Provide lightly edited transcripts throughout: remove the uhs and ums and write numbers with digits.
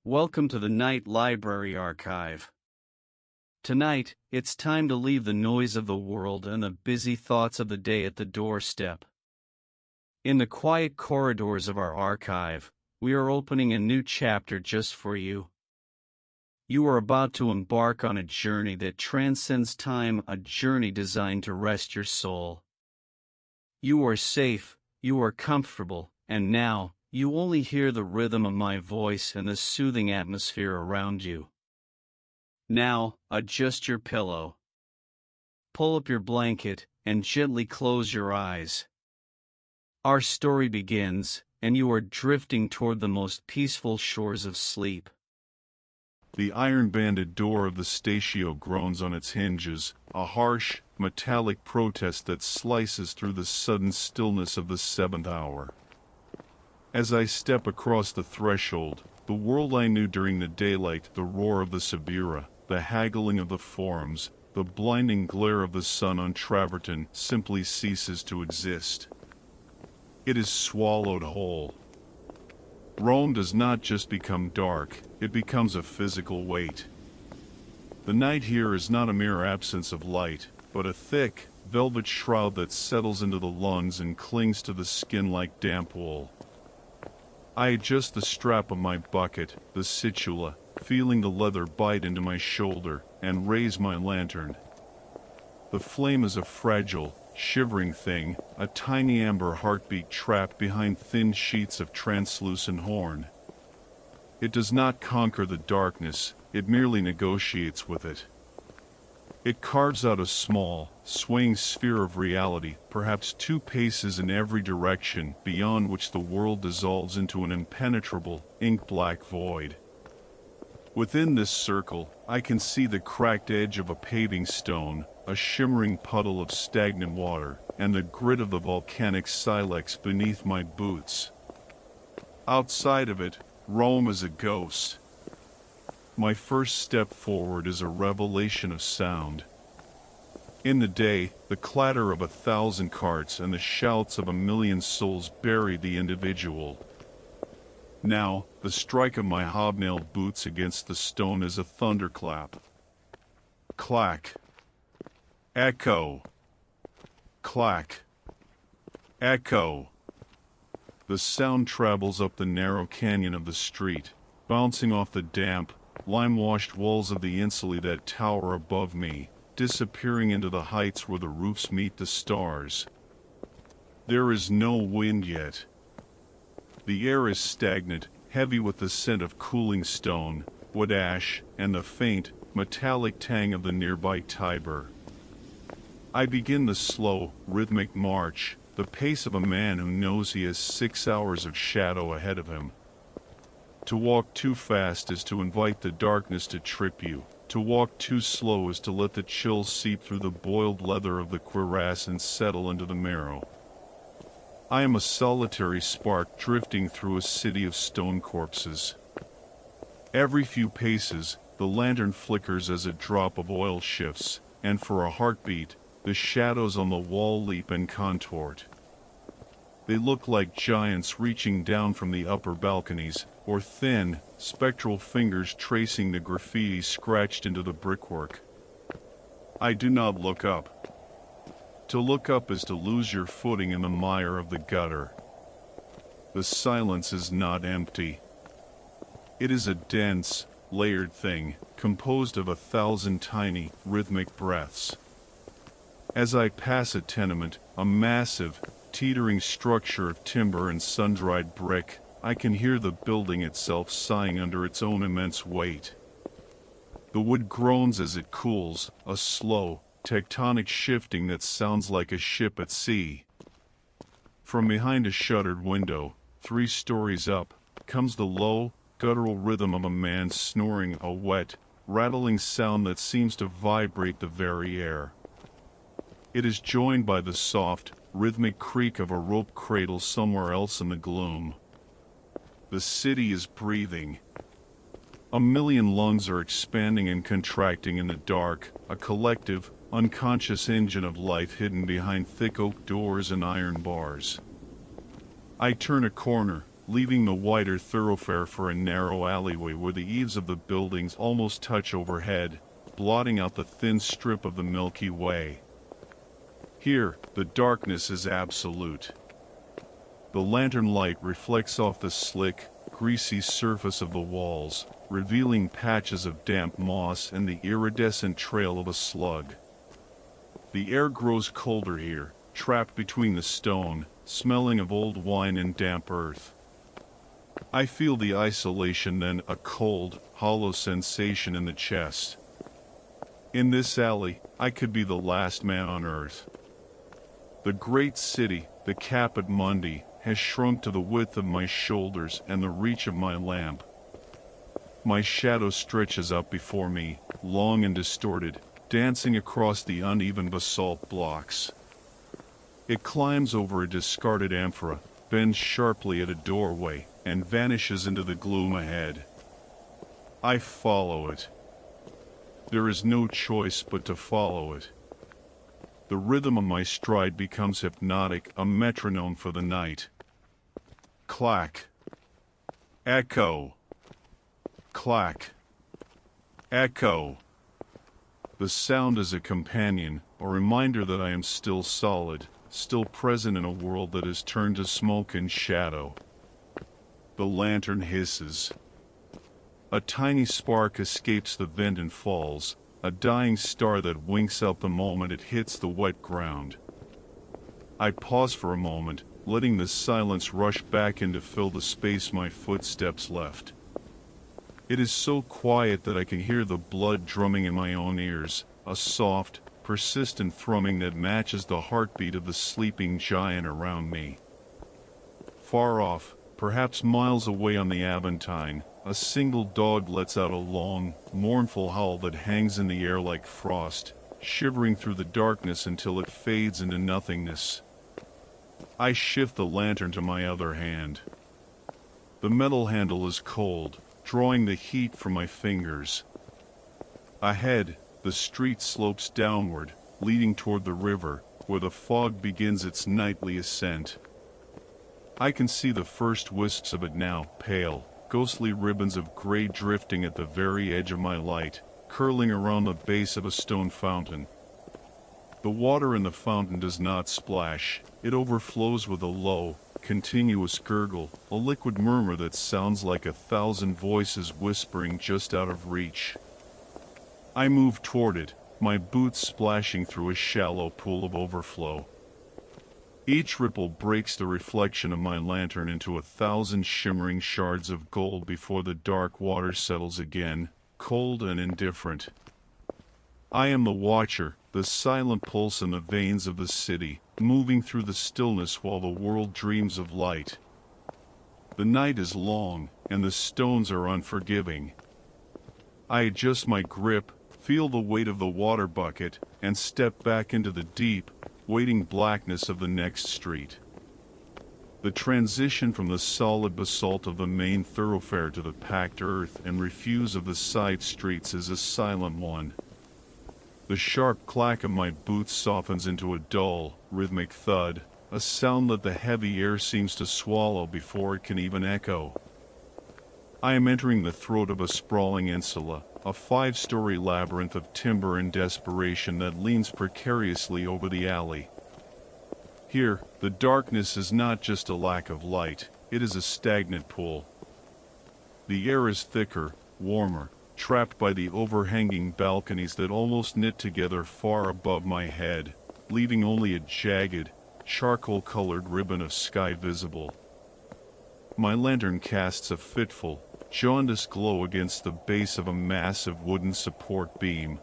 Welcome to the Night Library Archive. Tonight, it's time to leave the noise of the world and the busy thoughts of the day at the doorstep. In the quiet corridors of our archive, we are opening a new chapter just for you. You are about to embark on a journey that transcends time, a journey designed to rest your soul. You are safe, you are comfortable, and now, you only hear the rhythm of my voice and the soothing atmosphere around you. Now, adjust your pillow. Pull up your blanket and gently close your eyes. Our story begins, and you are drifting toward the most peaceful shores of sleep. The iron-banded door of the statio groans on its hinges, a harsh, metallic protest that slices through the sudden stillness of the seventh hour. As I step across the threshold, the world I knew during the daylight, the roar of the Sibira, the haggling of the forums, the blinding glare of the sun on Traverton simply ceases to exist. It is swallowed whole. Rome does not just become dark, it becomes a physical weight. The night here is not a mere absence of light, but a thick, velvet shroud that settles into the lungs and clings to the skin like damp wool. I adjust the strap of my bucket, the situla, feeling the leather bite into my shoulder, and raise my lantern. The flame is a fragile, shivering thing, a tiny amber heartbeat trapped behind thin sheets of translucent horn. It does not conquer the darkness, it merely negotiates with it. It carves out a small, swaying sphere of reality, perhaps 2 paces in every direction, beyond which the world dissolves into an impenetrable, ink-black void. Within this circle, I can see the cracked edge of a paving stone, a shimmering puddle of stagnant water, and the grit of the volcanic silex beneath my boots. Outside of it, Rome is a ghost. My first step forward is a revelation of sound. In the day, the clatter of 1,000 carts and the shouts of 1,000,000 souls bury the individual. Now, the strike of my hobnailed boots against the stone is a thunderclap. Clack. Echo. Clack. Echo. The sound travels up the narrow canyon of the street, bouncing off the damp, lime-washed walls of the insulae that tower above me, disappearing into the heights where the roofs meet the stars. There is no wind yet. The air is stagnant, heavy with the scent of cooling stone, wood ash, and the faint, metallic tang of the nearby Tiber. I begin the slow, rhythmic march, the pace of a man who knows he has 6 hours of shadow ahead of him. To walk too fast is to invite the darkness to trip you. To walk too slow is to let the chill seep through the boiled leather of the cuirass and settle into the marrow. I am a solitary spark drifting through a city of stone corpses. Every few paces, the lantern flickers as a drop of oil shifts, and for a heartbeat, the shadows on the wall leap and contort. They look like giants reaching down from the upper balconies, or thin, spectral fingers tracing the graffiti scratched into the brickwork. I do not look up. To look up is to lose your footing in the mire of the gutter. The silence is not empty. It is a dense, layered thing, composed of 1,000 tiny, rhythmic breaths. As I pass a tenement, a massive, teetering structure of timber and sun-dried brick, I can hear the building itself sighing under its own immense weight. The wood groans as it cools, a slow, tectonic shifting that sounds like a ship at sea. From behind a shuttered window, 3 stories up, comes the low, guttural rhythm of a man snoring, a wet, rattling sound that seems to vibrate the very air. It is joined by the soft, rhythmic creak of a rope cradle somewhere else in the gloom. The city is breathing. 1,000,000 lungs are expanding and contracting in the dark, a collective, unconscious engine of life hidden behind thick oak doors and iron bars. I turn a corner, leaving the wider thoroughfare for a narrow alleyway where the eaves of the buildings almost touch overhead, blotting out the thin strip of the Milky Way. Here, the darkness is absolute. The lantern light reflects off the slick, greasy surface of the walls, revealing patches of damp moss and the iridescent trail of a slug. The air grows colder here, trapped between the stone, smelling of old wine and damp earth. I feel the isolation, then a cold, hollow sensation in the chest. In this alley, I could be the last man on earth. The great city, the Caput Mundi, has shrunk to the width of my shoulders and the reach of my lamp. My shadow stretches up before me, long and distorted, dancing across the uneven basalt blocks. It climbs over a discarded amphora, bends sharply at a doorway, and vanishes into the gloom ahead. I follow it. There is no choice but to follow it. The rhythm of my stride becomes hypnotic, a metronome for the night. Clack. Echo. Clack. Echo. The sound is a companion, a reminder that I am still solid, still present in a world that has turned to smoke and shadow. The lantern hisses. A tiny spark escapes the vent and falls, a dying star that winks out the moment it hits the wet ground. I pause for a moment, letting the silence rush back in to fill the space my footsteps left. It is so quiet that I can hear the blood drumming in my own ears, a soft, persistent thrumming that matches the heartbeat of the sleeping giant around me. Far off, perhaps miles away on the Aventine, a single dog lets out a long, mournful howl that hangs in the air like frost, shivering through the darkness until it fades into nothingness. I shift the lantern to my other hand. The metal handle is cold, drawing the heat from my fingers. Ahead, the street slopes downward, leading toward the river, where the fog begins its nightly ascent. I can see the first wisps of it now, pale, ghostly ribbons of gray drifting at the very edge of my light, curling around the base of a stone fountain. The water in the fountain does not splash, it overflows with a low, continuous gurgle, a liquid murmur that sounds like 1,000 voices whispering just out of reach. I move toward it, my boots splashing through a shallow pool of overflow. Each ripple breaks the reflection of my lantern into 1,000 shimmering shards of gold before the dark water settles again, cold and indifferent. I am the watcher, the silent pulse in the veins of the city, moving through the stillness while the world dreams of light. The night is long, and the stones are unforgiving. I adjust my grip, feel the weight of the water bucket, and step back into the deep, waiting blackness of the next street. The transition from the solid basalt of the main thoroughfare to the packed earth and refuse of the side streets is a silent one. The sharp clack of my boots softens into a dull, rhythmic thud, a sound that the heavy air seems to swallow before it can even echo. I am entering the throat of a sprawling insula, a 5-story labyrinth of timber and desperation that leans precariously over the alley. Here, the darkness is not just a lack of light, it is a stagnant pool. The air is thicker, warmer, trapped by the overhanging balconies that almost knit together far above my head, leaving only a jagged, charcoal-colored ribbon of sky visible. My lantern casts a fitful, jaundiced glow against the base of a massive wooden support beam.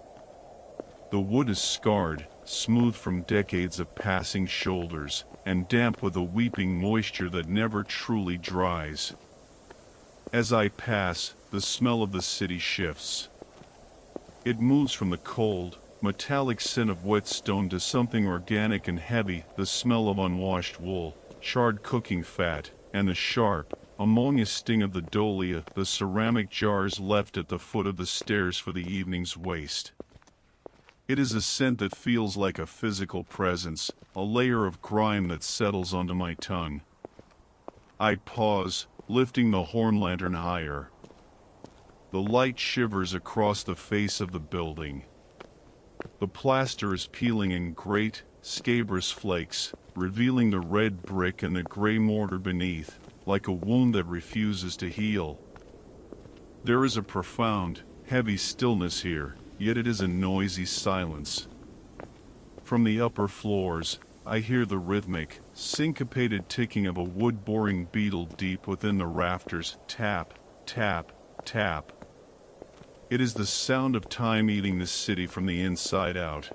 The wood is scarred, smooth from decades of passing shoulders, and damp with a weeping moisture that never truly dries. As I pass, the smell of the city shifts. It moves from the cold, metallic scent of wet stone to something organic and heavy, the smell of unwashed wool, charred cooking fat, and the sharp, ammonia sting of the dolia, the ceramic jars left at the foot of the stairs for the evening's waste. It is a scent that feels like a physical presence, a layer of grime that settles onto my tongue. I pause, lifting the horn lantern higher. The light shivers across the face of the building. The plaster is peeling in great, scabrous flakes, revealing the red brick and the gray mortar beneath, like a wound that refuses to heal. There is a profound, heavy stillness here, yet it is a noisy silence. From the upper floors, I hear the rhythmic, syncopated ticking of a wood-boring beetle deep within the rafters, tap, tap, tap. It is the sound of time eating the city from the inside out.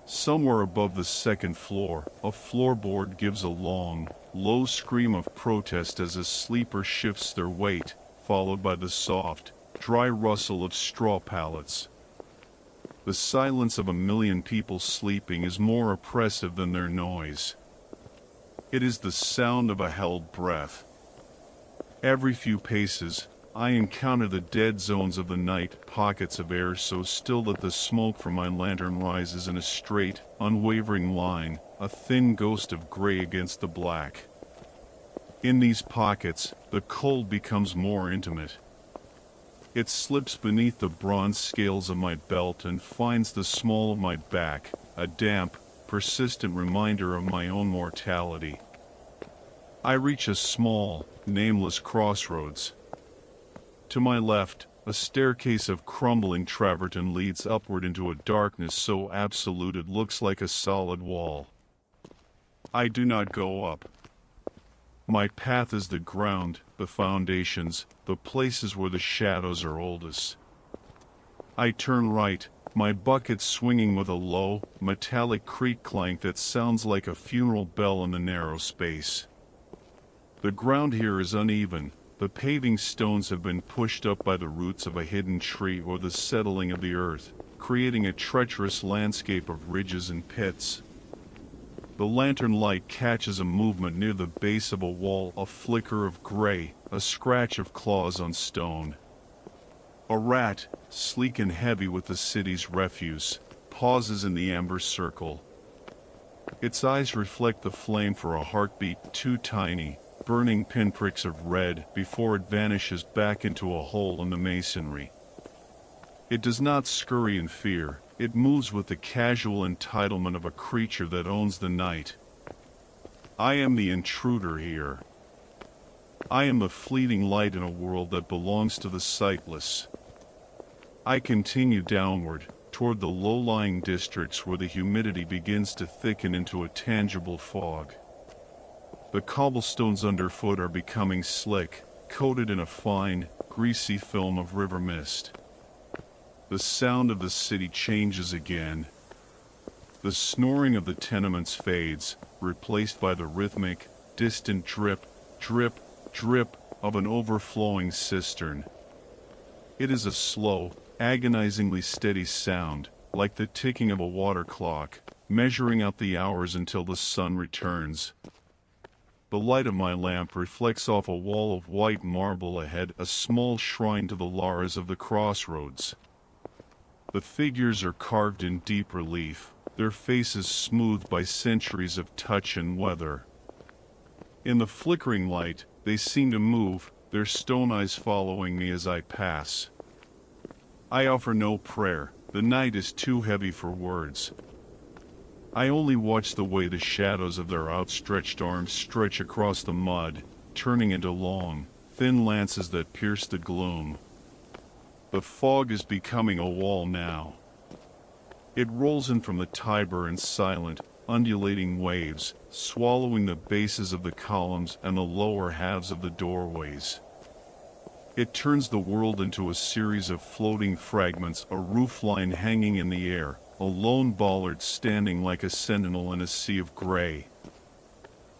Somewhere above the second floor, a floorboard gives a long, low scream of protest as a sleeper shifts their weight, followed by the soft, dry rustle of straw pallets. The silence of a million people sleeping is more oppressive than their noise. It is the sound of a held breath. Every few paces, I encounter the dead zones of the night, pockets of air so still that the smoke from my lantern rises in a straight, unwavering line, a thin ghost of gray against the black. In these pockets, the cold becomes more intimate. It slips beneath the bronze scales of my belt and finds the small of my back, a damp, persistent reminder of my own mortality. I reach a small, nameless crossroads. To my left, a staircase of crumbling travertine leads upward into a darkness so absolute it looks like a solid wall. I do not go up. My path is the ground, the foundations, the places where the shadows are oldest. I turn right, my bucket swinging with a low, metallic creak clank that sounds like a funeral bell in the narrow space. The ground here is uneven. The paving stones have been pushed up by the roots of a hidden tree or the settling of the earth, creating a treacherous landscape of ridges and pits. The lantern light catches a movement near the base of a wall, a flicker of gray, a scratch of claws on stone. A rat, sleek and heavy with the city's refuse, pauses in the amber circle. Its eyes reflect the flame for a heartbeat too tiny, burning pinpricks of red before it vanishes back into a hole in the masonry. It does not scurry in fear. It moves with the casual entitlement of a creature that owns the night. I am the intruder here. I am the fleeting light in a world that belongs to the sightless. I continue downward, toward the low-lying districts where the humidity begins to thicken into a tangible fog. The cobblestones underfoot are becoming slick, coated in a fine, greasy film of river mist. The sound of the city changes again. The snoring of the tenements fades, replaced by the rhythmic, distant drip, drip, drip of an overflowing cistern. It is a slow, agonizingly steady sound, like the ticking of a water clock, measuring out the hours until the sun returns. The light of my lamp reflects off a wall of white marble ahead, a small shrine to the Laras of the crossroads. The figures are carved in deep relief, their faces smoothed by centuries of touch and weather. In the flickering light, they seem to move, their stone eyes following me as I pass. I offer no prayer, the night is too heavy for words. I only watch the way the shadows of their outstretched arms stretch across the mud, turning into long, thin lances that pierce the gloom. The fog is becoming a wall now. It rolls in from the Tiber in silent, undulating waves, swallowing the bases of the columns and the lower halves of the doorways. It turns the world into a series of floating fragments, a roofline hanging in the air, a lone bollard standing like a sentinel in a sea of gray.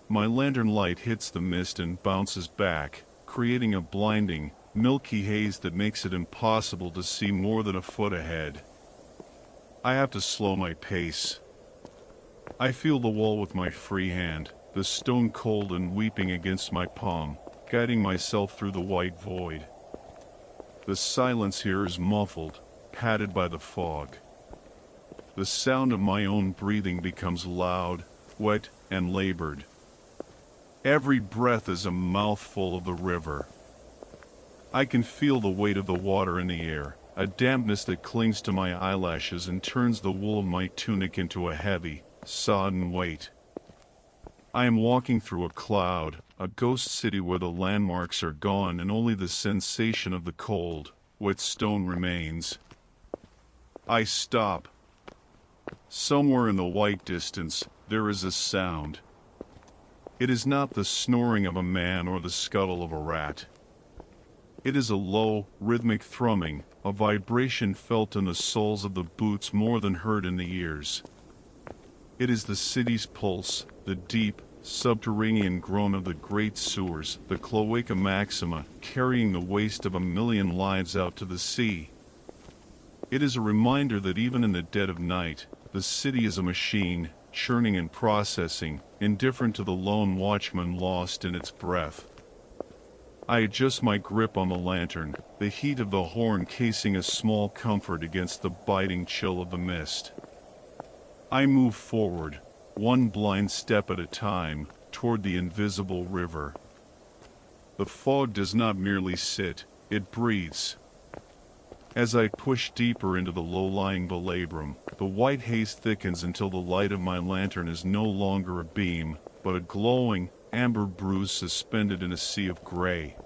My lantern light hits the mist and bounces back, creating a blinding, milky haze that makes it impossible to see more than a foot ahead. I have to slow my pace. I feel the wall with my free hand, the stone cold and weeping against my palm, guiding myself through the white void. The silence here is muffled, padded by the fog. The sound of my own breathing becomes loud, wet, and labored. Every breath is a mouthful of the river. I can feel the weight of the water in the air, a dampness that clings to my eyelashes and turns the wool of my tunic into a heavy, sodden weight. I am walking through a cloud, a ghost city where the landmarks are gone and only the sensation of the cold, wet stone remains. I stop. Somewhere in the white distance, there is a sound. It is not the snoring of a man or the scuttle of a rat. It is a low, rhythmic thrumming, a vibration felt in the soles of the boots more than heard in the ears. It is the city's pulse, the deep, subterranean groan of the great sewers, the cloaca maxima, carrying the waste of a million lives out to the sea. It is a reminder that even in the dead of night, the city is a machine, churning and processing, indifferent to the lone watchman lost in its breath. I adjust my grip on the lantern, the heat of the horn casing a small comfort against the biting chill of the mist. I move forward, one blind step at a time, toward the invisible river. The fog does not merely sit, it breathes. As I push deeper into the low-lying velabrum, the white haze thickens until the light of my lantern is no longer a beam, but a glowing, amber bruise suspended in a sea of gray.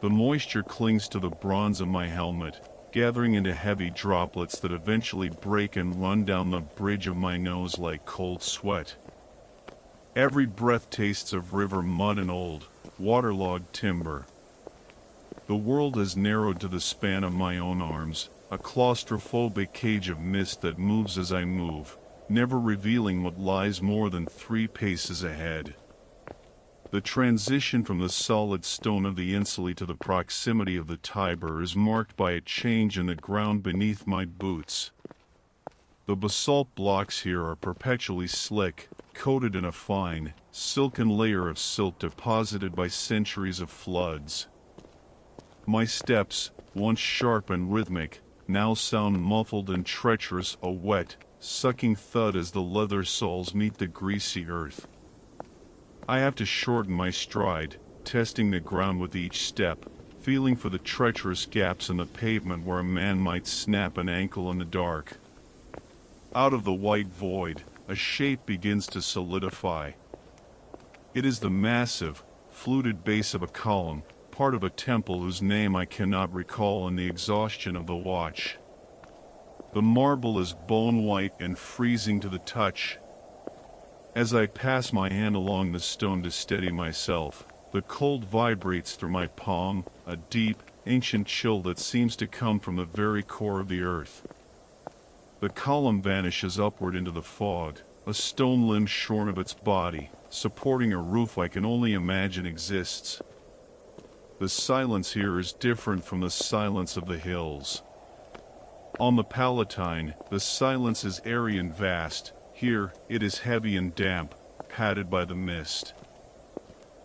The moisture clings to the bronze of my helmet, gathering into heavy droplets that eventually break and run down the bridge of my nose like cold sweat. Every breath tastes of river mud and old, waterlogged timber. The world has narrowed to the span of my own arms, a claustrophobic cage of mist that moves as I move, never revealing what lies more than 3 paces ahead. The transition from the solid stone of the Insuli to the proximity of the Tiber is marked by a change in the ground beneath my boots. The basalt blocks here are perpetually slick, coated in a fine, silken layer of silt deposited by centuries of floods. My steps, once sharp and rhythmic, now sound muffled and treacherous, a wet, sucking thud as the leather soles meet the greasy earth. I have to shorten my stride, testing the ground with each step, feeling for the treacherous gaps in the pavement where a man might snap an ankle in the dark. Out of the white void, a shape begins to solidify. It is the massive, fluted base of a column, part of a temple whose name I cannot recall in the exhaustion of the watch. The marble is bone white and freezing to the touch. As I pass my hand along the stone to steady myself, the cold vibrates through my palm, a deep, ancient chill that seems to come from the very core of the earth. The column vanishes upward into the fog, a stone limb shorn of its body, supporting a roof I can only imagine exists. The silence here is different from the silence of the hills. On the Palatine, the silence is airy and vast. Here, it is heavy and damp, padded by the mist.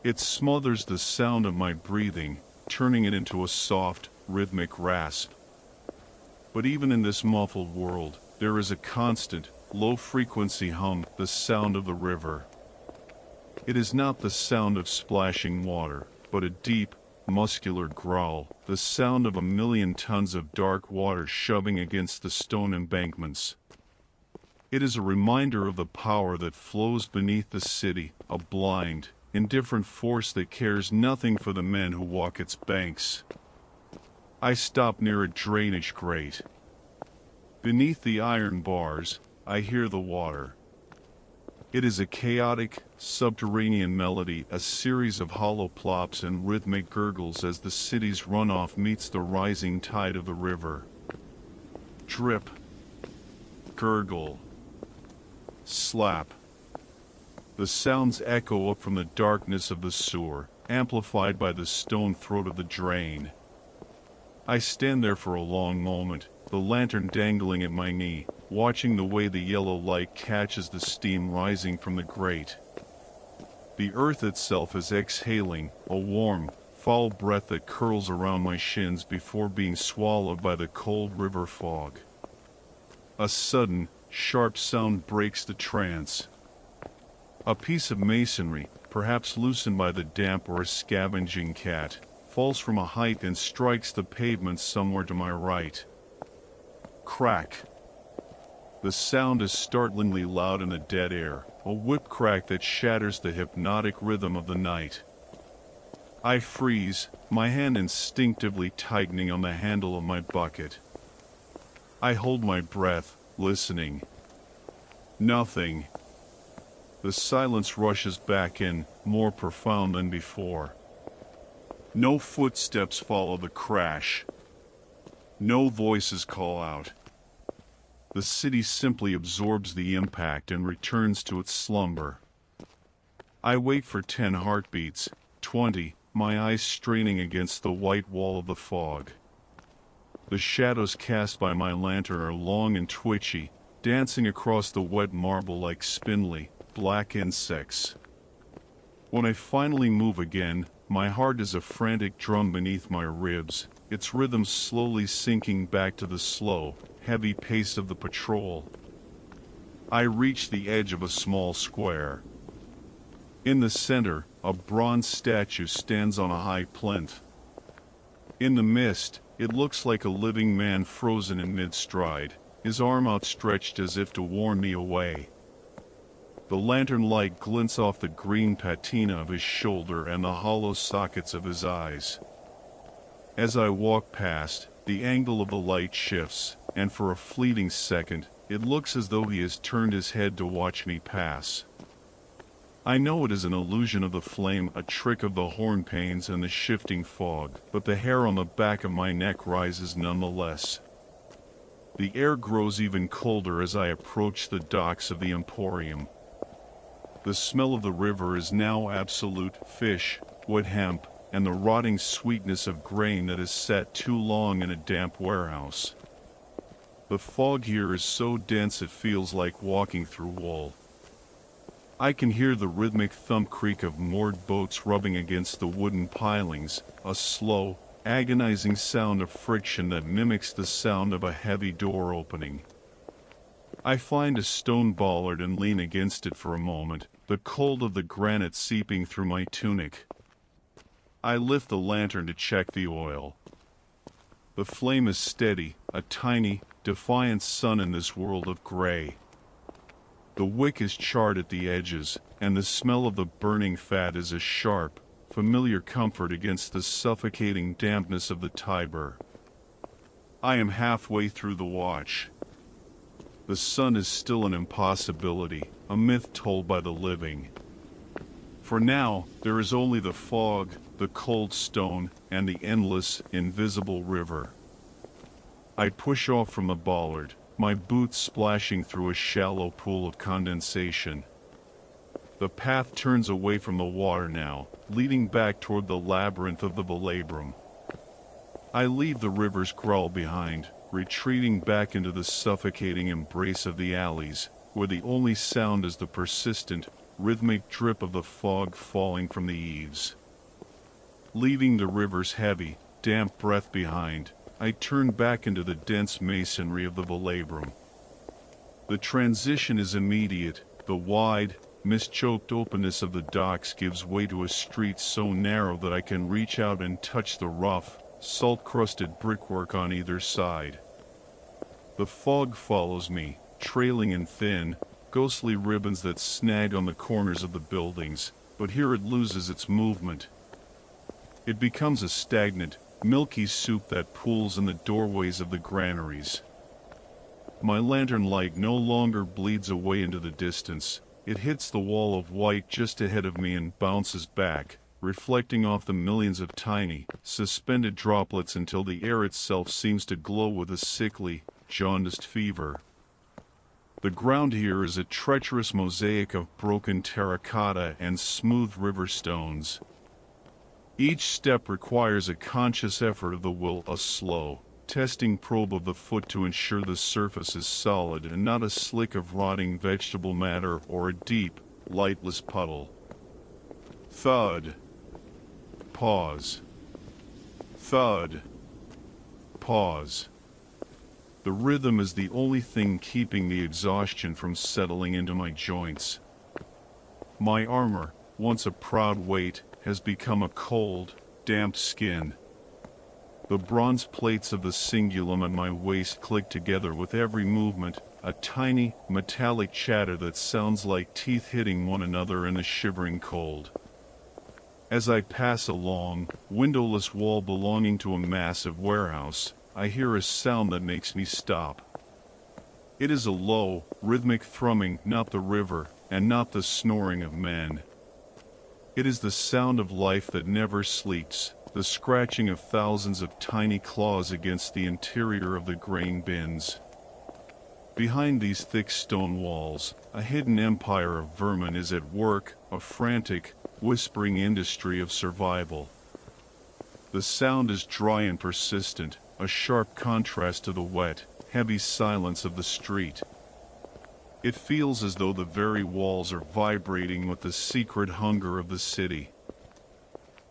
It smothers the sound of my breathing, turning it into a soft, rhythmic rasp. But even in this muffled world, there is a constant, low-frequency hum, the sound of the river. It is not the sound of splashing water, but a deep, muscular growl, the sound of 1,000,000 tons of dark water shoving against the stone embankments. It is a reminder of the power that flows beneath the city, a blind, indifferent force that cares nothing for the men who walk its banks. I stop near a drainage grate. Beneath the iron bars, I hear the water. It is a chaotic, subterranean melody, a series of hollow plops and rhythmic gurgles as the city's runoff meets the rising tide of the river. Drip. Gurgle. Slap. The sounds echo up from the darkness of the sewer, amplified by the stone throat of the drain. I stand there for a long moment, the lantern dangling at my knee, watching the way the yellow light catches the steam rising from the grate. The earth itself is exhaling, a warm, foul breath that curls around my shins before being swallowed by the cold river fog. A sudden, sharp sound breaks the trance. A piece of masonry, perhaps loosened by the damp or a scavenging cat, falls from a height and strikes the pavement somewhere to my right. Crack. The sound is startlingly loud in the dead air, a whip crack that shatters the hypnotic rhythm of the night. I freeze, my hand instinctively tightening on the handle of my bucket. I hold my breath, listening. Nothing. The silence rushes back in, more profound than before. No footsteps follow the crash. No voices call out. The city simply absorbs the impact and returns to its slumber. I wait for 10 heartbeats, 20, my eyes straining against the white wall of the fog. The shadows cast by my lantern are long and twitchy, dancing across the wet marble like spindly, black insects. When I finally move again, my heart is a frantic drum beneath my ribs, its rhythm slowly sinking back to the slow, heavy pace of the patrol. I reach the edge of a small square. In the center, a bronze statue stands on a high plinth. In the mist, it looks like a living man frozen in mid-stride, his arm outstretched as if to warn me away. The lantern light glints off the green patina of his shoulder and the hollow sockets of his eyes. As I walk past, the angle of the light shifts, and for a fleeting second, it looks as though he has turned his head to watch me pass. I know it is an illusion of the flame, a trick of the horn panes and the shifting fog, but the hair on the back of my neck rises nonetheless. The air grows even colder as I approach the docks of the Emporium. The smell of the river is now absolute: fish, wood hemp, and the rotting sweetness of grain that has sat too long in a damp warehouse. The fog here is so dense it feels like walking through wool. I can hear the rhythmic thump creak of moored boats rubbing against the wooden pilings, a slow, agonizing sound of friction that mimics the sound of a heavy door opening. I find a stone bollard and lean against it for a moment, the cold of the granite seeping through my tunic. I lift the lantern to check the oil. The flame is steady, a tiny, defiant sun in this world of gray. The wick is charred at the edges, and the smell of the burning fat is a sharp, familiar comfort against the suffocating dampness of the Tiber. I am halfway through the watch. The sun is still an impossibility, a myth told by the living. For now, there is only the fog, the cold stone, and the endless, invisible river. I push off from the bollard, my boots splashing through a shallow pool of condensation. The path turns away from the water now, leading back toward the labyrinth of the Velabrum. I leave the river's growl behind, retreating back into the suffocating embrace of the alleys, where the only sound is the persistent, rhythmic drip of the fog falling from the eaves. Leaving the river's heavy, damp breath behind, I turn back into the dense masonry of the Velabrum. The transition is immediate. The wide, mist-choked openness of the docks gives way to a street so narrow that I can reach out and touch the rough, salt-crusted brickwork on either side. The fog follows me, trailing in thin, ghostly ribbons that snag on the corners of the buildings, but here it loses its movement. It becomes a stagnant, milky soup that pools in the doorways of the granaries. My lantern light no longer bleeds away into the distance. It hits the wall of white just ahead of me and bounces back, reflecting off the millions of tiny, suspended droplets until the air itself seems to glow with a sickly, jaundiced fever. The ground here is a treacherous mosaic of broken terracotta and smooth river stones. Each step requires a conscious effort of the will, a slow, testing probe of the foot to ensure the surface is solid and not a slick of rotting vegetable matter or a deep, lightless puddle. Thud. Pause. Thud. Pause. The rhythm is the only thing keeping the exhaustion from settling into my joints. My armor, once a proud weight, has become a cold, damp skin. The bronze plates of the cingulum at my waist click together with every movement, a tiny, metallic chatter that sounds like teeth hitting one another in a shivering cold. As I pass a long, windowless wall belonging to a massive warehouse, I hear a sound that makes me stop. It is a low, rhythmic thrumming, not the river, and not the snoring of men. It is the sound of life that never sleeps, the scratching of thousands of tiny claws against the interior of the grain bins. Behind these thick stone walls, a hidden empire of vermin is at work, a frantic, whispering industry of survival. The sound is dry and persistent, a sharp contrast to the wet, heavy silence of the street. It feels as though the very walls are vibrating with the secret hunger of the city.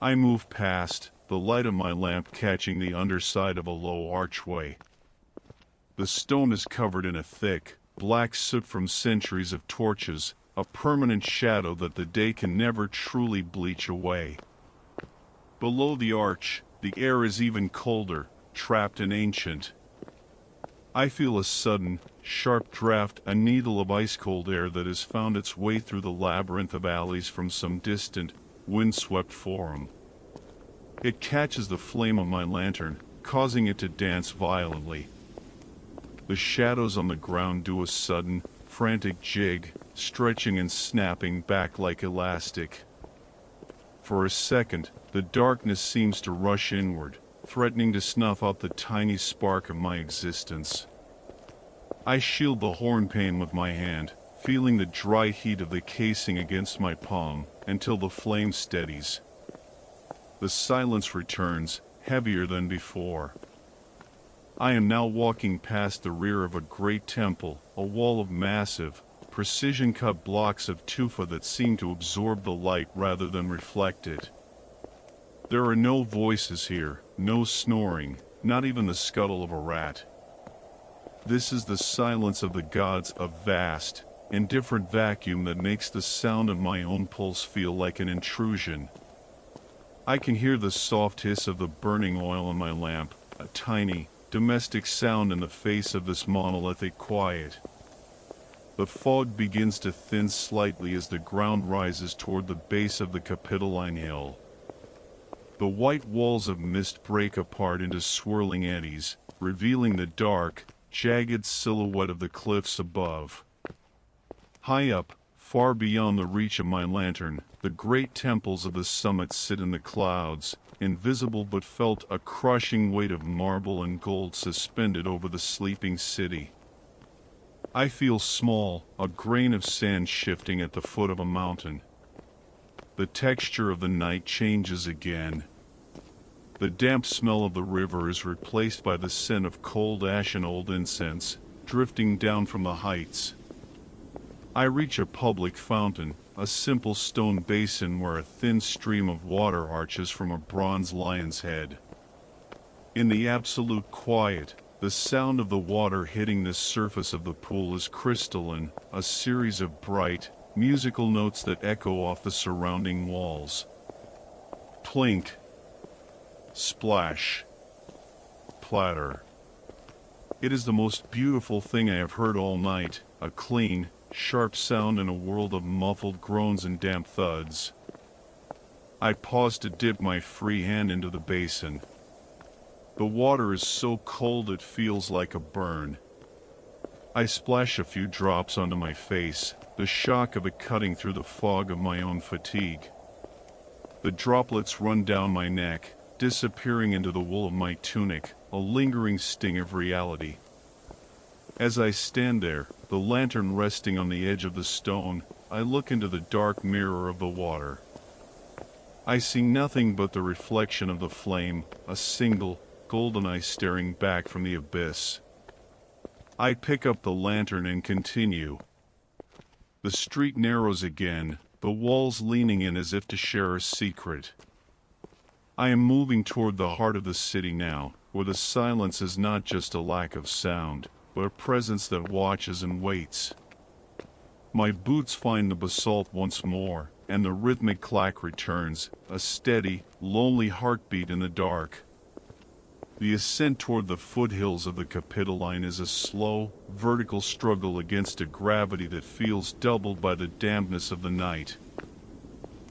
I move past, the light of my lamp catching the underside of a low archway. The stone is covered in a thick, black soot from centuries of torches, a permanent shadow that the day can never truly bleach away. Below the arch, the air is even colder, trapped and ancient. I feel a sudden, sharp draft, a needle of ice-cold air that has found its way through the labyrinth of alleys from some distant, windswept forum. It catches the flame of my lantern, causing it to dance violently. The shadows on the ground do a sudden, frantic jig, stretching and snapping back like elastic. For a second, the darkness seems to rush inward, threatening to snuff out the tiny spark of my existence. I shield the hornpane with my hand, feeling the dry heat of the casing against my palm, until the flame steadies. The silence returns, heavier than before. I am now walking past the rear of a great temple, a wall of massive, precision-cut blocks of tufa that seem to absorb the light rather than reflect it. There are no voices here, no snoring, not even the scuttle of a rat. This is the silence of the gods, a vast, indifferent vacuum that makes the sound of my own pulse feel like an intrusion. I can hear the soft hiss of the burning oil in my lamp, a tiny, domestic sound in the face of this monolithic quiet. The fog begins to thin slightly as the ground rises toward the base of the Capitoline Hill. The white walls of mist break apart into swirling eddies, revealing the dark, jagged silhouette of the cliffs above. High up, far beyond the reach of my lantern, the great temples of the summit sit in the clouds, invisible but felt a crushing weight of marble and gold suspended over the sleeping city. I feel small, a grain of sand shifting at the foot of a mountain. The texture of the night changes again. The damp smell of the river is replaced by the scent of cold ash and old incense, drifting down from the heights. I reach a public fountain, a simple stone basin where a thin stream of water arches from a bronze lion's head. In the absolute quiet, the sound of the water hitting the surface of the pool is crystalline, a series of bright, musical notes that echo off the surrounding walls. Plink. Splash. Platter. It is the most beautiful thing I have heard all night, a clean, sharp sound in a world of muffled groans and damp thuds. I pause to dip my free hand into the basin. The water is so cold it feels like a burn. I splash a few drops onto my face, the shock of it cutting through the fog of my own fatigue. The droplets run down my neck, disappearing into the wool of my tunic, a lingering sting of reality. As I stand there, the lantern resting on the edge of the stone, I look into the dark mirror of the water. I see nothing but the reflection of the flame, a single, golden eye staring back from the abyss. I pick up the lantern and continue. The street narrows again, the walls leaning in as if to share a secret. I am moving toward the heart of the city now, where the silence is not just a lack of sound, but a presence that watches and waits. My boots find the basalt once more, and the rhythmic clack returns, a steady, lonely heartbeat in the dark. The ascent toward the foothills of the Capitoline is a slow, vertical struggle against a gravity that feels doubled by the dampness of the night.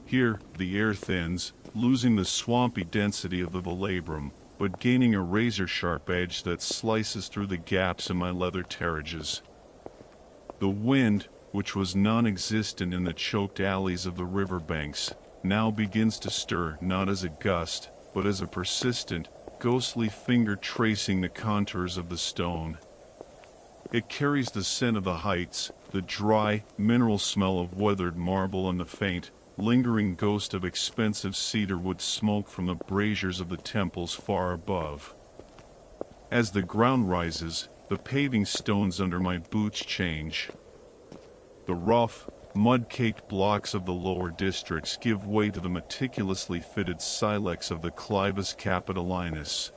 Here, the air thins, losing the swampy density of the velabrum, but gaining a razor-sharp edge that slices through the gaps in my leather terrages. The wind, which was non-existent in the choked alleys of the riverbanks, now begins to stir not as a gust, but as a persistent, ghostly finger tracing the contours of the stone. It carries the scent of the heights, the dry, mineral smell of weathered marble and the faint, lingering ghost of expensive cedarwood smoke from the braziers of the temples far above. As the ground rises, the paving stones under my boots change. The rough, mud-caked blocks of the lower districts give way to the meticulously fitted silex of the Clivus Capitolinus.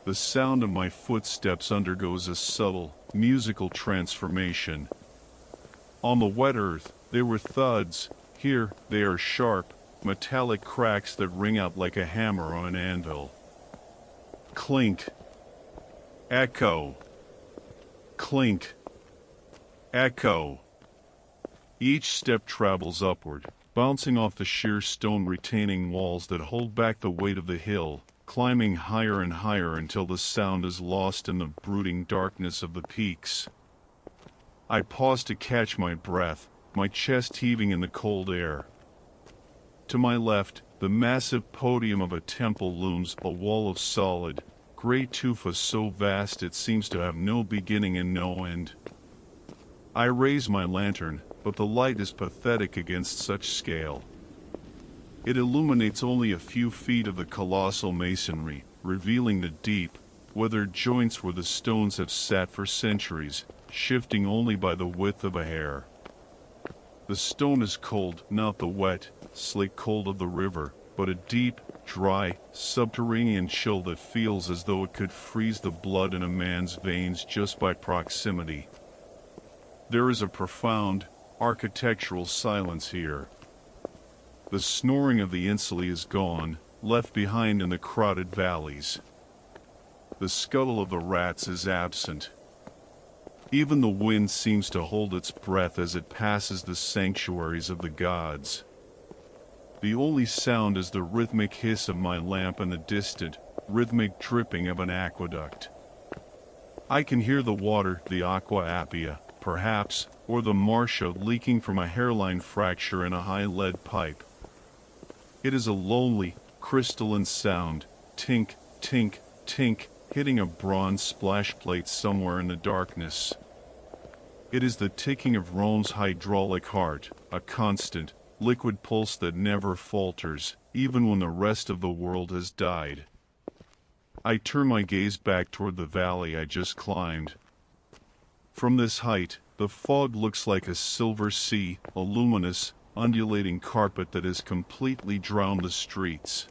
The sound of my footsteps undergoes a subtle, musical transformation. On the wet earth, they were thuds. Here, they are sharp, metallic cracks that ring out like a hammer on an anvil. Clink. Echo. Clink. Echo. Each step travels upward, bouncing off the sheer stone retaining walls that hold back the weight of the hill, climbing higher and higher until the sound is lost in the brooding darkness of the peaks. I pause to catch my breath, my chest heaving in the cold air. To my left, the massive podium of a temple looms, a wall of solid, gray tufa so vast it seems to have no beginning and no end. I raise my lantern, but the light is pathetic against such scale. It illuminates only a few feet of the colossal masonry, revealing the deep, weathered joints where the stones have sat for centuries, shifting only by the width of a hair. The stone is cold, not the wet, slick cold of the river, but a deep, dry, subterranean chill that feels as though it could freeze the blood in a man's veins just by proximity. There is a profound, architectural silence here. The snoring of the insuli is gone, left behind in the crowded valleys. The scuttle of the rats is absent. Even the wind seems to hold its breath as it passes the sanctuaries of the gods. The only sound is the rhythmic hiss of my lamp and the distant, rhythmic dripping of an aqueduct. I can hear the water, the aqua appia, perhaps, or the marcia leaking from a hairline fracture in a high lead pipe. It is a lonely, crystalline sound, tink, tink, tink, hitting a bronze splash plate somewhere in the darkness. It is the ticking of Rome's hydraulic heart, a constant, liquid pulse that never falters, even when the rest of the world has died. I turn my gaze back toward the valley I just climbed. From this height, the fog looks like a silver sea, a luminous, undulating carpet that has completely drowned the streets.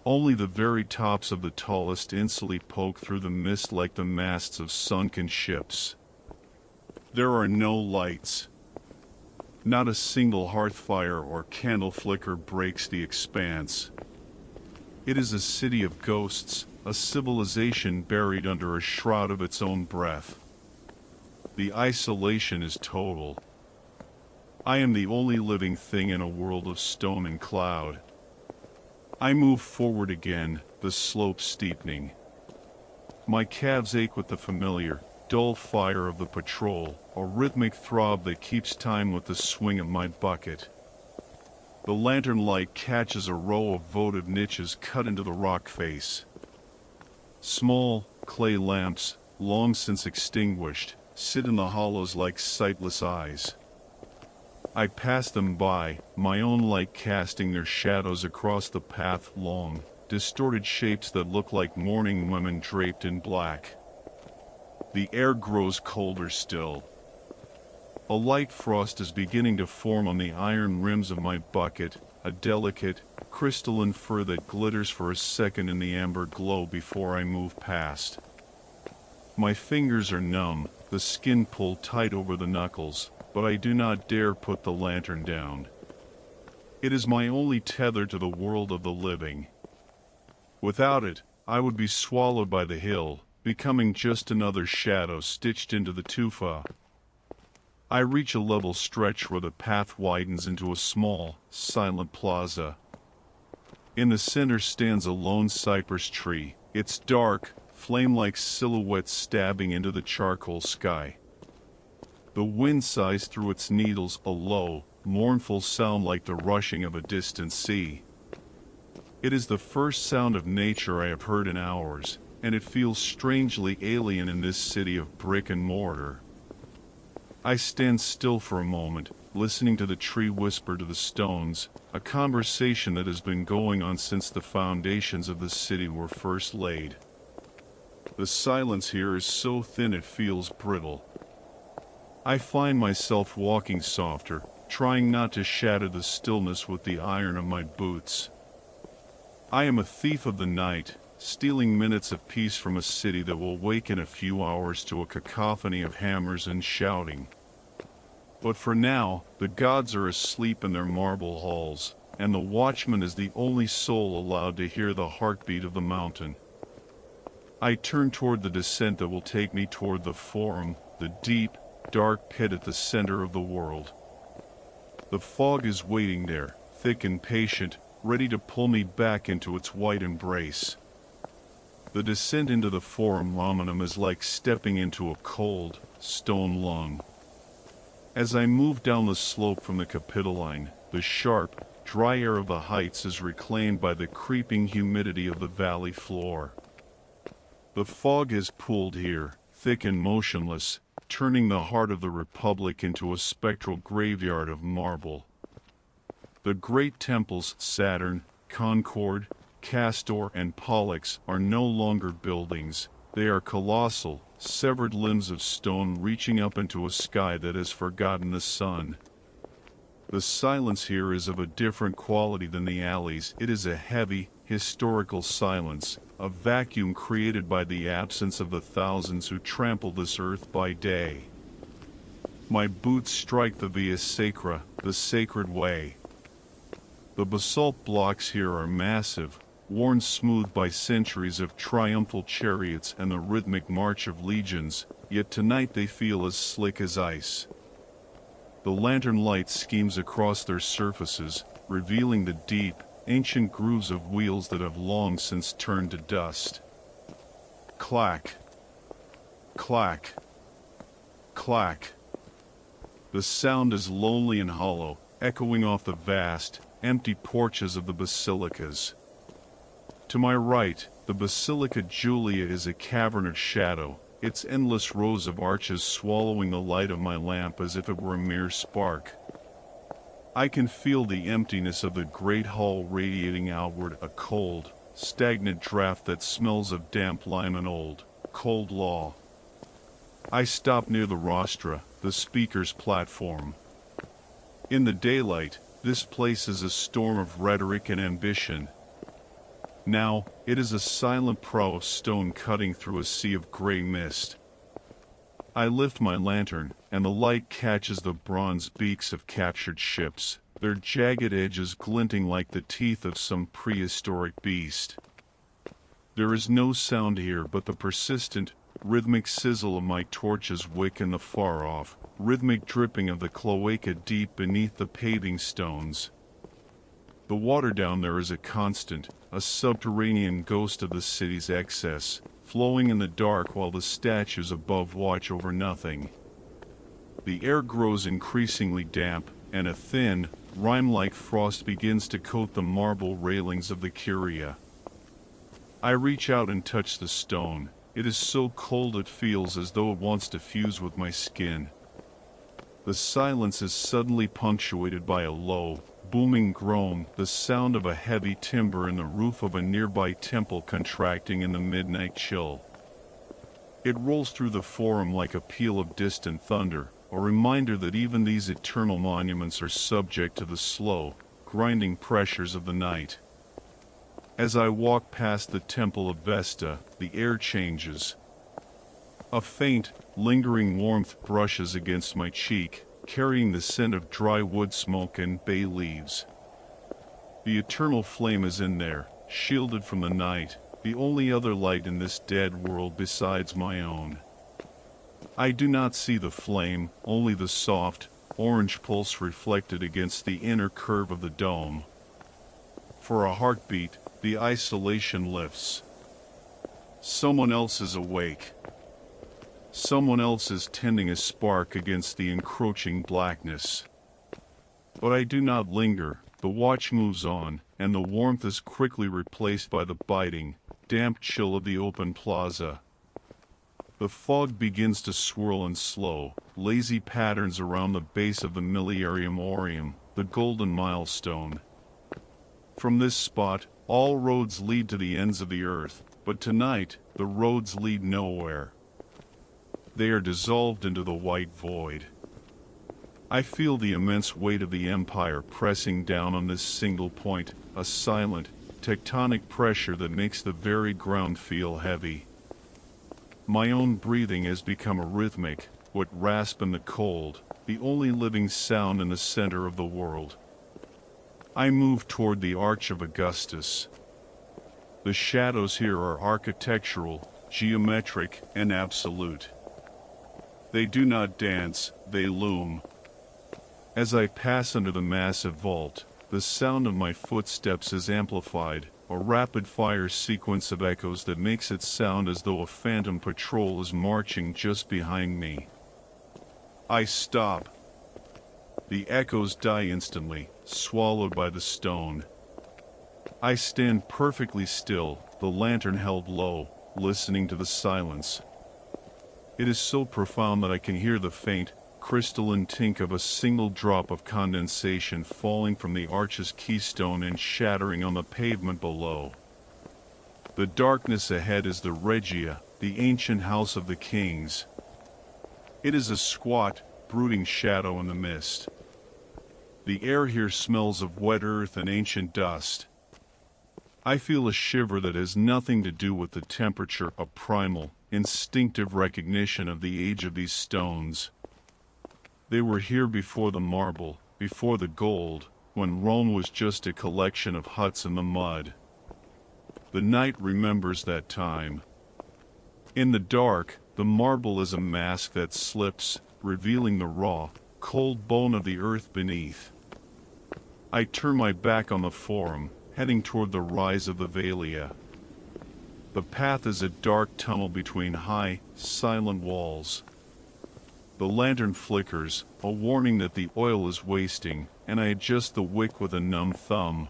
Only the very tops of the tallest insuli poke through the mist like the masts of sunken ships. There are no lights. Not a single hearth fire or candle flicker breaks the expanse. It is a city of ghosts, a civilization buried under a shroud of its own breath. The isolation is total. I am the only living thing in a world of stone and cloud. I move forward again, the slope steepening. My calves ache with the familiar, dull fire of the patrol, a rhythmic throb that keeps time with the swing of my bucket. The lantern light catches a row of votive niches cut into the rock face. Small, clay lamps, long since extinguished, sit in the hollows like sightless eyes. I pass them by, my own light casting their shadows across the path, long, distorted shapes that look like mourning women draped in black. The air grows colder still. A light frost is beginning to form on the iron rims of my bucket, a delicate, crystalline fur that glitters for a second in the amber glow before I move past. My fingers are numb, the skin pulled tight over the knuckles, but I do not dare put the lantern down. It is my only tether to the world of the living. Without it, I would be swallowed by the hill, becoming just another shadow stitched into the tufa. I reach a level stretch where the path widens into a small, silent plaza. In the center stands a lone cypress tree, its dark, flame-like silhouette stabbing into the charcoal sky. The wind sighs through its needles, a low, mournful sound like the rushing of a distant sea. It is the first sound of nature I have heard in hours, and it feels strangely alien in this city of brick and mortar. I stand still for a moment, listening to the tree whisper to the stones, a conversation that has been going on since the foundations of the city were first laid. The silence here is so thin it feels brittle. I find myself walking softer, trying not to shatter the stillness with the iron of my boots. I am a thief of the night, stealing minutes of peace from a city that will wake in a few hours to a cacophony of hammers and shouting. But for now, the gods are asleep in their marble halls, and the watchman is the only soul allowed to hear the heartbeat of the mountain. I turn toward the descent that will take me toward the Forum, the deep, dark pit at the center of the world. The fog is waiting there, thick and patient, ready to pull me back into its white embrace. The descent into the Forum Romanum is like stepping into a cold, stone lung. As I move down the slope from the Capitoline, the sharp, dry air of the heights is reclaimed by the creeping humidity of the valley floor. The fog has pooled here, thick and motionless, turning the heart of the Republic into a spectral graveyard of marble. The great temples Saturn, Concord, Castor, and Pollux are no longer buildings. They are colossal, severed limbs of stone reaching up into a sky that has forgotten the sun. The silence here is of a different quality than the alleys. It is a heavy, historical silence, a vacuum created by the absence of the thousands who trample this earth by day. My boots strike the via sacra, the sacred way. The basalt blocks here are massive, worn smooth by centuries of triumphal chariots and the rhythmic march of legions, yet tonight they feel as slick as ice. The lantern light schemes across their surfaces, revealing the deep, ancient grooves of wheels that have long since turned to dust. Clack. Clack. Clack. The sound is lonely and hollow, echoing off the vast, empty porches of the basilicas. To my right, the Basilica Julia is a cavern of shadow, its endless rows of arches swallowing the light of my lamp as if it were a mere spark. I can feel the emptiness of the great hall radiating outward, a cold, stagnant draft that smells of damp lime and old, cold law. I stop near the rostra, the speaker's platform. In the daylight, this place is a storm of rhetoric and ambition. Now, it is a silent prow of stone cutting through a sea of gray mist. I lift my lantern, and the light catches the bronze beaks of captured ships, their jagged edges glinting like the teeth of some prehistoric beast. There is no sound here but the persistent, rhythmic sizzle of my torch's wick in the far-off, rhythmic dripping of the cloaca deep beneath the paving stones. The water down there is a constant, a subterranean ghost of the city's excess, flowing in the dark while the statues above watch over nothing. The air grows increasingly damp, and a thin, rime-like frost begins to coat the marble railings of the curia. I reach out and touch the stone. It is so cold it feels as though it wants to fuse with my skin. The silence is suddenly punctuated by a low, booming groan, the sound of a heavy timber in the roof of a nearby temple contracting in the midnight chill. It rolls through the forum like a peal of distant thunder, a reminder that even these eternal monuments are subject to the slow, grinding pressures of the night. As I walk past the Temple of Vesta, the air changes. A faint, lingering warmth brushes against my cheek, carrying the scent of dry wood smoke and bay leaves. The eternal flame is in there, shielded from the night, the only other light in this dead world besides my own. I do not see the flame, only the soft, orange pulse reflected against the inner curve of the dome. For a heartbeat, the isolation lifts. Someone else is awake. Someone else is tending a spark against the encroaching blackness. But I do not linger. The watch moves on, and the warmth is quickly replaced by the biting, damp chill of the open plaza. The fog begins to swirl in slow, lazy patterns around the base of the Millennium Orium, the golden milestone. From this spot, all roads lead to the ends of the earth, but tonight, the roads lead nowhere. They are dissolved into the white void. I feel the immense weight of the empire pressing down on this single point, a silent, tectonic pressure that makes the very ground feel heavy. My own breathing has become a rhythmic, what rasp in the cold, the only living sound in the center of the world. I move toward the Arch of Augustus. The shadows here are architectural, geometric, and absolute. They do not dance, they loom. As I pass under the massive vault, the sound of my footsteps is amplified, a rapid-fire sequence of echoes that makes it sound as though a phantom patrol is marching just behind me. I stop. The echoes die instantly, swallowed by the stone. I stand perfectly still, the lantern held low, listening to the silence. It is so profound that I can hear the faint, crystalline tink of a single drop of condensation falling from the arch's keystone and shattering on the pavement below. The darkness ahead is the Regia, the ancient house of the kings. It is a squat, brooding shadow in the mist. The air here smells of wet earth and ancient dust. I feel a shiver that has nothing to do with the temperature, a primal, instinctive recognition of the age of these stones. They were here before the marble, before the gold, when Rome was just a collection of huts in the mud. The night remembers that time. In the dark, the marble is a mask that slips, revealing the raw, cold bone of the earth beneath. I turn my back on the forum, heading toward the rise of the Velia. The path is a dark tunnel between high, silent walls. The lantern flickers, a warning that the oil is wasting, and I adjust the wick with a numb thumb.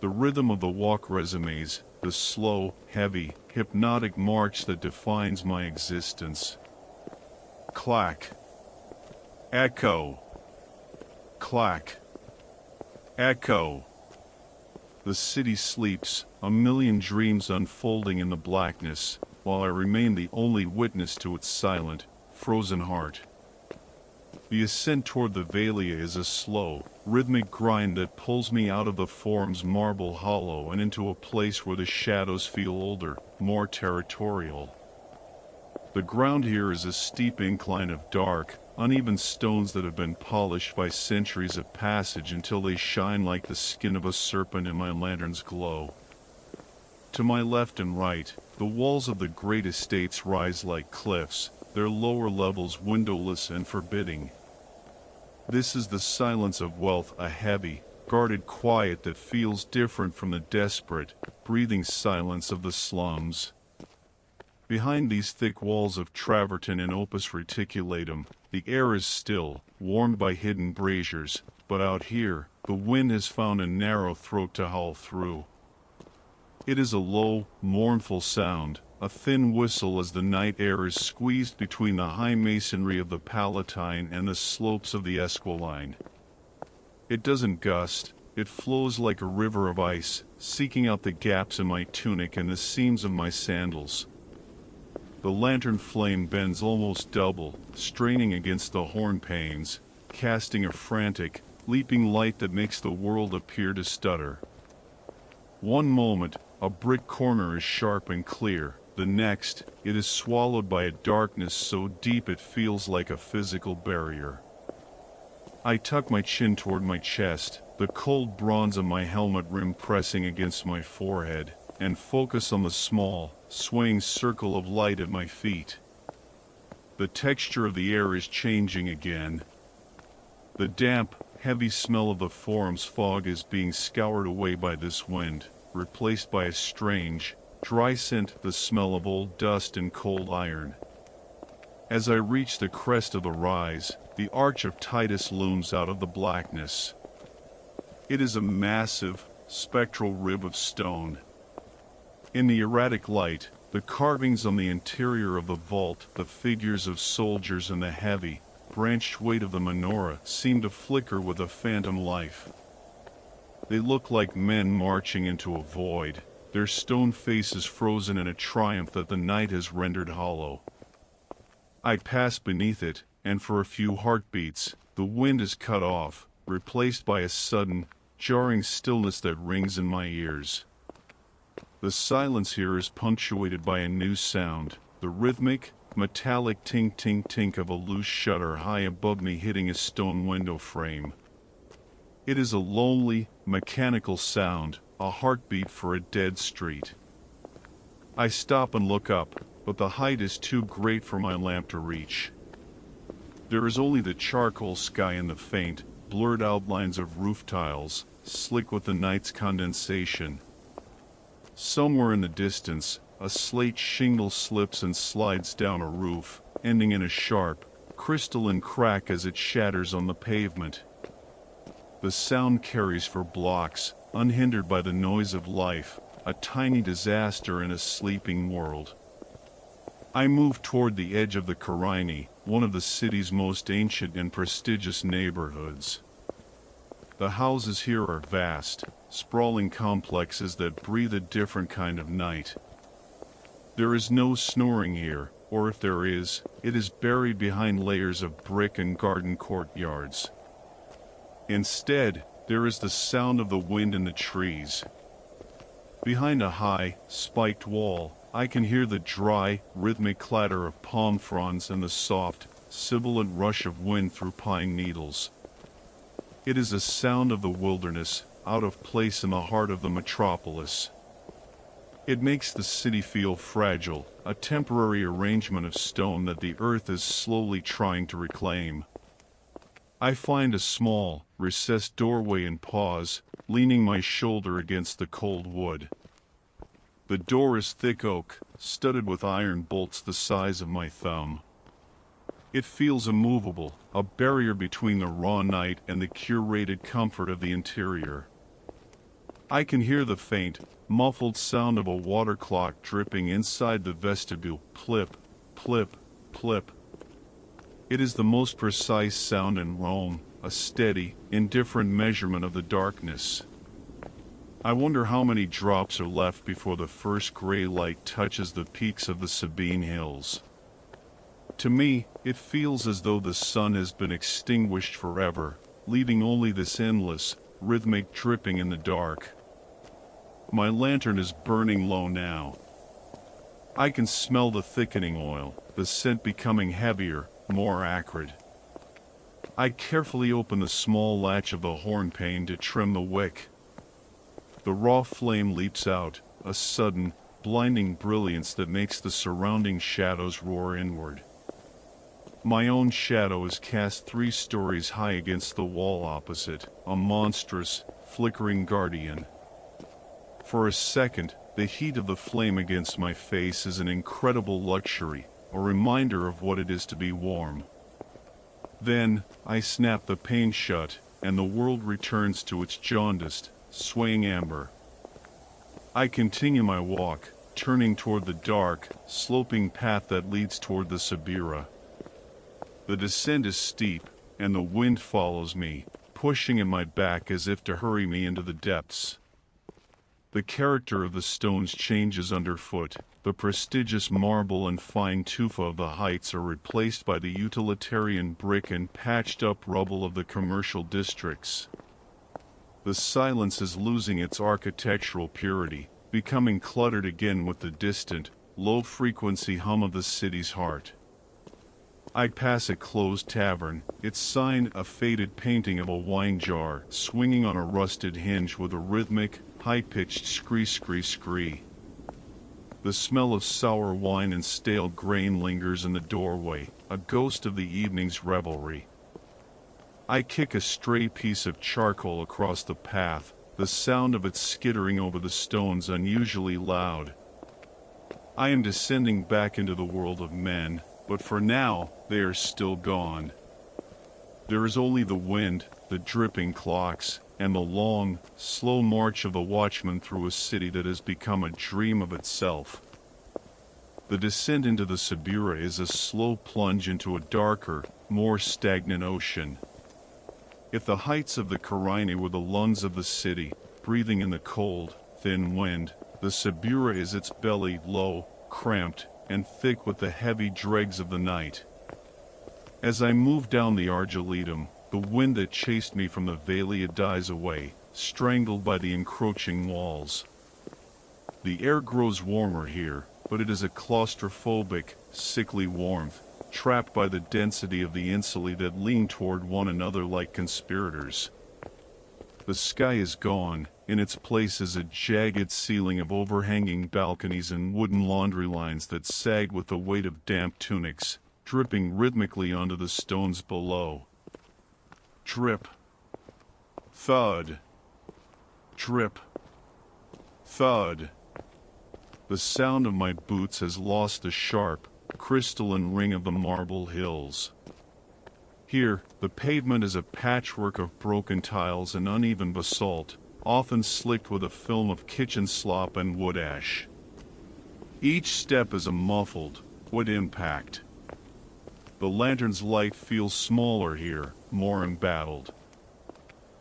The rhythm of the walk resumes, the slow, heavy, hypnotic march that defines my existence. Clack. Echo. Clack. Echo. The city sleeps, a million dreams unfolding in the blackness, while I remain the only witness to its silent, frozen heart. The ascent toward the Velia is a slow, rhythmic grind that pulls me out of the forum's marble hollow and into a place where the shadows feel older, more territorial. The ground here is a steep incline of dark, uneven stones that have been polished by centuries of passage until they shine like the skin of a serpent in my lantern's glow. To my left and right, the walls of the great estates rise like cliffs, their lower levels windowless and forbidding. This is the silence of wealth, a heavy, guarded quiet that feels different from the desperate, breathing silence of the slums. Behind these thick walls of travertine and opus reticulatum, the air is still, warmed by hidden braziers, but out here, the wind has found a narrow throat to howl through. It is a low, mournful sound, a thin whistle as the night air is squeezed between the high masonry of the Palatine and the slopes of the Esquiline. It doesn't gust, it flows like a river of ice, seeking out the gaps in my tunic and the seams of my sandals. The lantern flame bends almost double, straining against the horn panes, casting a frantic, leaping light that makes the world appear to stutter. One moment, a brick corner is sharp and clear. The next, it is swallowed by a darkness so deep it feels like a physical barrier. I tuck my chin toward my chest, the cold bronze of my helmet rim pressing against my forehead, and focus on the small, swaying circle of light at my feet. The texture of the air is changing again. The damp, heavy smell of the forum's fog is being scoured away by this wind, replaced by a strange, dry scent, the smell of old dust and cold iron. As I reach the crest of the rise, the Arch of Titus looms out of the blackness. It is a massive, spectral rib of stone. In the erratic light, the carvings on the interior of the vault, the figures of soldiers and the heavy, branched weight of the menorah seem to flicker with a phantom life. They look like men marching into a void, their stone faces frozen in a triumph that the night has rendered hollow. I pass beneath it, and for a few heartbeats, the wind is cut off, replaced by a sudden, jarring stillness that rings in my ears. The silence here is punctuated by a new sound, the rhythmic, metallic tink-tink-tink of a loose shutter high above me hitting a stone window frame. It is a lonely, mechanical sound, a heartbeat for a dead street. I stop and look up, but the height is too great for my lamp to reach. There is only the charcoal sky and the faint, blurred outlines of roof tiles, slick with the night's condensation. Somewhere in the distance, a slate shingle slips and slides down a roof, ending in a sharp, crystalline crack as it shatters on the pavement. The sound carries for blocks, unhindered by the noise of life, a tiny disaster in a sleeping world. I move toward the edge of the Karaini, one of the city's most ancient and prestigious neighborhoods. The houses here are vast, sprawling complexes that breathe a different kind of night. There is no snoring here, or if there is, it is buried behind layers of brick and garden courtyards. Instead, there is the sound of the wind in the trees. Behind a high, spiked wall, I can hear the dry, rhythmic clatter of palm fronds and the soft, sibilant rush of wind through pine needles. It is a sound of the wilderness, out of place in the heart of the metropolis. It makes the city feel fragile, a temporary arrangement of stone that the earth is slowly trying to reclaim. I find a small, recessed doorway and pause, leaning my shoulder against the cold wood. The door is thick oak, studded with iron bolts the size of my thumb. It feels immovable, a barrier between the raw night and the curated comfort of the interior. I can hear the faint, muffled sound of a water clock dripping inside the vestibule, plip, plip, plip. It is the most precise sound in Rome, a steady, indifferent measurement of the darkness. I wonder how many drops are left before the first gray light touches the peaks of the Sabine Hills. To me, it feels as though the sun has been extinguished forever, leaving only this endless, rhythmic dripping in the dark. My lantern is burning low now. I can smell the thickening oil, the scent becoming heavier, more acrid. I carefully open the small latch of the horn pane to trim the wick. The raw flame leaps out, a sudden, blinding brilliance that makes the surrounding shadows roar inward. My own shadow is cast 3 stories high against the wall opposite, a monstrous, flickering guardian. For a second, the heat of the flame against my face is an incredible luxury, a reminder of what it is to be warm. Then, I snap the pane shut, and the world returns to its jaundiced, swaying amber. I continue my walk, turning toward the dark, sloping path that leads toward the Sabira. The descent is steep, and the wind follows me, pushing at my back as if to hurry me into the depths. The character of the stones changes underfoot. The prestigious marble and fine tufa of the heights are replaced by the utilitarian brick and patched-up rubble of the commercial districts. The silence is losing its architectural purity, becoming cluttered again with the distant, low-frequency hum of the city's heart. I pass a closed tavern, its sign a faded painting of a wine jar swinging on a rusted hinge with a rhythmic, high-pitched scree-scree-scree. The smell of sour wine and stale grain lingers in the doorway, a ghost of the evening's revelry. I kick a stray piece of charcoal across the path, the sound of it skittering over the stones unusually loud. I am descending back into the world of men, but for now, they are still gone. There is only the wind, the dripping clocks, and the long, slow march of the watchman through a city that has become a dream of itself. The descent into the Sibura is a slow plunge into a darker, more stagnant ocean. If the heights of the Karaini were the lungs of the city, breathing in the cold, thin wind, the Sibura is its belly, low, cramped, and thick with the heavy dregs of the night. As I move down the Argiletum, the wind that chased me from the Valia dies away, strangled by the encroaching walls. The air grows warmer here, but it is a claustrophobic, sickly warmth, trapped by the density of the insulae that lean toward one another like conspirators. The sky is gone, in its place is a jagged ceiling of overhanging balconies and wooden laundry lines that sag with the weight of damp tunics, dripping rhythmically onto the stones below. Drip. Thud. Drip. Thud. The sound of my boots has lost the sharp, crystalline ring of the marble hills. Here, the pavement is a patchwork of broken tiles and uneven basalt, often slicked with a film of kitchen slop and wood ash. Each step is a muffled, wood impact. The lantern's light feels smaller here, more embattled.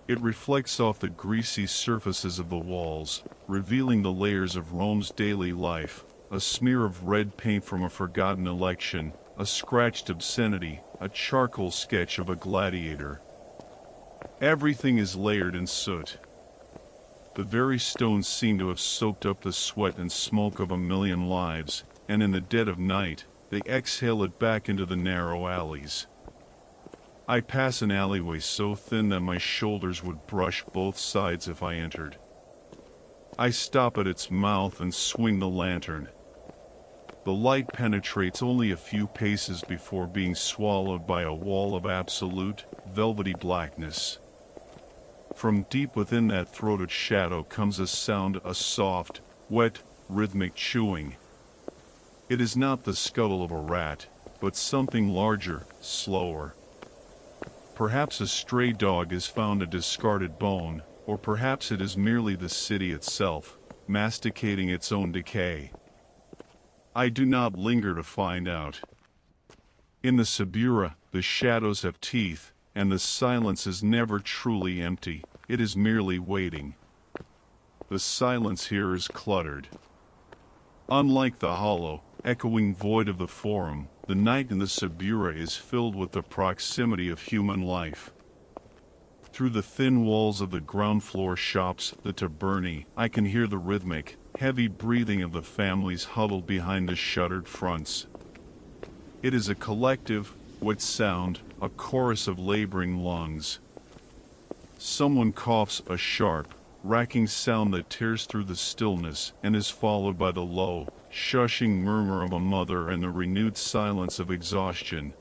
It reflects off the greasy surfaces of the walls, revealing the layers of Rome's daily life, a smear of red paint from a forgotten election, a scratched obscenity, a charcoal sketch of a gladiator. Everything is layered in soot. The very stones seem to have soaked up the sweat and smoke of a million lives, and in the dead of night, they exhale it back into the narrow alleys. I pass an alleyway so thin that my shoulders would brush both sides if I entered. I stop at its mouth and swing the lantern. The light penetrates only a few paces before being swallowed by a wall of absolute, velvety blackness. From deep within that throated shadow comes a sound, a soft, wet, rhythmic chewing. It is not the scuttle of a rat, but something larger, slower. Perhaps a stray dog has found a discarded bone, or perhaps it is merely the city itself, masticating its own decay. I do not linger to find out. In the Sibura, the shadows have teeth, and the silence is never truly empty, it is merely waiting. The silence here is cluttered. Unlike the hollow, echoing void of the Forum, the night in the Sibura is filled with the proximity of human life. Through the thin walls of the ground floor shops, the taberni, I can hear the rhythmic, heavy breathing of the families huddled behind the shuttered fronts. It is a collective, wet sound, a chorus of laboring lungs. Someone coughs a sharp, racking sound that tears through the stillness and is followed by the low, shushing murmur of a mother and the renewed silence of exhaustion.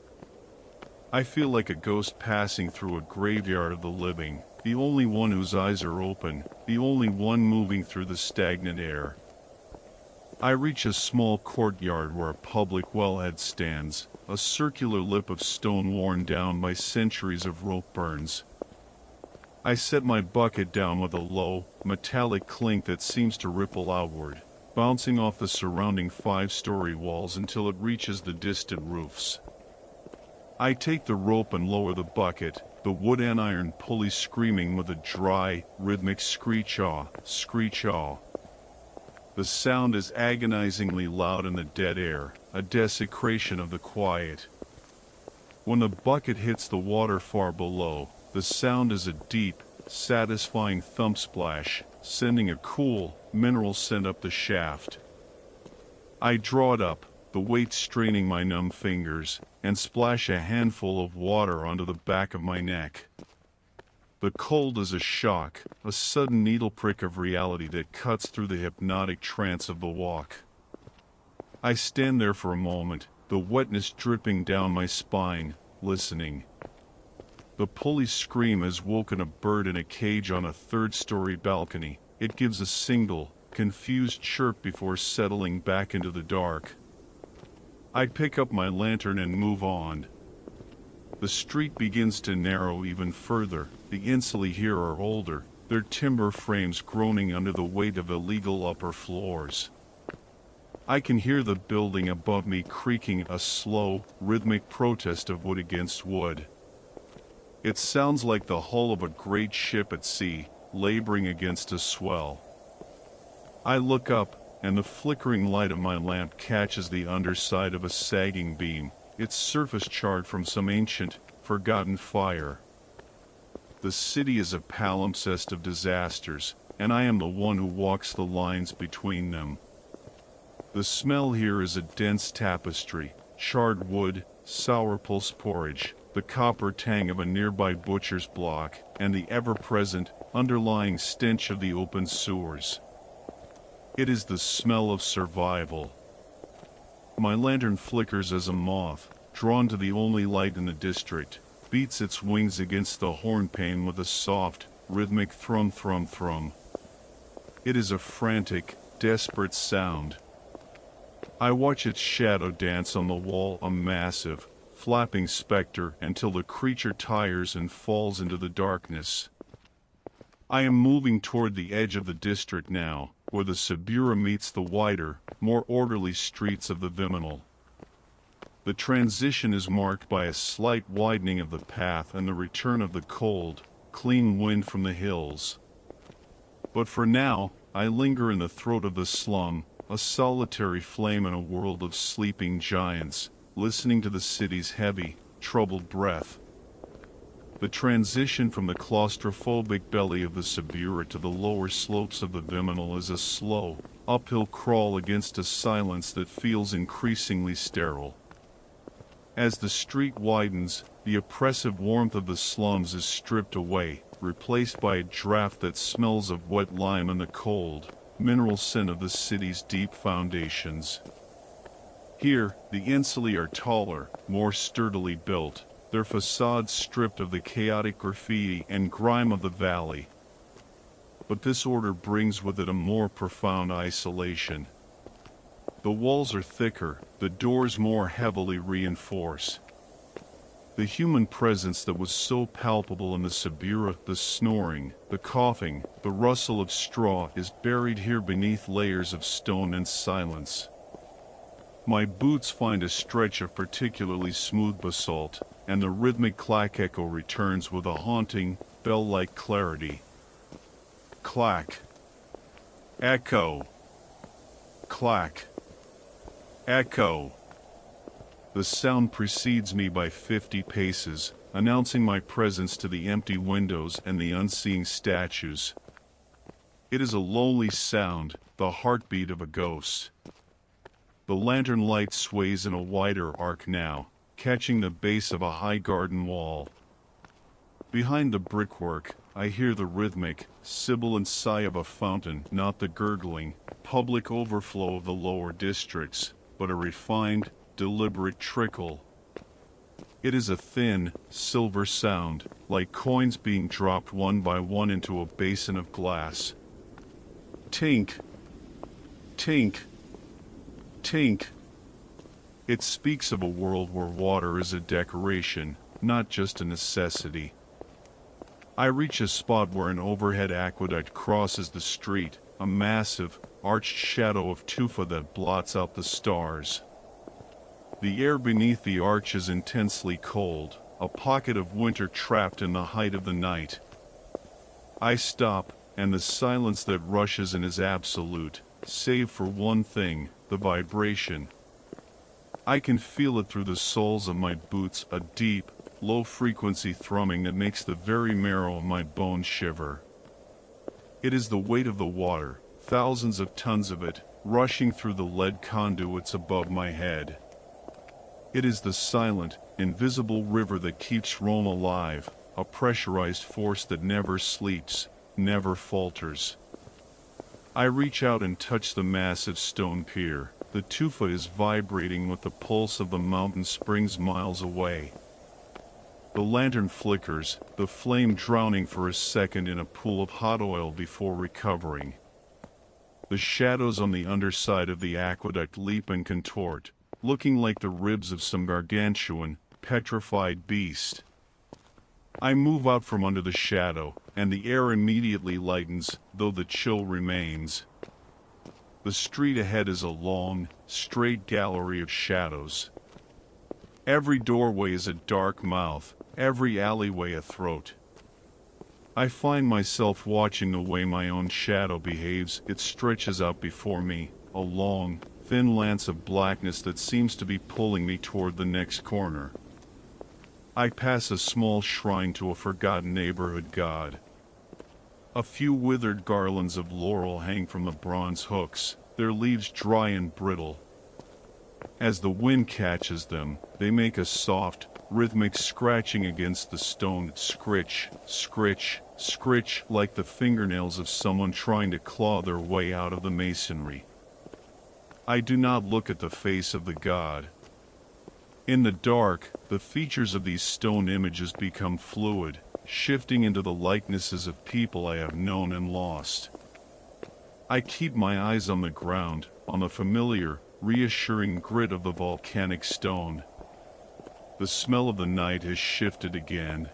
I feel like a ghost passing through a graveyard of the living, the only one whose eyes are open, the only one moving through the stagnant air. I reach a small courtyard where a public wellhead stands, a circular lip of stone worn down by centuries of rope burns. I set my bucket down with a low, metallic clink that seems to ripple outward, bouncing off the surrounding 5-story walls until it reaches the distant roofs. I take the rope and lower the bucket, the wood and iron pulley screaming with a dry, rhythmic screech-aw, screech-aw. The sound is agonizingly loud in the dead air, a desecration of the quiet. When the bucket hits the water far below, the sound is a deep, satisfying thump splash, sending a cool, mineral scent up the shaft. I draw it up, the weight straining my numb fingers, and splash a handful of water onto the back of my neck. The cold is a shock, a sudden needle prick of reality that cuts through the hypnotic trance of the walk. I stand there for a moment, the wetness dripping down my spine, listening. The pulley's scream has woken a bird in a cage on a third-story balcony. It gives a single, confused chirp before settling back into the dark. I pick up my lantern and move on. The street begins to narrow even further. The insulae here are older, their timber frames groaning under the weight of illegal upper floors. I can hear the building above me creaking, a slow, rhythmic protest of wood against wood. It sounds like the hull of a great ship at sea, laboring against a swell. I look up, and the flickering light of my lamp catches the underside of a sagging beam, its surface charred from some ancient, forgotten fire. The city is a palimpsest of disasters, and I am the one who walks the lines between them. The smell here is a dense tapestry, charred wood, sour pulse porridge, the copper tang of a nearby butcher's block, and the ever-present, underlying stench of the open sewers. It is the smell of survival. My lantern flickers as a moth, drawn to the only light in the district, beats its wings against the horn pane with a soft, rhythmic thrum thrum thrum. It is a frantic, desperate sound. I watch its shadow dance on the wall, a massive, flapping specter, until the creature tires and falls into the darkness. I am moving toward the edge of the district now, where the Subura meets the wider, more orderly streets of the Viminal. The transition is marked by a slight widening of the path and the return of the cold, clean wind from the hills. But for now, I linger in the throat of the slum, a solitary flame in a world of sleeping giants, listening to the city's heavy, troubled breath. The transition from the claustrophobic belly of the Subura to the lower slopes of the Viminal is a slow, uphill crawl against a silence that feels increasingly sterile. As the street widens, the oppressive warmth of the slums is stripped away, replaced by a draft that smells of wet lime and the cold, mineral scent of the city's deep foundations. Here, the insulae are taller, more sturdily built, their facades stripped of the chaotic graffiti and grime of the valley. But this order brings with it a more profound isolation. The walls are thicker, the doors more heavily reinforced. The human presence that was so palpable in the Subura, the snoring, the coughing, the rustle of straw, is buried here beneath layers of stone and silence. My boots find a stretch of particularly smooth basalt, and the rhythmic clack echo returns with a haunting, bell-like clarity. Clack. Echo. Clack. Echo. The sound precedes me by 50 paces, announcing my presence to the empty windows and the unseeing statues. It is a lowly sound, the heartbeat of a ghost. The lantern light sways in a wider arc now, catching the base of a high garden wall. Behind the brickwork, I hear the rhythmic, sibilant sigh of a fountain, not the gurgling, public overflow of the lower districts, but a refined, deliberate trickle. It is a thin, silver sound, like coins being dropped one by one into a basin of glass. Tink. Tink. Tink. It speaks of a world where water is a decoration, not just a necessity. I reach a spot where an overhead aqueduct crosses the street, a massive, arched shadow of tufa that blots out the stars. The air beneath the arch is intensely cold, a pocket of winter trapped in the height of the night. I stop, and the silence that rushes in is absolute, save for one thing, the vibration. I can feel it through the soles of my boots, a deep, low-frequency thrumming that makes the very marrow of my bones shiver. It is the weight of the water, thousands of tons of it, rushing through the lead conduits above my head. It is the silent, invisible river that keeps Rome alive, a pressurized force that never sleeps, never falters. I reach out and touch the massive stone pier. The tufa is vibrating with the pulse of the mountain springs miles away. The lantern flickers, the flame drowning for a second in a pool of hot oil before recovering. The shadows on the underside of the aqueduct leap and contort, looking like the ribs of some gargantuan, petrified beast. I move out from under the shadow, and the air immediately lightens, though the chill remains. The street ahead is a long, straight gallery of shadows. Every doorway is a dark mouth, every alleyway a throat. I find myself watching the way my own shadow behaves. It stretches out before me, a long, thin lance of blackness that seems to be pulling me toward the next corner. I pass a small shrine to a forgotten neighborhood god. A few withered garlands of laurel hang from the bronze hooks, their leaves dry and brittle. As the wind catches them, they make a soft, rhythmic scratching against the stone. Scritch, scritch, scritch, like the fingernails of someone trying to claw their way out of the masonry. I do not look at the face of the god. In the dark, the features of these stone images become fluid, shifting into the likenesses of people I have known and lost. I keep my eyes on the ground, on the familiar, reassuring grit of the volcanic stone. The smell of the night has shifted again.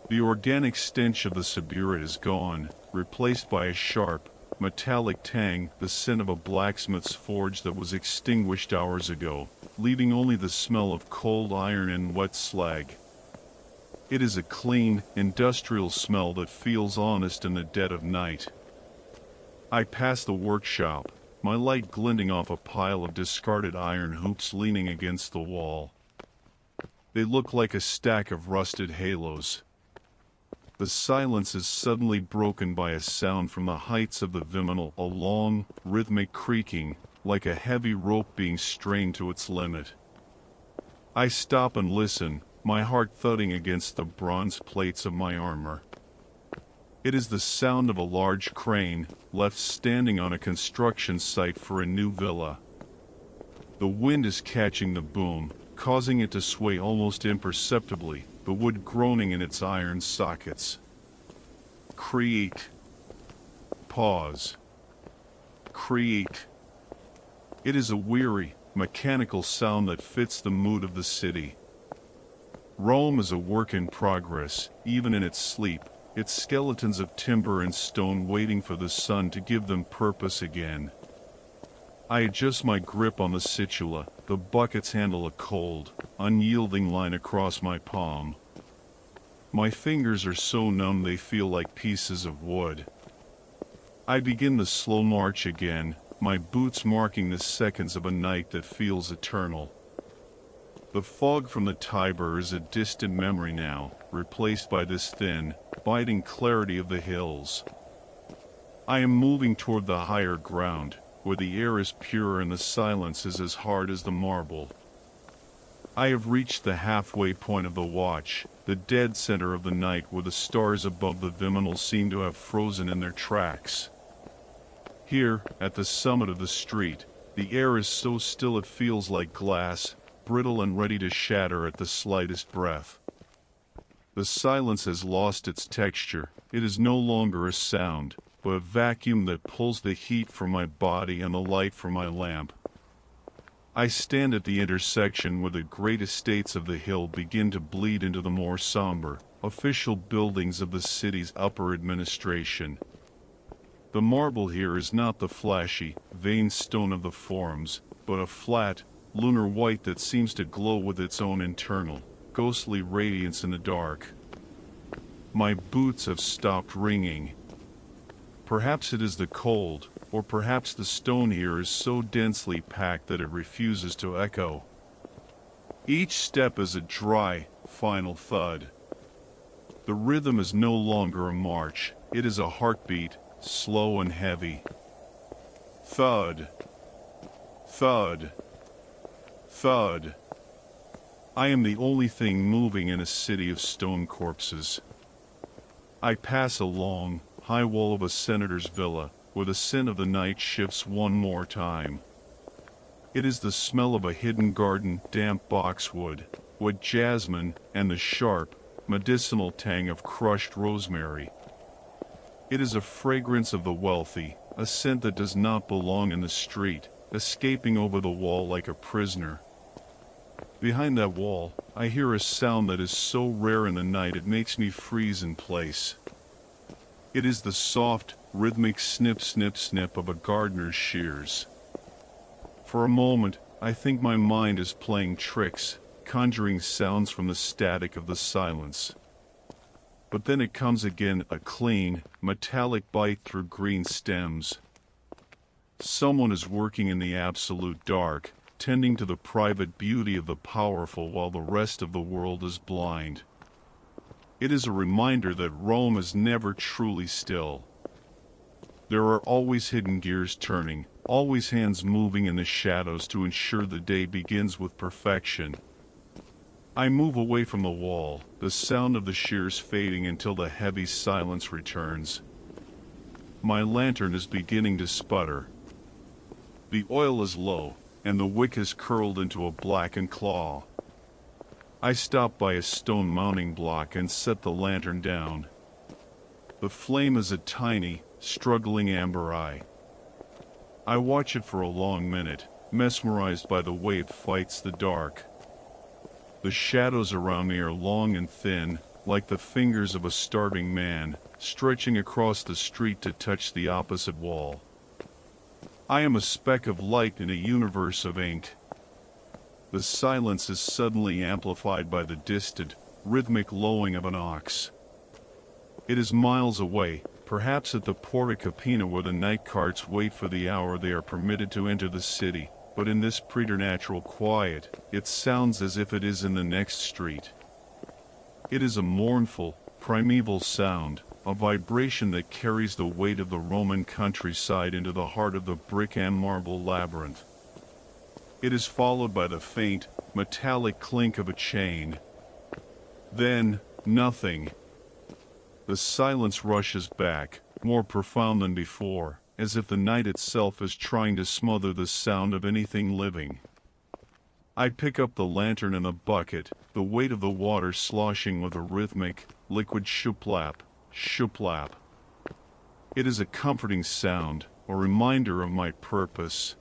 The organic stench of the Sibira is gone, replaced by a sharp, metallic tang, the scent of a blacksmith's forge that was extinguished hours ago, leaving only the smell of cold iron and wet slag. It is a clean, industrial smell that feels honest in the dead of night. I pass the workshop, my light glinting off a pile of discarded iron hoops leaning against the wall. They look like a stack of rusted halos. The silence is suddenly broken by a sound from the heights of the Viminal, a long, rhythmic creaking, like a heavy rope being strained to its limit. I stop and listen, my heart thudding against the bronze plates of my armor. It is the sound of a large crane, left standing on a construction site for a new villa. The wind is catching the boom, causing it to sway almost imperceptibly, the wood groaning in its iron sockets. Creak. Pause. Creak. It is a weary, mechanical sound that fits the mood of the city. Rome is a work in progress, even in its sleep, its skeletons of timber and stone waiting for the sun to give them purpose again. I adjust my grip on the situla, the buckets handle a cold, unyielding line across my palm. My fingers are so numb they feel like pieces of wood. I begin the slow march again, my boots marking the seconds of a night that feels eternal. The fog from the Tiber is a distant memory now, replaced by this thin, biting clarity of the hills. I am moving toward the higher ground, where the air is pure and the silence is as hard as the marble. I have reached the halfway point of the watch, the dead center of the night where the stars above the Viminal seem to have frozen in their tracks. Here, at the summit of the street, the air is so still it feels like glass, brittle and ready to shatter at the slightest breath. The silence has lost its texture. It is no longer a sound, but a vacuum that pulls the heat from my body and the light from my lamp. I stand at the intersection where the great estates of the hill begin to bleed into the more somber, official buildings of the city's upper administration. The marble here is not the flashy, veined stone of the forums, but a flat, lunar white that seems to glow with its own internal, ghostly radiance in the dark. My boots have stopped ringing. Perhaps it is the cold, or perhaps the stone here is so densely packed that it refuses to echo. Each step is a dry, final thud. The rhythm is no longer a march, it is a heartbeat, slow and heavy. Thud. Thud. Thud. I am the only thing moving in a city of stone corpses. I pass a long, high wall of a senator's villa, where the scent of the night shifts one more time. It is the smell of a hidden garden, damp boxwood, wet jasmine, and the sharp, medicinal tang of crushed rosemary. It is a fragrance of the wealthy, a scent that does not belong in the street, escaping over the wall like a prisoner. Behind that wall, I hear a sound that is so rare in the night it makes me freeze in place. It is the soft, rhythmic snip snip snip of a gardener's shears. For a moment, I think my mind is playing tricks, conjuring sounds from the static of the silence. But then it comes again, a clean, metallic bite through green stems. Someone is working in the absolute dark, tending to the private beauty of the powerful while the rest of the world is blind. It is a reminder that Rome is never truly still. There are always hidden gears turning, always hands moving in the shadows to ensure the day begins with perfection. I move away from the wall, the sound of the shears fading until the heavy silence returns. My lantern is beginning to sputter. The oil is low, and the wick is curled into a blackened claw. I stop by a stone mounting block and set the lantern down. The flame is a tiny, struggling amber eye. I watch it for a long minute, mesmerized by the way it fights the dark. The shadows around me are long and thin, like the fingers of a starving man, stretching across the street to touch the opposite wall. I am a speck of light in a universe of ink. The silence is suddenly amplified by the distant, rhythmic lowing of an ox. It is miles away, perhaps at the Porta Capena where the night carts wait for the hour they are permitted to enter the city, but in this preternatural quiet, it sounds as if it is in the next street. It is a mournful, primeval sound, a vibration that carries the weight of the Roman countryside into the heart of the brick and marble labyrinth. It is followed by the faint, metallic clink of a chain. Then, nothing. The silence rushes back, more profound than before, as if the night itself is trying to smother the sound of anything living. I pick up the lantern and a bucket, the weight of the water sloshing with a rhythmic, liquid shuplap, shuplap. It is a comforting sound, a reminder of my purpose.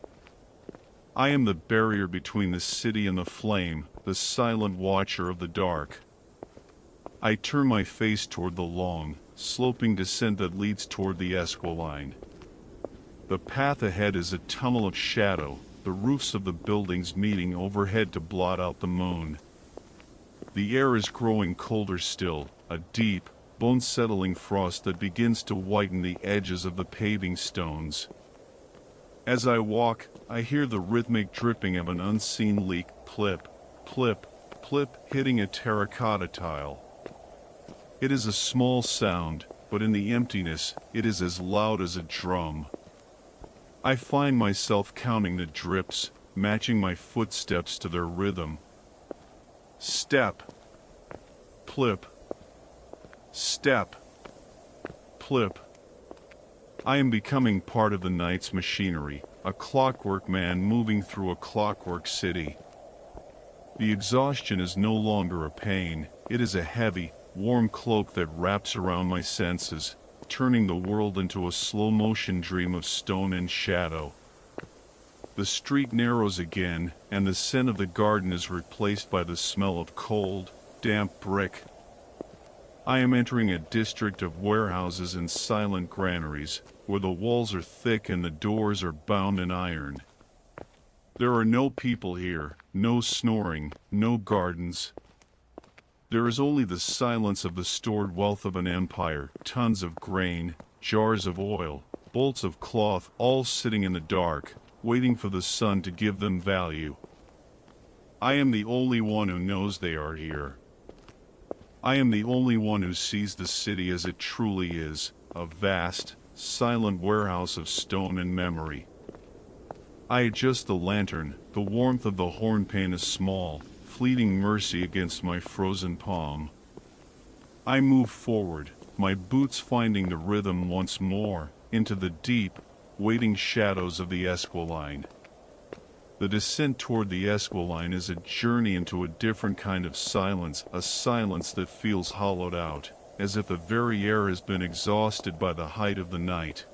I am the barrier between the city and the flame, the silent watcher of the dark. I turn my face toward the long, sloping descent that leads toward the Esquiline. The path ahead is a tunnel of shadow, the roofs of the buildings meeting overhead to blot out the moon. The air is growing colder still, a deep, bone-settling frost that begins to whiten the edges of the paving stones. As I walk, I hear the rhythmic dripping of an unseen leak, plip, plip, plip, hitting a terracotta tile. It is a small sound, but in the emptiness, it is as loud as a drum. I find myself counting the drips, matching my footsteps to their rhythm. Step. Plip. Step. Plip. I am becoming part of the night's machinery, a clockwork man moving through a clockwork city. The exhaustion is no longer a pain, it is a heavy, warm cloak that wraps around my senses, turning the world into a slow-motion dream of stone and shadow. The street narrows again, and the scent of the garden is replaced by the smell of cold, damp brick. I am entering a district of warehouses and silent granaries, where the walls are thick and the doors are bound in iron. There are no people here, no snoring, no gardens. There is only the silence of the stored wealth of an empire, tons of grain, jars of oil, bolts of cloth, all sitting in the dark, waiting for the sun to give them value. I am the only one who knows they are here. I am the only one who sees the city as it truly is, a vast, silent warehouse of stone and memory. I adjust the lantern, the warmth of the hornpane is small, fleeting mercy against my frozen palm. I move forward, my boots finding the rhythm once more, into the deep, waiting shadows of the Esquiline. The descent toward the Esquiline is a journey into a different kind of silence, a silence that feels hollowed out, as if the very air has been exhausted by the height of the night.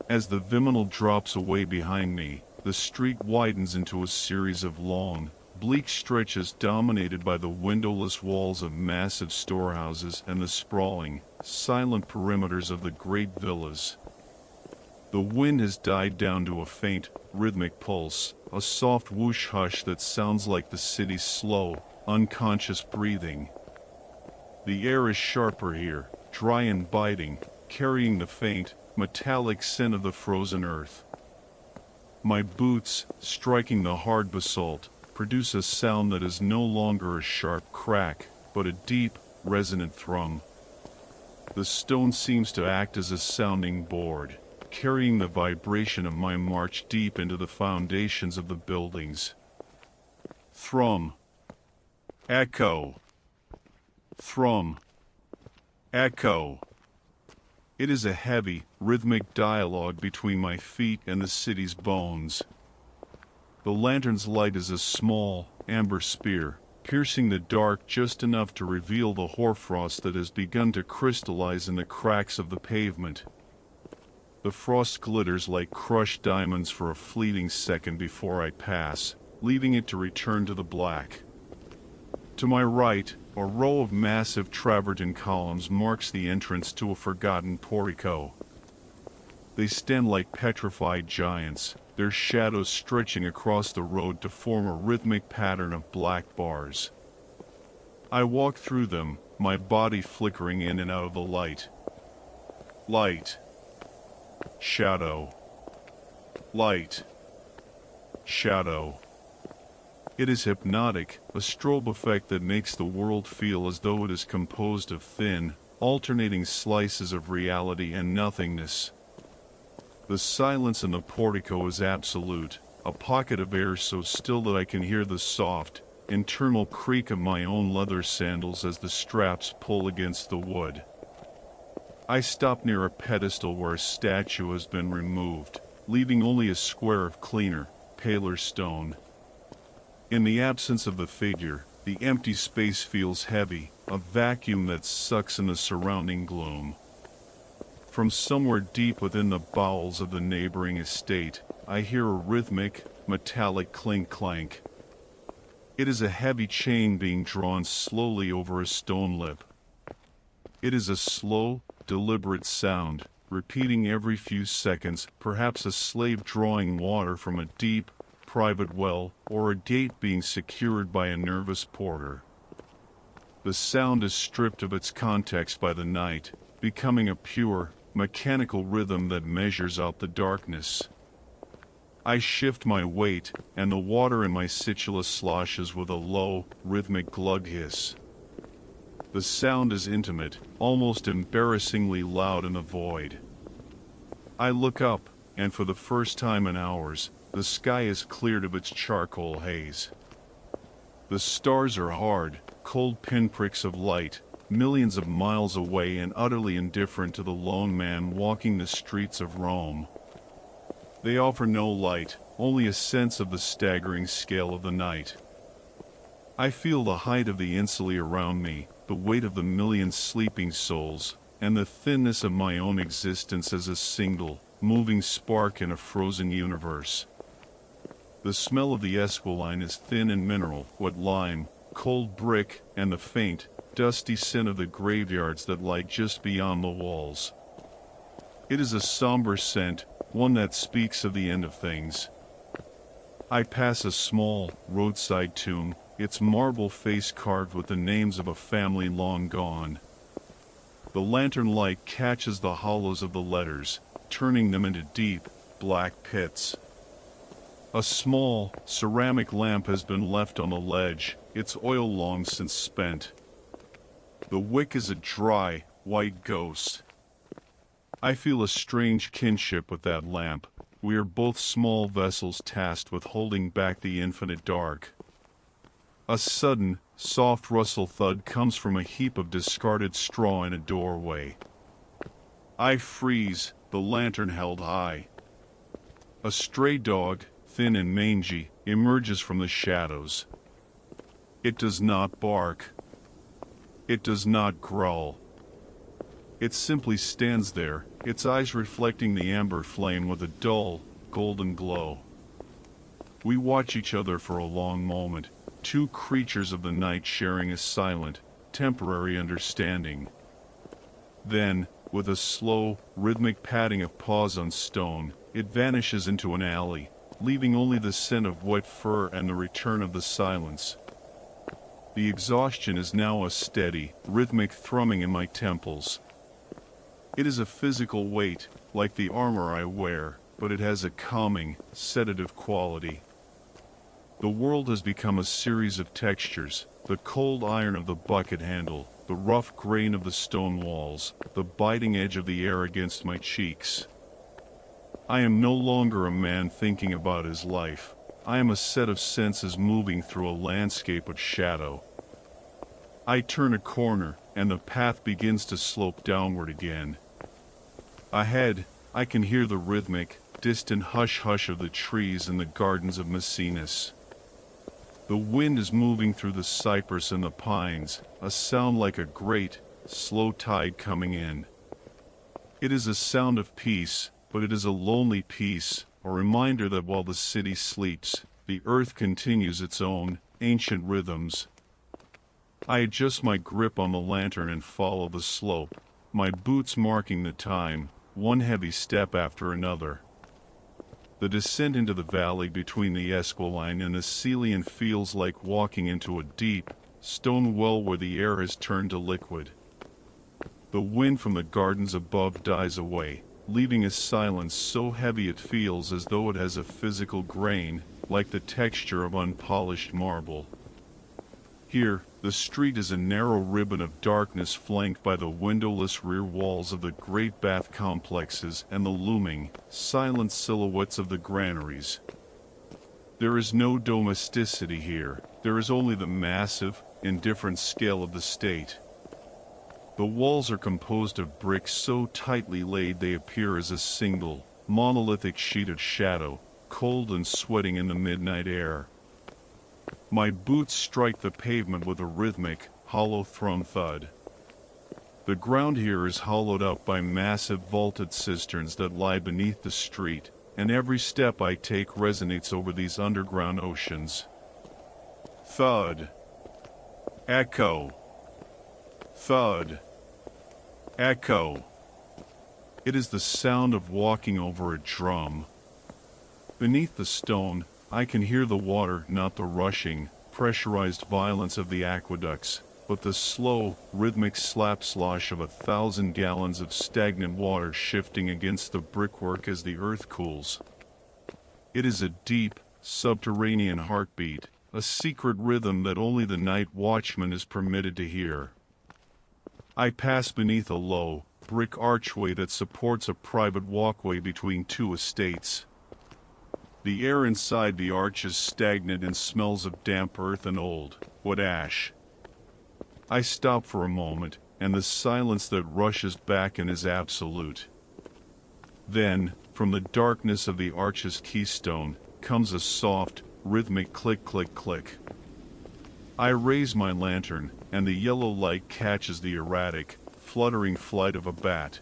As the Viminal drops away behind me, the street widens into a series of long, bleak stretches dominated by the windowless walls of massive storehouses and the sprawling, silent perimeters of the great villas. The wind has died down to a faint, rhythmic pulse, a soft whoosh-hush that sounds like the city's slow, unconscious breathing. The air is sharper here, dry and biting, carrying the faint, metallic scent of the frozen earth. My boots, striking the hard basalt, produce a sound that is no longer a sharp crack, but a deep, resonant thrum. The stone seems to act as a sounding board, carrying the vibration of my march deep into the foundations of the buildings. Thrum. Echo. Thrum. Echo. It is a heavy, rhythmic dialogue between my feet and the city's bones. The lantern's light is a small, amber spear, piercing the dark just enough to reveal the hoarfrost that has begun to crystallize in the cracks of the pavement. The frost glitters like crushed diamonds for a fleeting second before I pass, leaving it to return to the black. To my right, a row of massive travertine columns marks the entrance to a forgotten portico. They stand like petrified giants, their shadows stretching across the road to form a rhythmic pattern of black bars. I walk through them, my body flickering in and out of the light. Light. Shadow. Light. Shadow. It is hypnotic, a strobe effect that makes the world feel as though it is composed of thin, alternating slices of reality and nothingness. The silence in the portico is absolute, a pocket of air so still that I can hear the soft, internal creak of my own leather sandals as the straps pull against the wood. I stop near a pedestal where a statue has been removed, leaving only a square of cleaner, paler stone. In the absence of the figure, the empty space feels heavy, a vacuum that sucks in the surrounding gloom. From somewhere deep within the bowels of the neighboring estate, I hear a rhythmic, metallic clink-clank. It is a heavy chain being drawn slowly over a stone lip. It is a slow, deliberate sound, repeating every few seconds, perhaps a slave drawing water from a deep, private well, or a gate being secured by a nervous porter. The sound is stripped of its context by the night, becoming a pure, mechanical rhythm that measures out the darkness. I shift my weight, and the water in my situla sloshes with a low, rhythmic glug hiss. The sound is intimate, almost embarrassingly loud in the void. I look up, and for the first time in hours, the sky is cleared of its charcoal haze. The stars are hard, cold pinpricks of light, millions of miles away and utterly indifferent to the lone man walking the streets of Rome. They offer no light, only a sense of the staggering scale of the night. I feel the height of the insulae around me, the weight of the million sleeping souls, and the thinness of my own existence as a single, moving spark in a frozen universe. The smell of the Esquiline is thin and mineral, wet lime, cold brick, and the faint, dusty scent of the graveyards that lie just beyond the walls. It is a somber scent, one that speaks of the end of things. I pass a small, roadside tomb, its marble face carved with the names of a family long gone. The lantern light catches the hollows of the letters, turning them into deep, black pits. A small, ceramic lamp has been left on the ledge, its oil long since spent. The wick is a dry, white ghost. I feel a strange kinship with that lamp, We are both small vessels tasked with holding back the infinite dark. A sudden, soft rustle thud comes from a heap of discarded straw in a doorway. I freeze, the lantern held high. A stray dog, thin and mangy, emerges from the shadows. It does not bark. It does not growl. It simply stands there, its eyes reflecting the amber flame with a dull, golden glow. We watch each other for a long moment, two creatures of the night sharing a silent, temporary understanding. Then, with a slow, rhythmic patting of paws on stone, it vanishes into an alley, leaving only the scent of wet fur and the return of the silence. The exhaustion is now a steady, rhythmic thrumming in my temples. It is a physical weight, like the armor I wear, but it has a calming, sedative quality. The world has become a series of textures, the cold iron of the bucket handle, the rough grain of the stone walls, the biting edge of the air against my cheeks. I am no longer a man thinking about his life. I am a set of senses moving through a landscape of shadow. I turn a corner, and the path begins to slope downward again. Ahead, I can hear the rhythmic, distant hush-hush of the trees in the gardens of Maecenas. The wind is moving through the cypress and the pines, a sound like a great, slow tide coming in. It is a sound of peace, but it is a lonely peace, a reminder that while the city sleeps, the earth continues its own, ancient rhythms. I adjust my grip on the lantern and follow the slope, my boots marking the time, one heavy step after another. The descent into the valley between the Esquiline and the Celian feels like walking into a deep, stone well where the air has turned to liquid. The wind from the gardens above dies away, leaving a silence so heavy it feels as though it has a physical grain, like the texture of unpolished marble. Here, the street is a narrow ribbon of darkness flanked by the windowless rear walls of the great bath complexes and the looming, silent silhouettes of the granaries. There is no domesticity here, there is only the massive, indifferent scale of the state. The walls are composed of bricks so tightly laid they appear as a single, monolithic sheet of shadow, cold and sweating in the midnight air. My boots strike the pavement with a rhythmic, hollow thrum thud. The ground here is hollowed out by massive vaulted cisterns that lie beneath the street, and every step I take resonates over these underground oceans. Thud. Echo. Thud. Echo. It is the sound of walking over a drum. Beneath the stone, I can hear the water, not the rushing, pressurized violence of the aqueducts, but the slow, rhythmic slap-slosh of 1,000 gallons of stagnant water shifting against the brickwork as the earth cools. It is a deep, subterranean heartbeat, a secret rhythm that only the night watchman is permitted to hear. I pass beneath a low, brick archway that supports a private walkway between two estates. The air inside the arch is stagnant and smells of damp earth and old, wet ash. I stop for a moment, and the silence that rushes back in is absolute. Then, from the darkness of the arch's keystone, comes a soft, rhythmic click, click, click. I raise my lantern, and the yellow light catches the erratic, fluttering flight of a bat.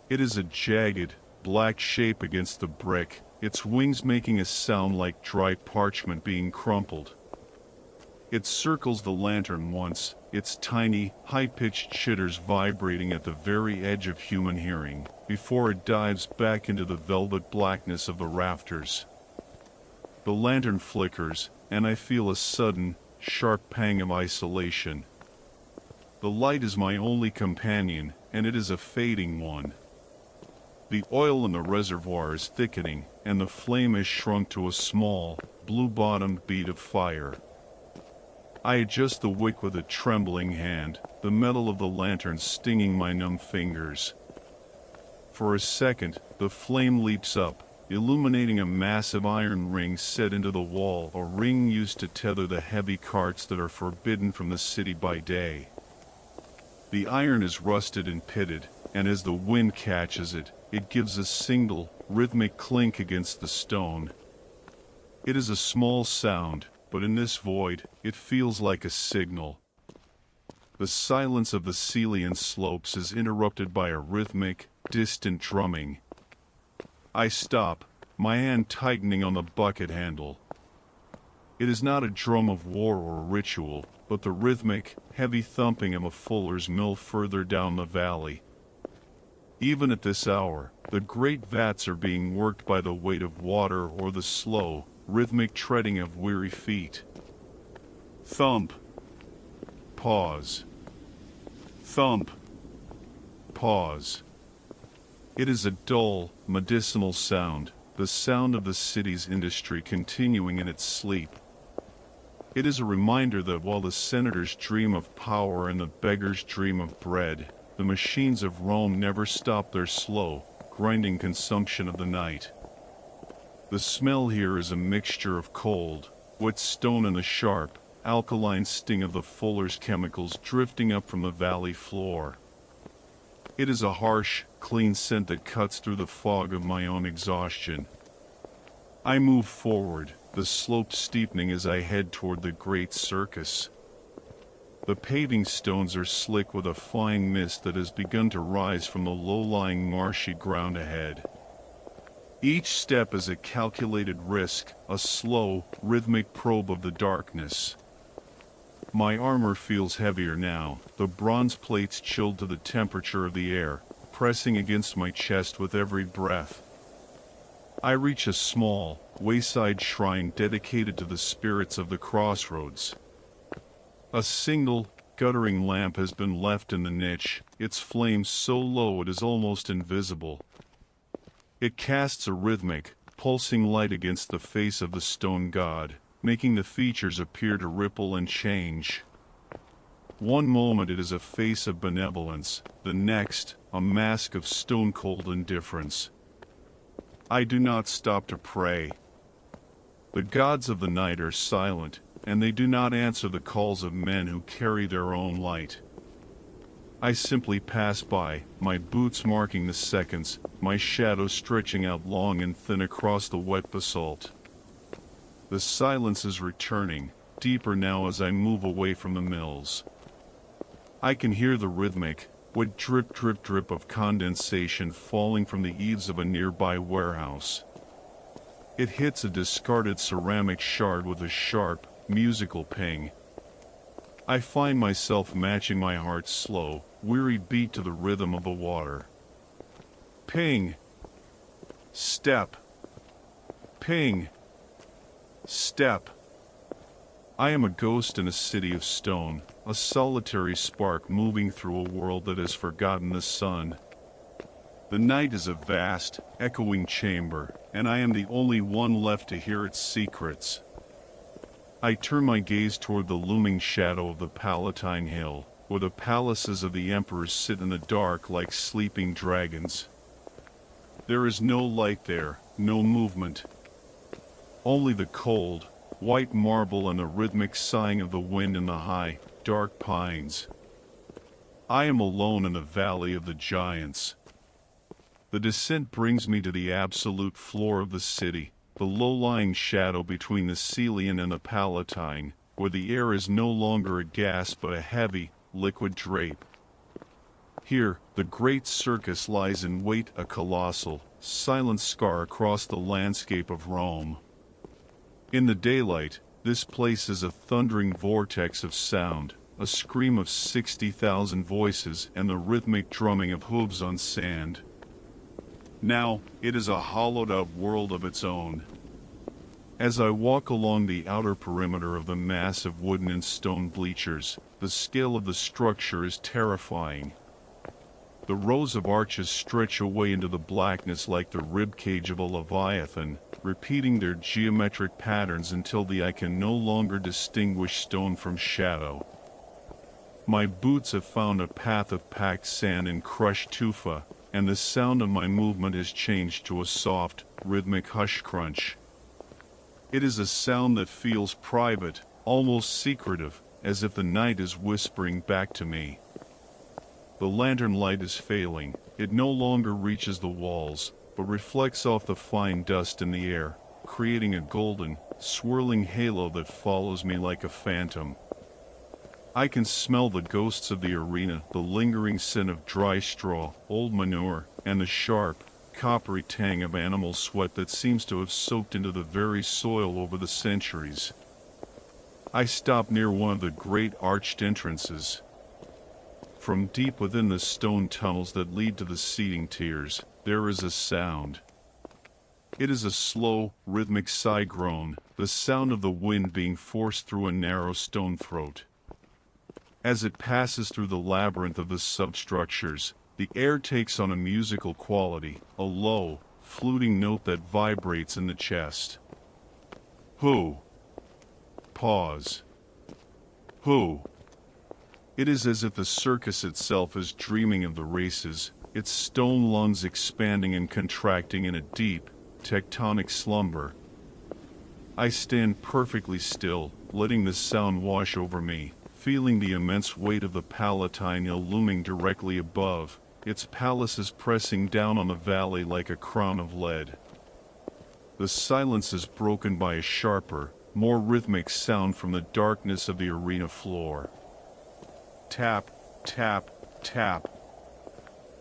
It is a jagged, black shape against the brick, its wings making a sound like dry parchment being crumpled. It circles the lantern once, its tiny, high-pitched chitters vibrating at the very edge of human hearing, before it dives back into the velvet blackness of the rafters. The lantern flickers, and I feel a sudden, sharp pang of isolation. The light is my only companion, and it is a fading one. The oil in the reservoir is thickening, and the flame has shrunk to a small, blue-bottomed bead of fire. I adjust the wick with a trembling hand, the metal of the lantern stinging my numb fingers. For a second, the flame leaps up, illuminating a massive iron ring set into the wall, a ring used to tether the heavy carts that are forbidden from the city by day. The iron is rusted and pitted, and as the wind catches it, it gives a single, rhythmic clink against the stone. It is a small sound, but in this void, it feels like a signal. The silence of the Celian slopes is interrupted by a rhythmic, distant drumming. I stop, my hand tightening on the bucket handle. It is not a drum of war or ritual, but the rhythmic, heavy thumping of a fuller's mill further down the valley. Even at this hour, the great vats are being worked by the weight of water or the slow, rhythmic treading of weary feet. Thump. Pause. Thump. Pause. It is a dull, medicinal sound, the sound of the city's industry continuing in its sleep. It is a reminder that while the senators dream of power and the beggars dream of bread, the machines of Rome never stop their slow, grinding consumption of the night. The smell here is a mixture of cold, wet stone and the sharp, alkaline sting of the fuller's chemicals drifting up from the valley floor. It is a harsh, clean scent that cuts through the fog of my own exhaustion. I move forward, the slope steepening as I head toward the great circus. The paving stones are slick with a fine mist that has begun to rise from the low-lying marshy ground ahead. Each step is a calculated risk, a slow, rhythmic probe of the darkness. My armor feels heavier now, the bronze plates chilled to the temperature of the air, pressing against my chest with every breath. I reach a small, wayside shrine dedicated to the spirits of the crossroads. A single, guttering lamp has been left in the niche, its flame so low it is almost invisible. It casts a rhythmic, pulsing light against the face of the stone god, making the features appear to ripple and change. One moment it is a face of benevolence, the next, a mask of stone-cold indifference. I do not stop to pray. The gods of the night are silent, and they do not answer the calls of men who carry their own light. I simply pass by, my boots marking the seconds, my shadow stretching out long and thin across the wet basalt. The silence is returning, deeper now as I move away from the mills. I can hear the rhythmic, wet drip drip drip of condensation falling from the eaves of a nearby warehouse. It hits a discarded ceramic shard with a sharp, musical ping. I find myself matching my heart's slow, weary beat to the rhythm of the water. Ping. Step. Ping. Step. I am a ghost in a city of stone, a solitary spark moving through a world that has forgotten the sun. The night is a vast, echoing chamber, and I am the only one left to hear its secrets. I turn my gaze toward the looming shadow of the Palatine Hill, where the palaces of the emperors sit in the dark like sleeping dragons. There is no light there, no movement. Only the cold, white marble and the rhythmic sighing of the wind in the high, dark pines. I am alone in the valley of the giants. The descent brings me to the absolute floor of the city, the low-lying shadow between the Celian and the Palatine, where the air is no longer a gas but a heavy, liquid drape. Here, the great circus lies in wait, a colossal, silent scar across the landscape of Rome. In the daylight, this place is a thundering vortex of sound, a scream of 60,000 voices and the rhythmic drumming of hooves on sand. Now, it is a hollowed-out world of its own. As I walk along the outer perimeter of the massive wooden and stone bleachers, the scale of the structure is terrifying. The rows of arches stretch away into the blackness like the ribcage of a leviathan, repeating their geometric patterns until the eye can no longer distinguish stone from shadow. My boots have found a path of packed sand and crushed tufa, and the sound of my movement has changed to a soft, rhythmic hush crunch. It is a sound that feels private, almost secretive, as if the night is whispering back to me. The lantern light is failing. It no longer reaches the walls, but reflects off the fine dust in the air, creating a golden, swirling halo that follows me like a phantom. I can smell the ghosts of the arena, the lingering scent of dry straw, old manure, and the sharp, coppery tang of animal sweat that seems to have soaked into the very soil over the centuries. I stop near one of the great arched entrances. From deep within the stone tunnels that lead to the seating tiers, there is a sound. It is a slow, rhythmic sigh groan, the sound of the wind being forced through a narrow stone throat. As it passes through the labyrinth of the substructures, the air takes on a musical quality, a low, fluting note that vibrates in the chest. Who? Pause. Who? It is as if the circus itself is dreaming of the races, its stone lungs expanding and contracting in a deep, tectonic slumber. I stand perfectly still, letting the sound wash over me, feeling the immense weight of the Palatine looming directly above, its palaces pressing down on the valley like a crown of lead. The silence is broken by a sharper, more rhythmic sound from the darkness of the arena floor. Tap, tap, tap.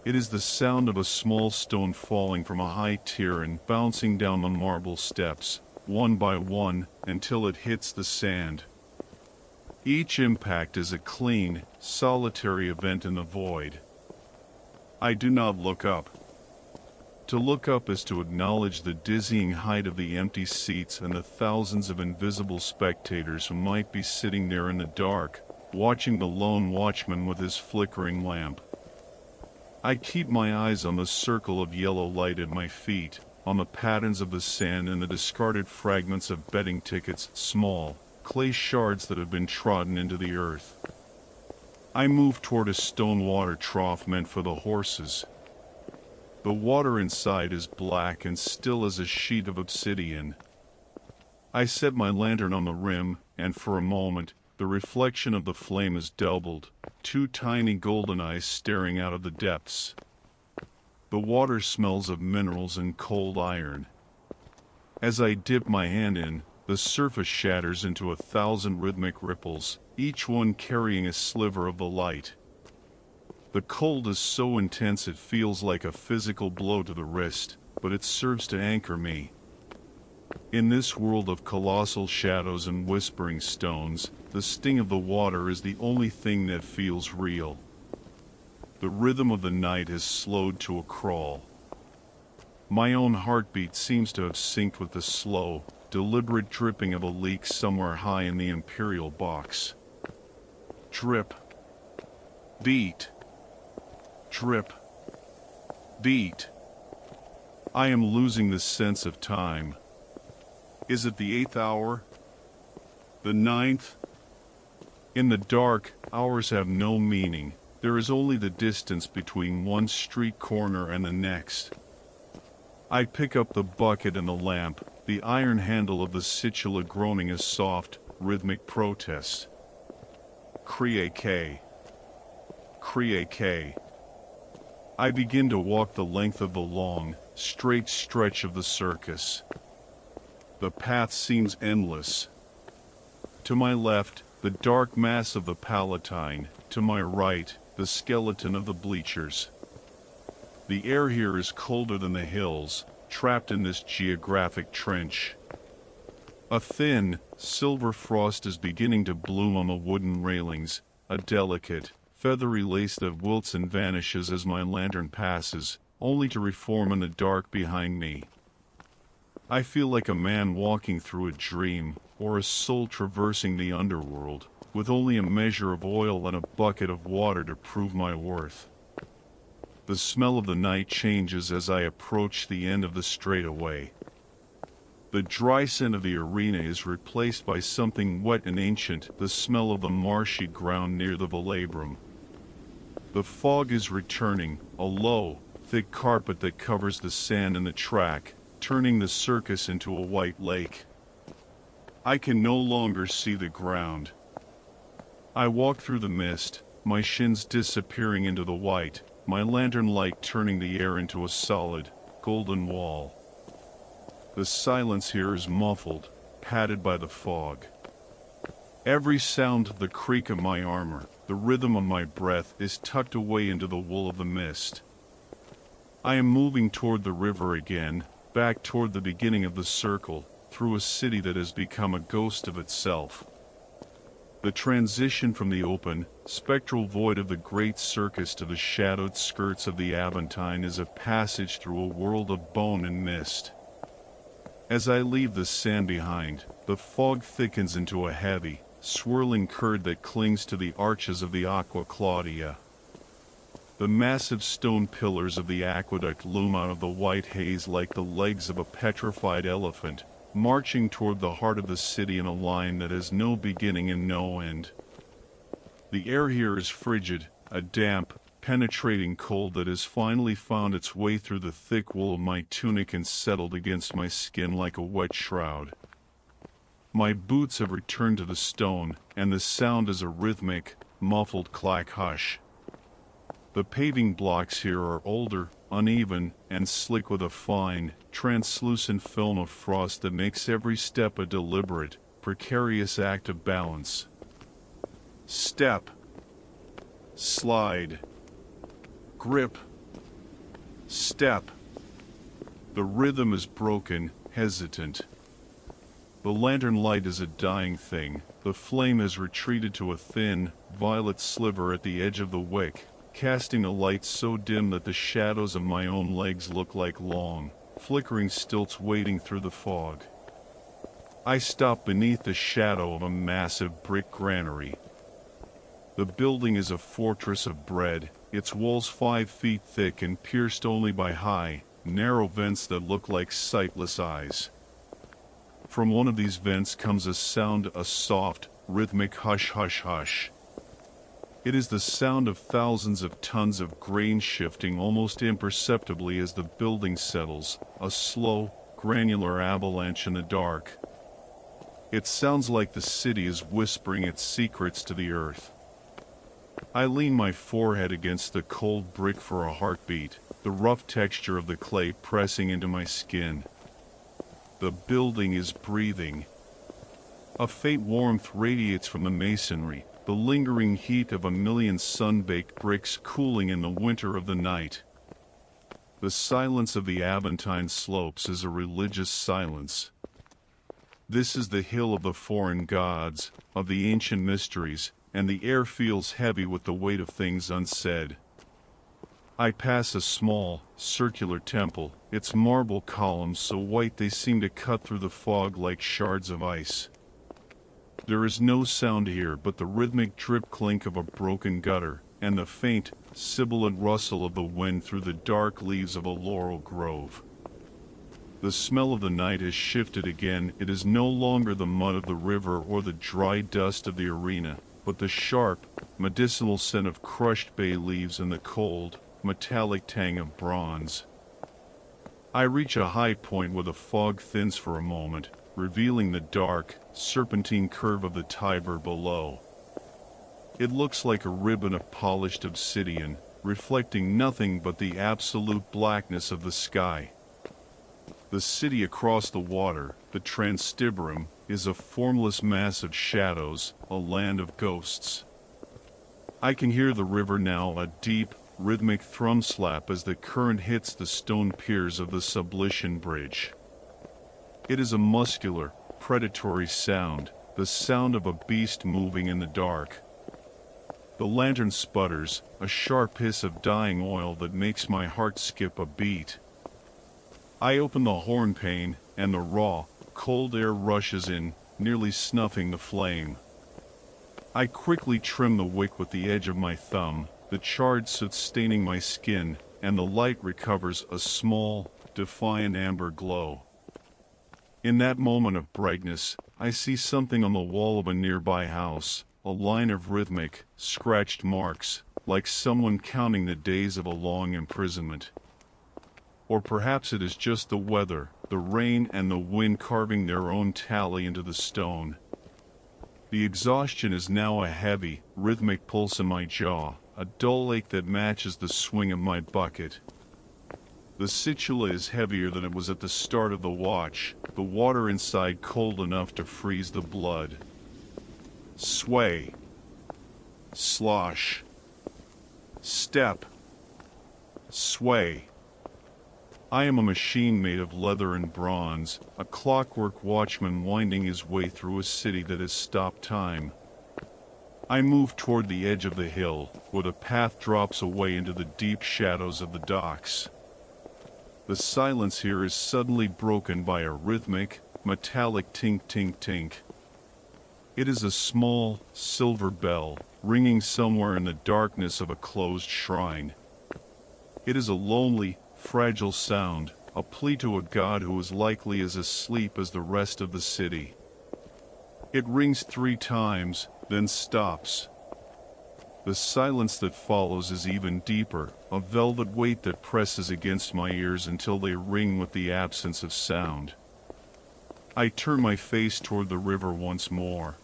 It is the sound of a small stone falling from a high tier and bouncing down the marble steps, one by one, until it hits the sand. Each impact is a clean, solitary event in the void. I do not look up. To look up is to acknowledge the dizzying height of the empty seats and the thousands of invisible spectators who might be sitting there in the dark, watching the lone watchman with his flickering lamp. I keep my eyes on the circle of yellow light at my feet, on the patterns of the sand and the discarded fragments of betting tickets, small, clay shards that have been trodden into the earth. I move toward a stone water trough meant for the horses. The water inside is black and still as a sheet of obsidian. I set my lantern on the rim, and for a moment, the reflection of the flame is doubled, two tiny golden eyes staring out of the depths. The water smells of minerals and cold iron. As I dip my hand in, the surface shatters into 1,000 rhythmic ripples, each one carrying a sliver of the light. The cold is so intense it feels like a physical blow to the wrist, but it serves to anchor me. In this world of colossal shadows and whispering stones, the sting of the water is the only thing that feels real. The rhythm of the night has slowed to a crawl. My own heartbeat seems to have synced with the slow, deliberate dripping of a leak somewhere high in the imperial box. Drip. Beat. Drip. Beat. I am losing the sense of time. Is it the 8th hour? The 9th? In the dark, hours have no meaning. There is only the distance between one street corner and the next. I pick up the bucket and the lamp, the iron handle of the situla groaning a soft, rhythmic protest. Kriake. Kriake. I begin to walk the length of the long, straight stretch of the circus. The path seems endless. To my left, the dark mass of the Palatine, to my right, the skeleton of the bleachers. The air here is colder than the hills, trapped in this geographic trench. A thin, silver frost is beginning to bloom on the wooden railings, a delicate, feathery lace that wilts and vanishes as my lantern passes, only to reform in the dark behind me. I feel like a man walking through a dream, or a soul traversing the underworld, with only a measure of oil and a bucket of water to prove my worth. The smell of the night changes as I approach the end of the straightaway. The dry scent of the arena is replaced by something wet and ancient, the smell of the marshy ground near the velabrum. The fog is returning, a low, thick carpet that covers the sand and the track, turning the circus into a white lake. I can no longer see the ground. I walk through the mist, my shins disappearing into the white, my lantern light turning the air into a solid, golden wall. The silence here is muffled, padded by the fog. Every sound of the creak of my armor, the rhythm of my breath, is tucked away into the wool of the mist. I am moving toward the river again, back toward the beginning of the circle, through a city that has become a ghost of itself. The transition from the open, spectral void of the great circus to the shadowed skirts of the Aventine is a passage through a world of bone and mist. As I leave the sand behind, the fog thickens into a heavy, swirling curd that clings to the arches of the Aqua Claudia. The massive stone pillars of the aqueduct loom out of the white haze like the legs of a petrified elephant, marching toward the heart of the city in a line that has no beginning and no end. The air here is frigid, a damp, penetrating cold that has finally found its way through the thick wool of my tunic and settled against my skin like a wet shroud. My boots have returned to the stone, and the sound is a rhythmic, muffled clack-hush. The paving blocks here are older, uneven, and slick with a fine, translucent film of frost that makes every step a deliberate, precarious act of balance. Step. Slide. Grip. Step. The rhythm is broken, hesitant. The lantern light is a dying thing. The flame has retreated to a thin, violet sliver at the edge of the wick, casting a light so dim that the shadows of my own legs look like long, flickering stilts wading through the fog. I stop beneath the shadow of a massive brick granary. The building is a fortress of bread, its walls 5 feet thick and pierced only by high, narrow vents that look like sightless eyes. From one of these vents comes a sound, a soft, rhythmic hush hush hush. It is the sound of thousands of tons of grain shifting almost imperceptibly as the building settles, a slow, granular avalanche in the dark. It sounds like the city is whispering its secrets to the earth. I lean my forehead against the cold brick for a heartbeat, the rough texture of the clay pressing into my skin. The building is breathing. A faint warmth radiates from the masonry, the lingering heat of a million sun-baked bricks cooling in the winter of the night. The silence of the Aventine slopes is a religious silence. This is the hill of the foreign gods, of the ancient mysteries, and the air feels heavy with the weight of things unsaid. I pass a small, circular temple, its marble columns so white they seem to cut through the fog like shards of ice. There is no sound here but the rhythmic drip-clink of a broken gutter, and the faint, sibilant rustle of the wind through the dark leaves of a laurel grove. The smell of the night has shifted again. It is no longer the mud of the river or the dry dust of the arena, but the sharp, medicinal scent of crushed bay leaves and the cold, metallic tang of bronze. I reach a high point where the fog thins for a moment, revealing the dark, serpentine curve of the Tiber below. It looks like a ribbon of polished obsidian, reflecting nothing but the absolute blackness of the sky. The city across the water, the Transtiberum, is a formless mass of shadows, a land of ghosts. I can hear the river now, a deep, rhythmic thrum slap as the current hits the stone piers of the Sublician Bridge. It is a muscular, predatory sound, the sound of a beast moving in the dark. The lantern sputters, a sharp hiss of dying oil that makes my heart skip a beat. I open the horn pane, and the raw, cold air rushes in, nearly snuffing the flame. I quickly trim the wick with the edge of my thumb, the charred soot staining my skin, and the light recovers a small, defiant amber glow. In that moment of brightness, I see something on the wall of a nearby house, a line of rhythmic, scratched marks, like someone counting the days of a long imprisonment. Or perhaps it is just the weather, the rain and the wind carving their own tally into the stone. The exhaustion is now a heavy, rhythmic pulse in my jaw, a dull ache that matches the swing of my bucket. The situla is heavier than it was at the start of the watch, the water inside cold enough to freeze the blood. Sway. Slosh. Step. Sway. I am a machine made of leather and bronze, a clockwork watchman winding his way through a city that has stopped time. I move toward the edge of the hill, where the path drops away into the deep shadows of the docks. The silence here is suddenly broken by a rhythmic, metallic tink-tink-tink. It is a small, silver bell, ringing somewhere in the darkness of a closed shrine. It is a lonely, fragile sound, a plea to a god who is likely as asleep as the rest of the city. It rings 3 times, then stops. The silence that follows is even deeper, a velvet weight that presses against my ears until they ring with the absence of sound. I turn my face toward the river once more.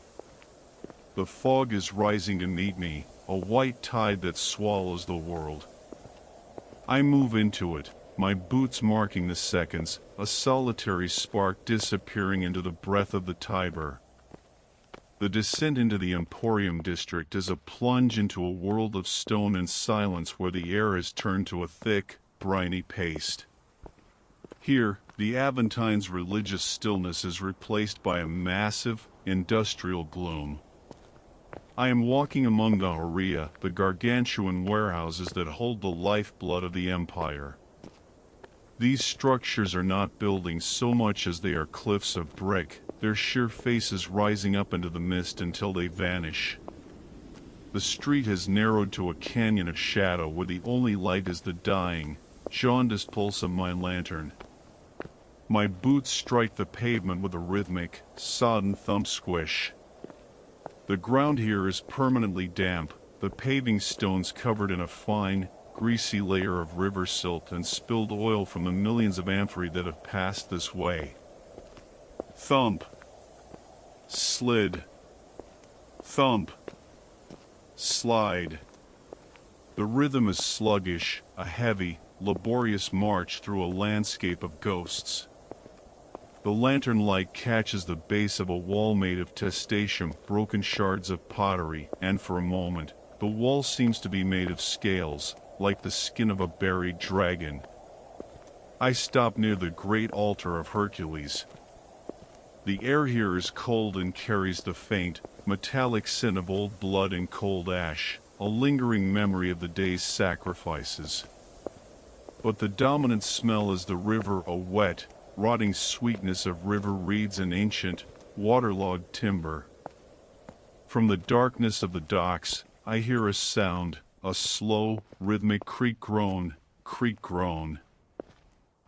The fog is rising to meet me, a white tide that swallows the world. I move into it, my boots marking the seconds, a solitary spark disappearing into the breath of the Tiber. The descent into the Emporium district is a plunge into a world of stone and silence where the air has turned to a thick, briny paste. Here, the Aventine's religious stillness is replaced by a massive, industrial gloom. I am walking among the Horia, the gargantuan warehouses that hold the lifeblood of the empire. These structures are not buildings so much as they are cliffs of brick, their sheer faces rising up into the mist until they vanish. The street has narrowed to a canyon of shadow where the only light is the dying, jaundiced pulse of my lantern. My boots strike the pavement with a rhythmic, sodden thump squish. The ground here is permanently damp, the paving stones covered in a fine, greasy layer of river silt and spilled oil from the millions of amphorae that have passed this way. Thump. Slid. Thump. Slide. The rhythm is sluggish, a heavy, laborious march through a landscape of ghosts. The lantern light catches the base of a wall made of testatium, broken shards of pottery, and for a moment, the wall seems to be made of scales, like the skin of a buried dragon. I stop near the great altar of Hercules. The air here is cold and carries the faint, metallic scent of old blood and cold ash, a lingering memory of the day's sacrifices. But the dominant smell is the river, a wet, rotting sweetness of river reeds and ancient, waterlogged timber. From the darkness of the docks, I hear a sound, a slow, rhythmic creak groan, creak groan.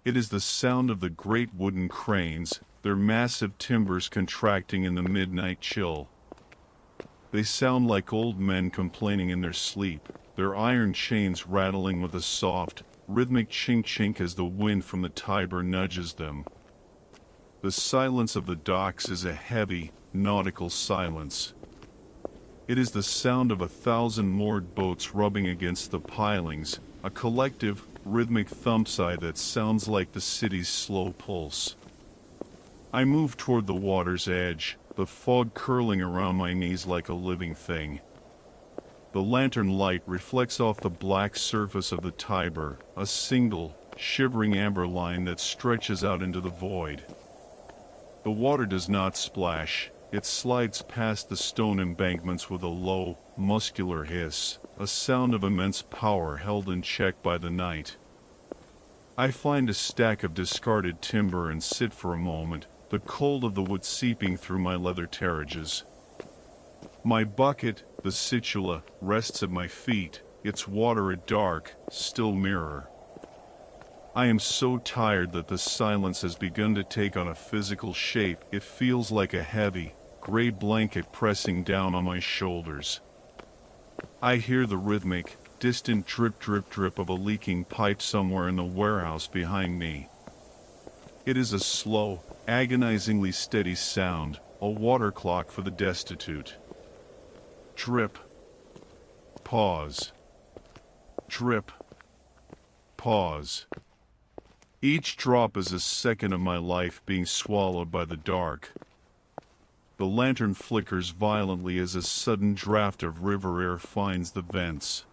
It is the sound of the great wooden cranes, their massive timbers contracting in the midnight chill. They sound like old men complaining in their sleep, their iron chains rattling with a soft, rhythmic chink-chink as the wind from the Tiber nudges them. The silence of the docks is a heavy, nautical silence. It is the sound of 1,000 moored boats rubbing against the pilings, a collective, rhythmic thumpside that sounds like the city's slow pulse. I move toward the water's edge, the fog curling around my knees like a living thing. The lantern light reflects off the black surface of the Tiber, a single, shivering amber line that stretches out into the void. The water does not splash, it slides past the stone embankments with a low, muscular hiss, a sound of immense power held in check by the night. I find a stack of discarded timber and sit for a moment, the cold of the wood seeping through my leather terrages. My bucket, the situla, rests at my feet, its water a dark, still mirror. I am so tired that the silence has begun to take on a physical shape. It feels like a heavy, gray blanket pressing down on my shoulders. I hear the rhythmic, distant drip drip drip of a leaking pipe somewhere in the warehouse behind me. It is a slow, agonizingly steady sound, a water clock for the destitute. Drip. Pause. Drip. Pause. Each drop is a second of my life being swallowed by the dark. The lantern flickers violently as a sudden draft of river air finds the vents.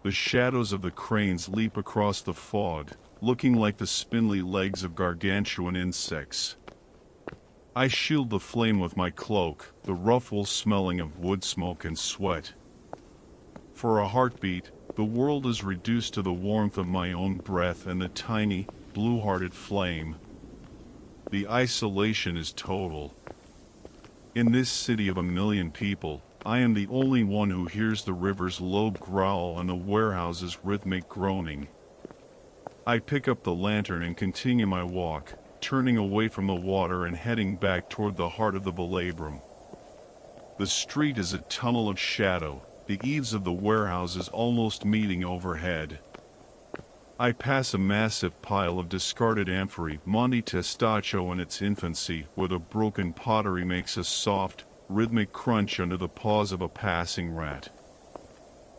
The shadows of the cranes leap across the fog, looking like the spindly legs of gargantuan insects. I shield the flame with my cloak, the rough wool smelling of wood smoke and sweat. For a heartbeat, the world is reduced to the warmth of my own breath and the tiny, blue-hearted flame. The isolation is total. In this city of 1 million people, I am the only one who hears the river's low growl and the warehouse's rhythmic groaning. I pick up the lantern and continue my walk, turning away from the water and heading back toward the heart of the Velabrum. The street is a tunnel of shadow, the eaves of the warehouses almost meeting overhead. I pass a massive pile of discarded amphorae, Monte Testaccio in its infancy, where the broken pottery makes a soft, rhythmic crunch under the paws of a passing rat.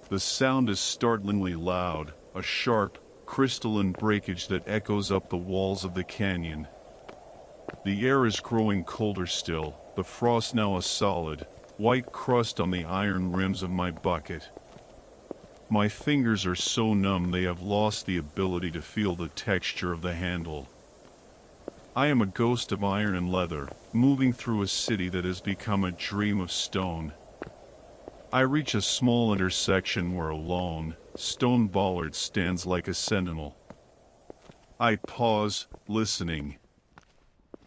The sound is startlingly loud, a sharp, crystalline breakage that echoes up the walls of the canyon. The air is growing colder still, the frost now a solid, white crust on the iron rims of my bucket. My fingers are so numb they have lost the ability to feel the texture of the handle. I am a ghost of iron and leather, moving through a city that has become a dream of stone. I reach a small intersection where a lone, stone bollard stands like a sentinel. I pause, listening.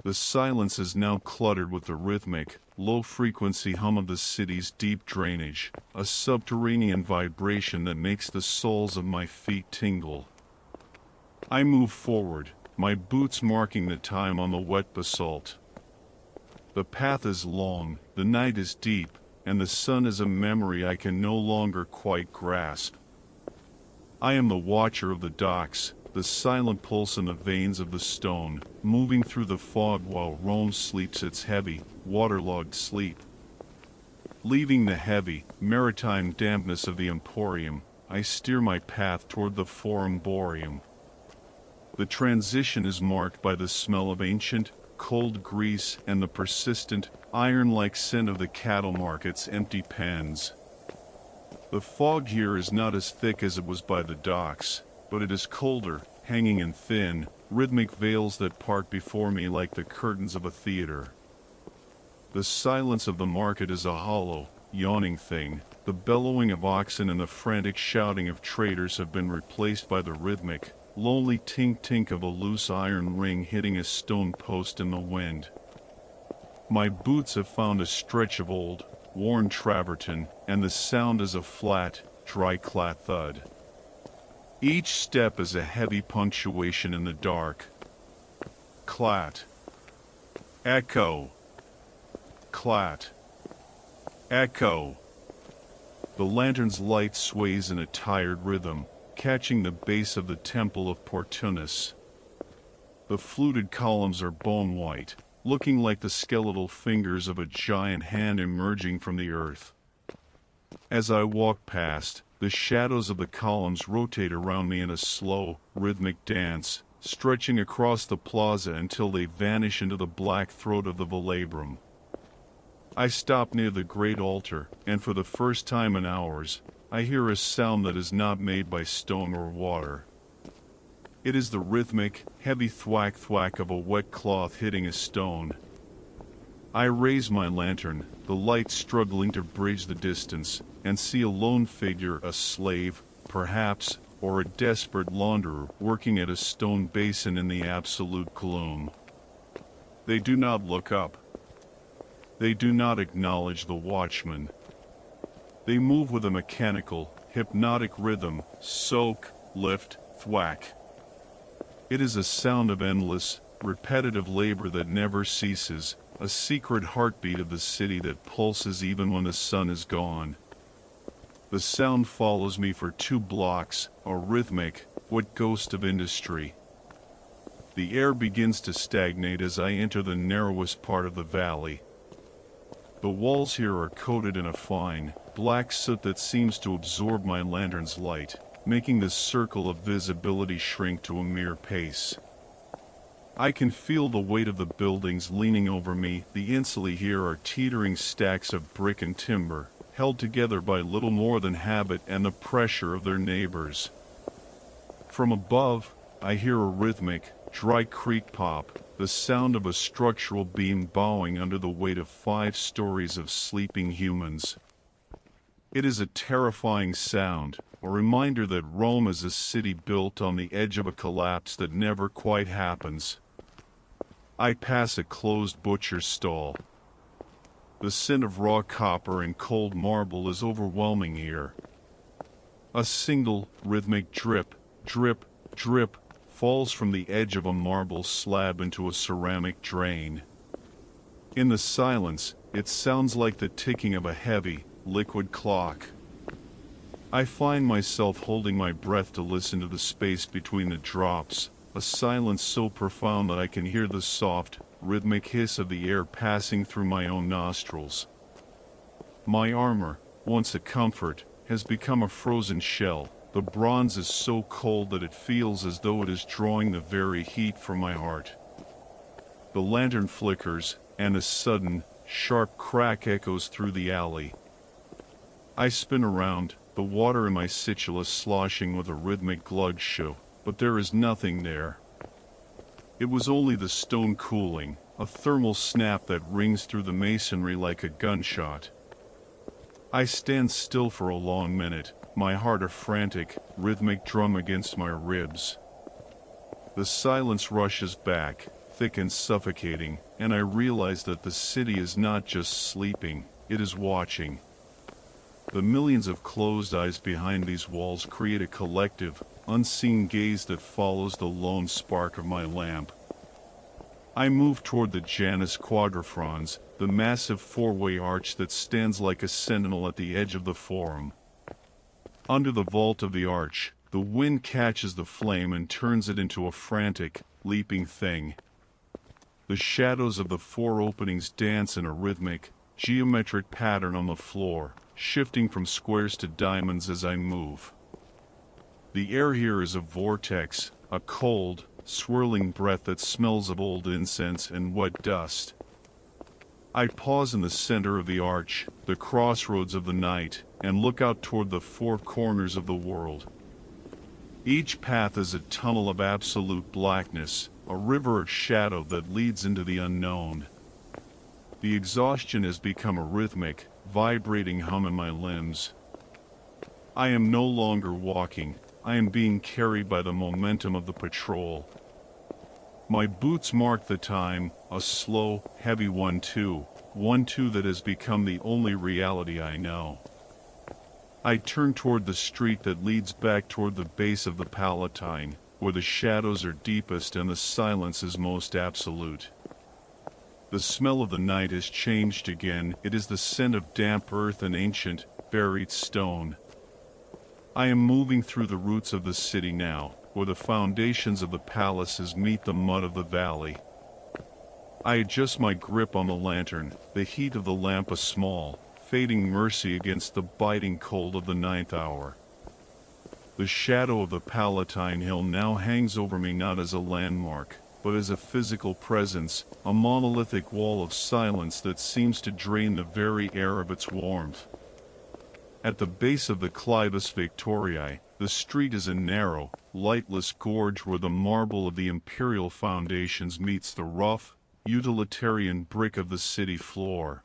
The silence is now cluttered with the rhythmic, low-frequency hum of the city's deep drainage, a subterranean vibration that makes the soles of my feet tingle. I move forward, my boots marking the time on the wet basalt. The path is long, the night is deep, and the sun is a memory I can no longer quite grasp. I am the watcher of the docks, the silent pulse in the veins of the stone, moving through the fog while Rome sleeps its heavy, waterlogged sleep. Leaving the heavy, maritime dampness of the Emporium, I steer my path toward the Forum Boreum. The transition is marked by the smell of ancient, cold grease and the persistent, iron-like scent of the cattle market's empty pens. The fog here is not as thick as it was by the docks, but it is colder, hanging in thin, rhythmic veils that part before me like the curtains of a theater. The silence of the market is a hollow, yawning thing. The bellowing of oxen and the frantic shouting of traders have been replaced by the rhythmic, lonely tink-tink of a loose iron ring hitting a stone post in the wind. My boots have found a stretch of old, worn travertine, and the sound is a flat, dry-clat thud. Each step is a heavy punctuation in the dark. Clat. Echo. Clat. Echo. The lantern's light sways in a tired rhythm, catching the base of the temple of Portunus. The fluted columns are bone-white, looking like the skeletal fingers of a giant hand emerging from the earth. As I walk past, the shadows of the columns rotate around me in a slow, rhythmic dance, stretching across the plaza until they vanish into the black throat of the Velabrum. I stop near the great altar, and for the first time in hours, I hear a sound that is not made by stone or water. It is the rhythmic, heavy thwack-thwack of a wet cloth hitting a stone. I raise my lantern, the light struggling to bridge the distance, and see a lone figure, a slave, perhaps, or a desperate launderer working at a stone basin in the absolute gloom. They do not look up. They do not acknowledge the watchman. They move with a mechanical, hypnotic rhythm, soak, lift, thwack. It is a sound of endless, repetitive labor that never ceases, a secret heartbeat of the city that pulses even when the sun is gone. The sound follows me for 2 blocks, a rhythmic, what ghost of industry. The air begins to stagnate as I enter the narrowest part of the valley. The walls here are coated in a fine, black soot that seems to absorb my lantern's light, making this circle of visibility shrink to a mere pace. I can feel the weight of the buildings leaning over me. The insulae here are teetering stacks of brick and timber, held together by little more than habit and the pressure of their neighbors. From above, I hear a rhythmic, dry creak pop, the sound of a structural beam bowing under the weight of 5 stories of sleeping humans. It is a terrifying sound, a reminder that Rome is a city built on the edge of a collapse that never quite happens. I pass a closed butcher's stall. The scent of raw copper and cold marble is overwhelming here. A single, rhythmic drip, drip, drip, falls from the edge of a marble slab into a ceramic drain. In the silence, it sounds like the ticking of a heavy, liquid clock. I find myself holding my breath to listen to the space between the drops, a silence so profound that I can hear the soft, rhythmic hiss of the air passing through my own nostrils. My armor, once a comfort, has become a frozen shell. The bronze is so cold that it feels as though it is drawing the very heat from my heart. The lantern flickers, and a sudden, sharp crack echoes through the alley. I spin around, the water in my situla sloshing with a rhythmic glug show, but there is nothing there. It was only the stone cooling, a thermal snap that rings through the masonry like a gunshot. I stand still for a long minute, my heart a frantic, rhythmic drum against my ribs. The silence rushes back, thick and suffocating, and I realize that the city is not just sleeping, it is watching. The millions of closed eyes behind these walls create a collective, unseen gaze that follows the lone spark of my lamp. I move toward the Janus Quadrifrons, the massive 4-way arch that stands like a sentinel at the edge of the forum. Under the vault of the arch, the wind catches the flame and turns it into a frantic, leaping thing. The shadows of the 4 openings dance in a rhythmic, geometric pattern on the floor, shifting from squares to diamonds as I move. The air here is a vortex, a cold, swirling breath that smells of old incense and wet dust. I pause in the center of the arch, the crossroads of the night, and look out toward the 4 corners of the world. Each path is a tunnel of absolute blackness, a river of shadow that leads into the unknown. The exhaustion has become a rhythmic, vibrating hum in my limbs. I am no longer walking, I am being carried by the momentum of the patrol. My boots mark the time, a slow, heavy 1-2, 1-2 that has become the only reality I know. I turn toward the street that leads back toward the base of the Palatine, where the shadows are deepest and the silence is most absolute. The smell of the night has changed again. It is the scent of damp earth and ancient, buried stone. I am moving through the roots of the city now, where the foundations of the palaces meet the mud of the valley. I adjust my grip on the lantern, the heat of the lamp a small, fading mercy against the biting cold of the 9th hour. The shadow of the Palatine Hill now hangs over me not as a landmark, but as a physical presence, a monolithic wall of silence that seems to drain the very air of its warmth. At the base of the Clivus Victoriae, the street is a narrow, lightless gorge where the marble of the imperial foundations meets the rough, utilitarian brick of the city floor.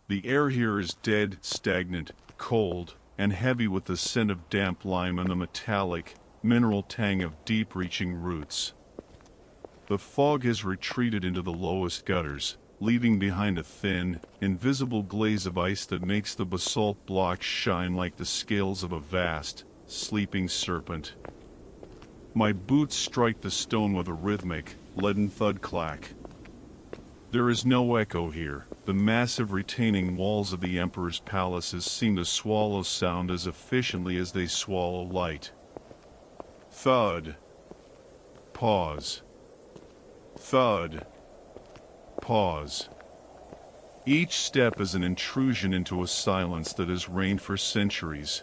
The air here is dead, stagnant, cold, and heavy with the scent of damp lime and the metallic, mineral tang of deep-reaching roots. The fog has retreated into the lowest gutters, leaving behind a thin, invisible glaze of ice that makes the basalt blocks shine like the scales of a vast, sleeping serpent. My boots strike the stone with a rhythmic, leaden thud clack. There is no echo here. The massive retaining walls of the Emperor's palaces seem to swallow sound as efficiently as they swallow light. Thud. Pause. Thud. Pause. Each step is an intrusion into a silence that has reigned for centuries.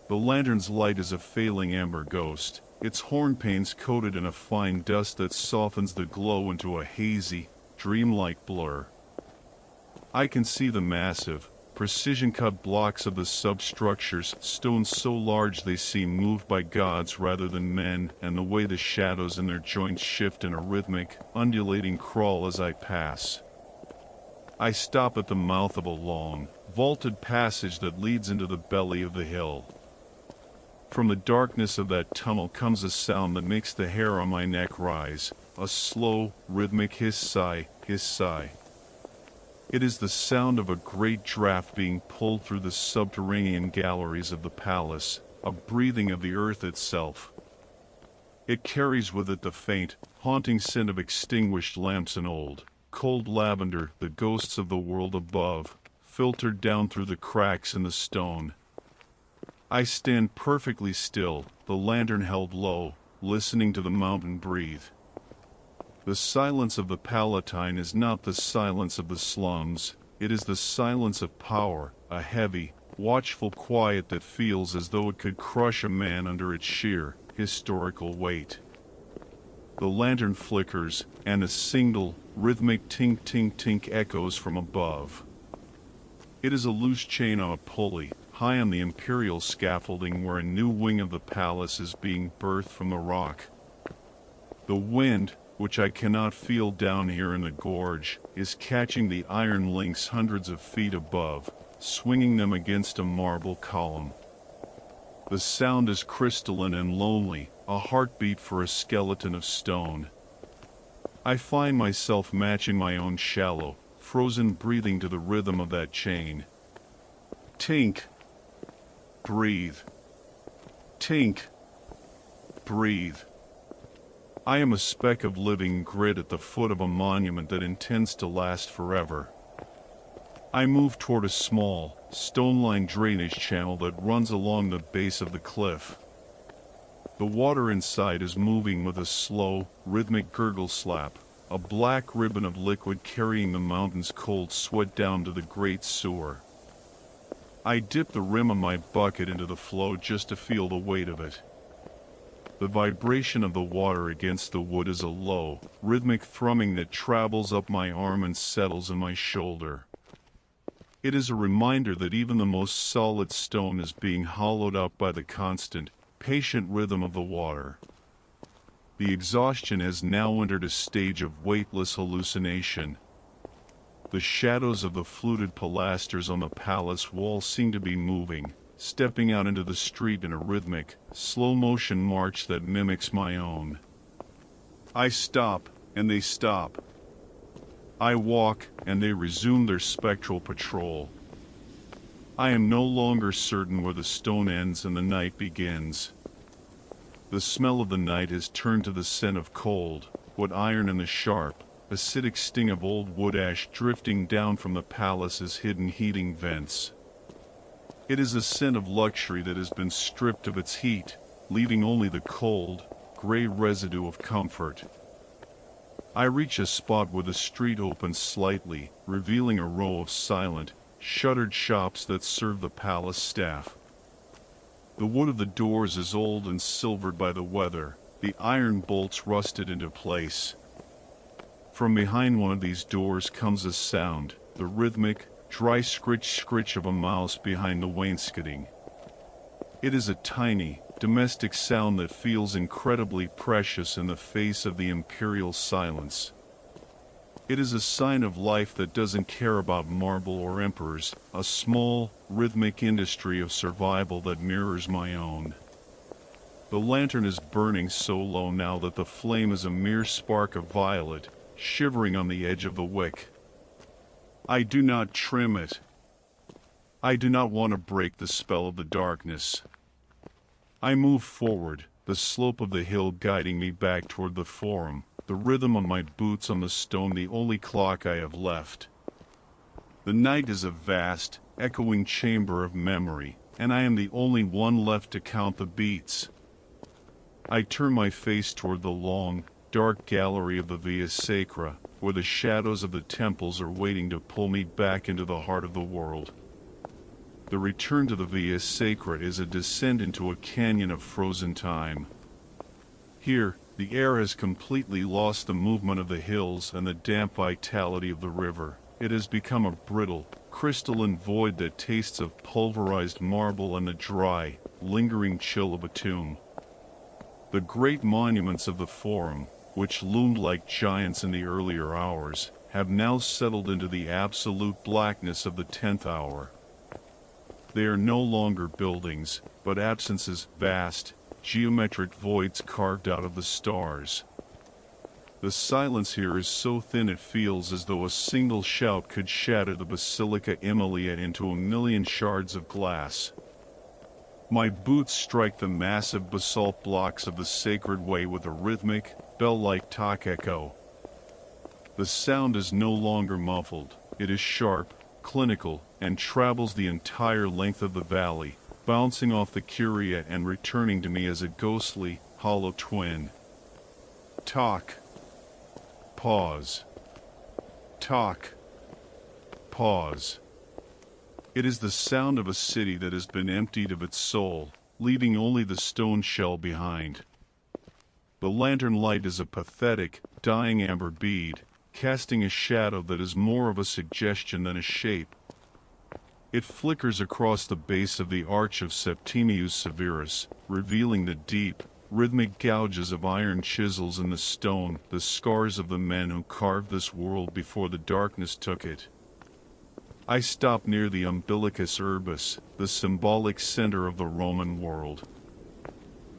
The lantern's light is a failing amber ghost, its hornpanes coated in a fine dust that softens the glow into a hazy, dreamlike blur. I can see the massive, precision-cut blocks of the substructures, stones so large they seem moved by gods rather than men, and the way the shadows in their joints shift in a rhythmic, undulating crawl as I pass. I stop at the mouth of a long, vaulted passage that leads into the belly of the hill. From the darkness of that tunnel comes a sound that makes the hair on my neck rise, a slow, rhythmic hiss-sigh, hiss-sigh. It is the sound of a great draft being pulled through the subterranean galleries of the palace, a breathing of the earth itself. It carries with it the faint, haunting scent of extinguished lamps and old, cold lavender, the ghosts of the world above, filtered down through the cracks in the stone. I stand perfectly still, the lantern held low, listening to the mountain breathe. The silence of the Palatine is not the silence of the slums, it is the silence of power, a heavy, watchful quiet that feels as though it could crush a man under its sheer, historical weight. The lantern flickers, and a single, rhythmic tink-tink-tink echoes from above. It is a loose chain on a pulley, high on the imperial scaffolding where a new wing of the palace is being birthed from the rock. The wind, which I cannot feel down here in the gorge, is catching the iron links hundreds of feet above, swinging them against a marble column. The sound is crystalline and lonely, a heartbeat for a skeleton of stone. I find myself matching my own shallow, frozen breathing to the rhythm of that chain. Tink. Breathe. Tink. Breathe. I am a speck of living grit at the foot of a monument that intends to last forever. I move toward a small, stone-lined drainage channel that runs along the base of the cliff. The water inside is moving with a slow, rhythmic gurgle slap, a black ribbon of liquid carrying the mountain's cold sweat down to the great sewer. I dip the rim of my bucket into the flow just to feel the weight of it. The vibration of the water against the wood is a low, rhythmic thrumming that travels up my arm and settles in my shoulder. It is a reminder that even the most solid stone is being hollowed out by the constant, patient rhythm of the water. The exhaustion has now entered a stage of weightless hallucination. The shadows of the fluted pilasters on the palace wall seem to be moving, stepping out into the street in a rhythmic, slow-motion march that mimics my own. I stop, and they stop. I walk, and they resume their spectral patrol. I am no longer certain where the stone ends and the night begins. The smell of the night has turned to the scent of cold, wood iron and the sharp, acidic sting of old wood ash drifting down from the palace's hidden heating vents. It is a scent of luxury that has been stripped of its heat, leaving only the cold, gray residue of comfort. I reach a spot where the street opens slightly, revealing a row of silent, shuttered shops that serve the palace staff. The wood of the doors is old and silvered by the weather, the iron bolts rusted into place. From behind one of these doors comes a sound, the rhythmic, dry scritch of a mouse behind the wainscoting. It is a tiny, domestic sound that feels incredibly precious in the face of the imperial silence. It is a sign of life that doesn't care about marble or emperors, a small, rhythmic industry of survival that mirrors my own. The lantern is burning so low now that the flame is a mere spark of violet, shivering on the edge of the wick. I do not trim it. I do not want to break the spell of the darkness. I move forward, the slope of the hill guiding me back toward the forum, the rhythm of my boots on the stone the only clock I have left. The night is a vast, echoing chamber of memory, and I am the only one left to count the beats. I turn my face toward the long, dark gallery of the Via Sacra, where the shadows of the temples are waiting to pull me back into the heart of the world. The return to the Via Sacra is a descent into a canyon of frozen time. Here, the air has completely lost the movement of the hills and the damp vitality of the river. It has become a brittle, crystalline void that tastes of pulverized marble and the dry, lingering chill of a tomb. The great monuments of the Forum, which loomed like giants in the earlier hours, have now settled into the absolute blackness of the 10th hour. They are no longer buildings, but absences, vast, geometric voids carved out of the stars. The silence here is so thin it feels as though a single shout could shatter the Basilica Emilia into a million shards of glass. My boots strike the massive basalt blocks of the sacred way with a rhythmic, bell-like talk echo. The sound is no longer muffled, it is sharp, clinical, and travels the entire length of the valley, bouncing off the Curia and returning to me as a ghostly, hollow twin. Talk. Pause. Talk. Pause. It is the sound of a city that has been emptied of its soul, leaving only the stone shell behind. The lantern light is a pathetic, dying amber bead, casting a shadow that is more of a suggestion than a shape. It flickers across the base of the arch of Septimius Severus, revealing the deep, rhythmic gouges of iron chisels in the stone, the scars of the men who carved this world before the darkness took it. I stop near the Umbilicus Urbis, the symbolic center of the Roman world.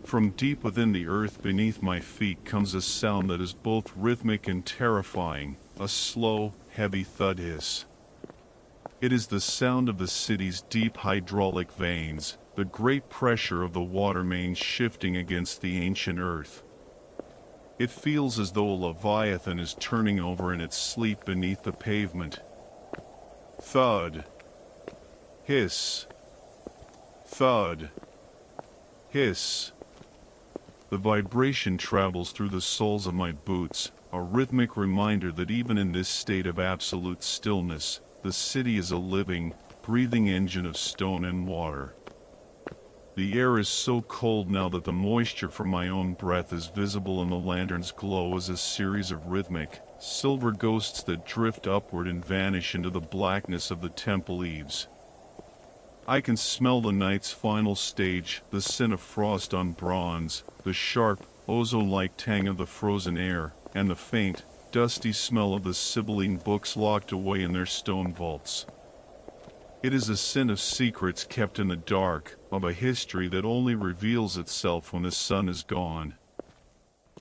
From deep within the earth beneath my feet comes a sound that is both rhythmic and terrifying, a slow, heavy thud hiss. It is the sound of the city's deep hydraulic veins, the great pressure of the water mains shifting against the ancient earth. It feels as though a leviathan is turning over in its sleep beneath the pavement. Thud. Hiss. Thud. Hiss. The vibration travels through the soles of my boots, a rhythmic reminder that even in this state of absolute stillness, the city is a living, breathing engine of stone and water. The air is so cold now that the moisture from my own breath is visible in the lantern's glow as a series of rhythmic, silver ghosts that drift upward and vanish into the blackness of the temple eaves. I can smell the night's final stage, the scent of frost on bronze, the sharp, ozone-like tang of the frozen air, and the faint, dusty smell of the Sibylline books locked away in their stone vaults. It is a scent of secrets kept in the dark, of a history that only reveals itself when the sun is gone.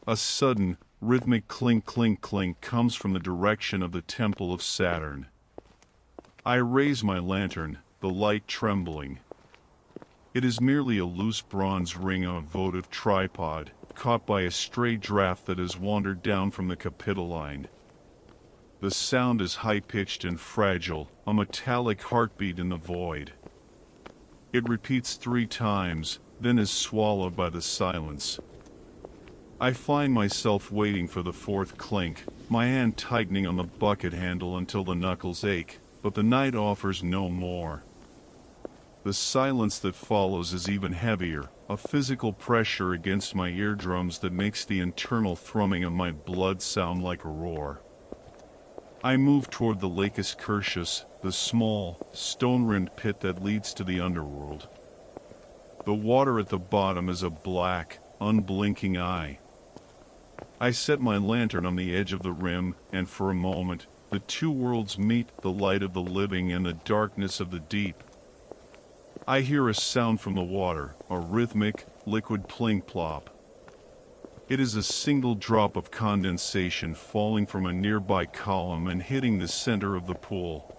A sudden, rhythmic clink clink clink comes from the direction of the Temple of Saturn. I raise my lantern, the light trembling. It is merely a loose bronze ring on a votive tripod, caught by a stray draft that has wandered down from the Capitoline. The sound is high-pitched and fragile, a metallic heartbeat in the void. It repeats 3 times, then is swallowed by the silence. I find myself waiting for the 4th clink, my hand tightening on the bucket handle until the knuckles ache, but the night offers no more. The silence that follows is even heavier, a physical pressure against my eardrums that makes the internal thrumming of my blood sound like a roar. I move toward the Lacus Curtius, the small, stone-rimmed pit that leads to the underworld. The water at the bottom is a black, unblinking eye. I set my lantern on the edge of the rim, and for a moment, the 2 worlds meet, the light of the living and the darkness of the deep. I hear a sound from the water, a rhythmic, liquid plink-plop. It is a single drop of condensation falling from a nearby column and hitting the center of the pool.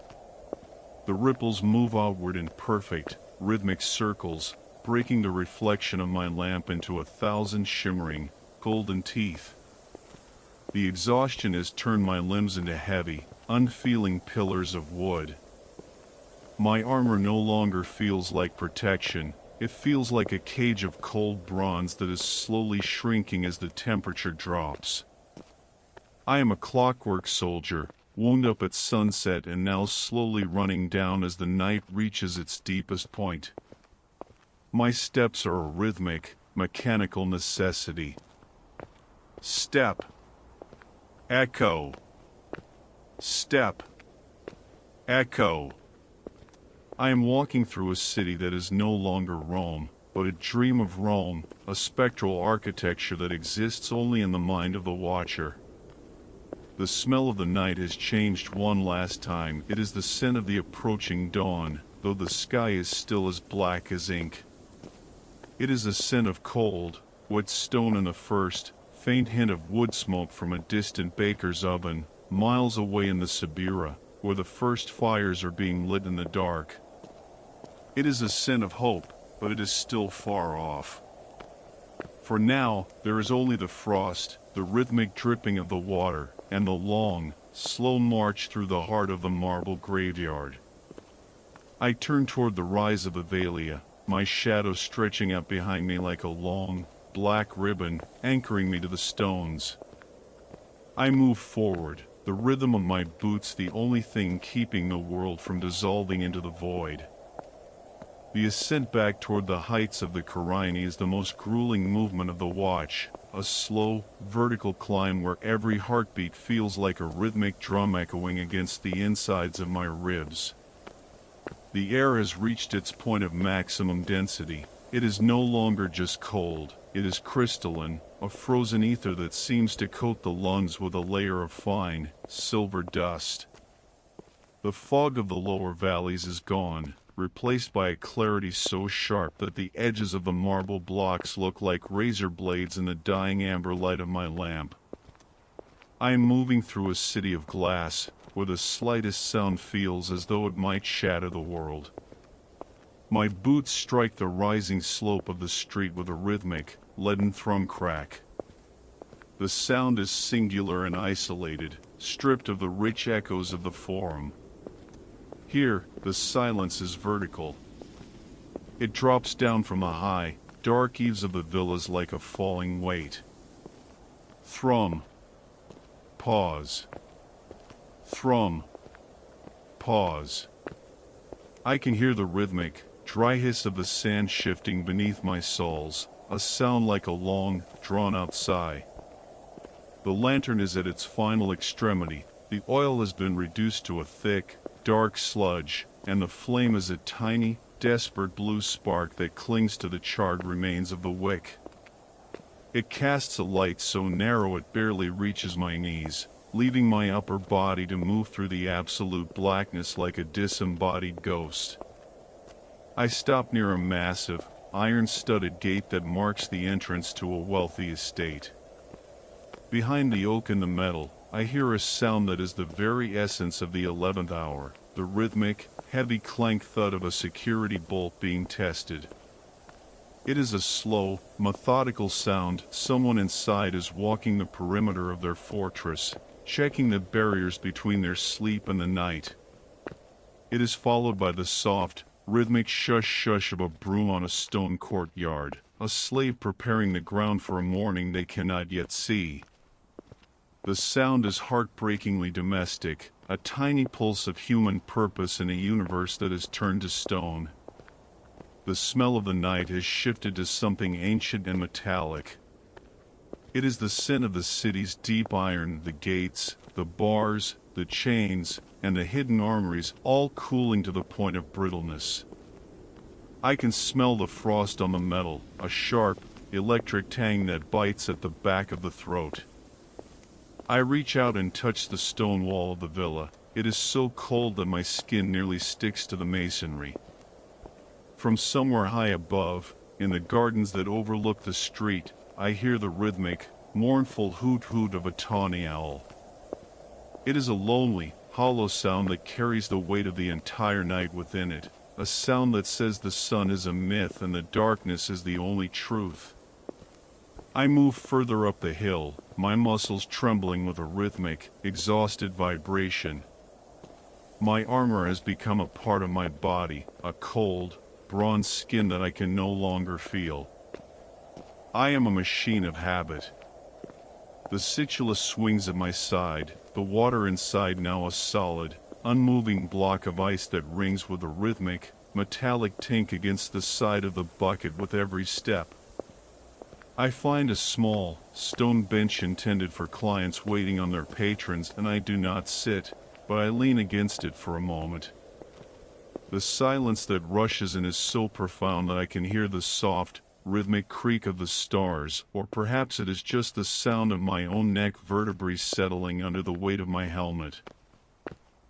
The ripples move outward in perfect, rhythmic circles, breaking the reflection of my lamp into 1,000 shimmering, golden teeth. The exhaustion has turned my limbs into heavy, unfeeling pillars of wood. My armor no longer feels like protection, it feels like a cage of cold bronze that is slowly shrinking as the temperature drops. I am a clockwork soldier, wound up at sunset and now slowly running down as the night reaches its deepest point. My steps are a rhythmic, mechanical necessity. Step. Echo. Step. Echo. I am walking through a city that is no longer Rome, but a dream of Rome, a spectral architecture that exists only in the mind of the watcher. The smell of the night has changed one last time. It is the scent of the approaching dawn, though the sky is still as black as ink. It is a scent of cold, wet stone and the first, faint hint of wood smoke from a distant baker's oven, miles away in the Sibera, where the first fires are being lit in the dark. It is a scent of hope, but it is still far off. For now, there is only the frost, the rhythmic dripping of the water, and the long, slow march through the heart of the marble graveyard. I turn toward the rise of Avalia, my shadow stretching out behind me like a long, black ribbon, anchoring me to the stones. I move forward, the rhythm of my boots the only thing keeping the world from dissolving into the void. The ascent back toward the heights of the Karaini is the most grueling movement of the watch, a slow, vertical climb where every heartbeat feels like a rhythmic drum echoing against the insides of my ribs. The air has reached its point of maximum density. It is no longer just cold, it is crystalline, a frozen ether that seems to coat the lungs with a layer of fine, silver dust. The fog of the lower valleys is gone, replaced by a clarity so sharp that the edges of the marble blocks look like razor blades in the dying amber light of my lamp. I am moving through a city of glass, where the slightest sound feels as though it might shatter the world. My boots strike the rising slope of the street with a rhythmic, leaden thrum crack. The sound is singular and isolated, stripped of the rich echoes of the forum. Here, the silence is vertical. It drops down from the high, dark eaves of the villas like a falling weight. Thrum. Pause. Thrum. Pause. I can hear the rhythmic, dry hiss of the sand shifting beneath my soles, a sound like a long, drawn-out sigh. The lantern is at its final extremity. The oil has been reduced to a thick, dark sludge, and the flame is a tiny, desperate blue spark that clings to the charred remains of the wick. It casts a light so narrow it barely reaches my knees, leaving my upper body to move through the absolute blackness like a disembodied ghost. I stop near a massive, iron-studded gate that marks the entrance to a wealthy estate. Behind the oak and the metal, I hear a sound that is the very essence of the 11th hour, the rhythmic, heavy clank thud of a security bolt being tested. It is a slow, methodical sound. Someone inside is walking the perimeter of their fortress, checking the barriers between their sleep and the night. It is followed by the soft, rhythmic shush-shush of a broom on a stone courtyard, a slave preparing the ground for a morning they cannot yet see. The sound is heartbreakingly domestic, a tiny pulse of human purpose in a universe that is turned to stone. The smell of the night has shifted to something ancient and metallic. It is the scent of the city's deep iron, the gates, the bars, the chains, and the hidden armories all cooling to the point of brittleness. I can smell the frost on the metal, a sharp, electric tang that bites at the back of the throat. I reach out and touch the stone wall of the villa. It is so cold that my skin nearly sticks to the masonry. From somewhere high above, in the gardens that overlook the street, I hear the rhythmic, mournful hoot-hoot of a tawny owl. It is a lonely, hollow sound that carries the weight of the entire night within it, a sound that says the sun is a myth and the darkness is the only truth. I move further up the hill, my muscles trembling with a rhythmic, exhausted vibration. My armor has become a part of my body, a cold, bronze skin that I can no longer feel. I am a machine of habit. The situla swings at my side, the water inside now a solid, unmoving block of ice that rings with a rhythmic, metallic tink against the side of the bucket with every step. I find a small, stone bench intended for clients waiting on their patrons, and I do not sit, but I lean against it for a moment. The silence that rushes in is so profound that I can hear the soft, rhythmic creak of the stars, or perhaps it is just the sound of my own neck vertebrae settling under the weight of my helmet.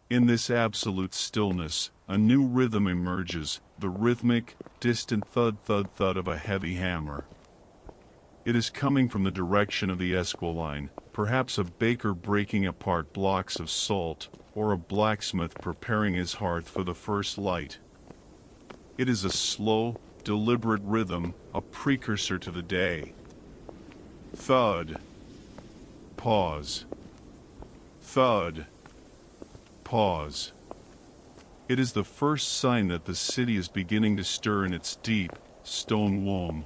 In this absolute stillness, a new rhythm emerges, the rhythmic, distant thud-thud-thud of a heavy hammer. It is coming from the direction of the Esquiline, perhaps a baker breaking apart blocks of salt, or a blacksmith preparing his hearth for the first light. It is a slow, deliberate rhythm, a precursor to the day. Thud. Pause. Thud. Pause. It is the first sign that the city is beginning to stir in its deep, stone womb.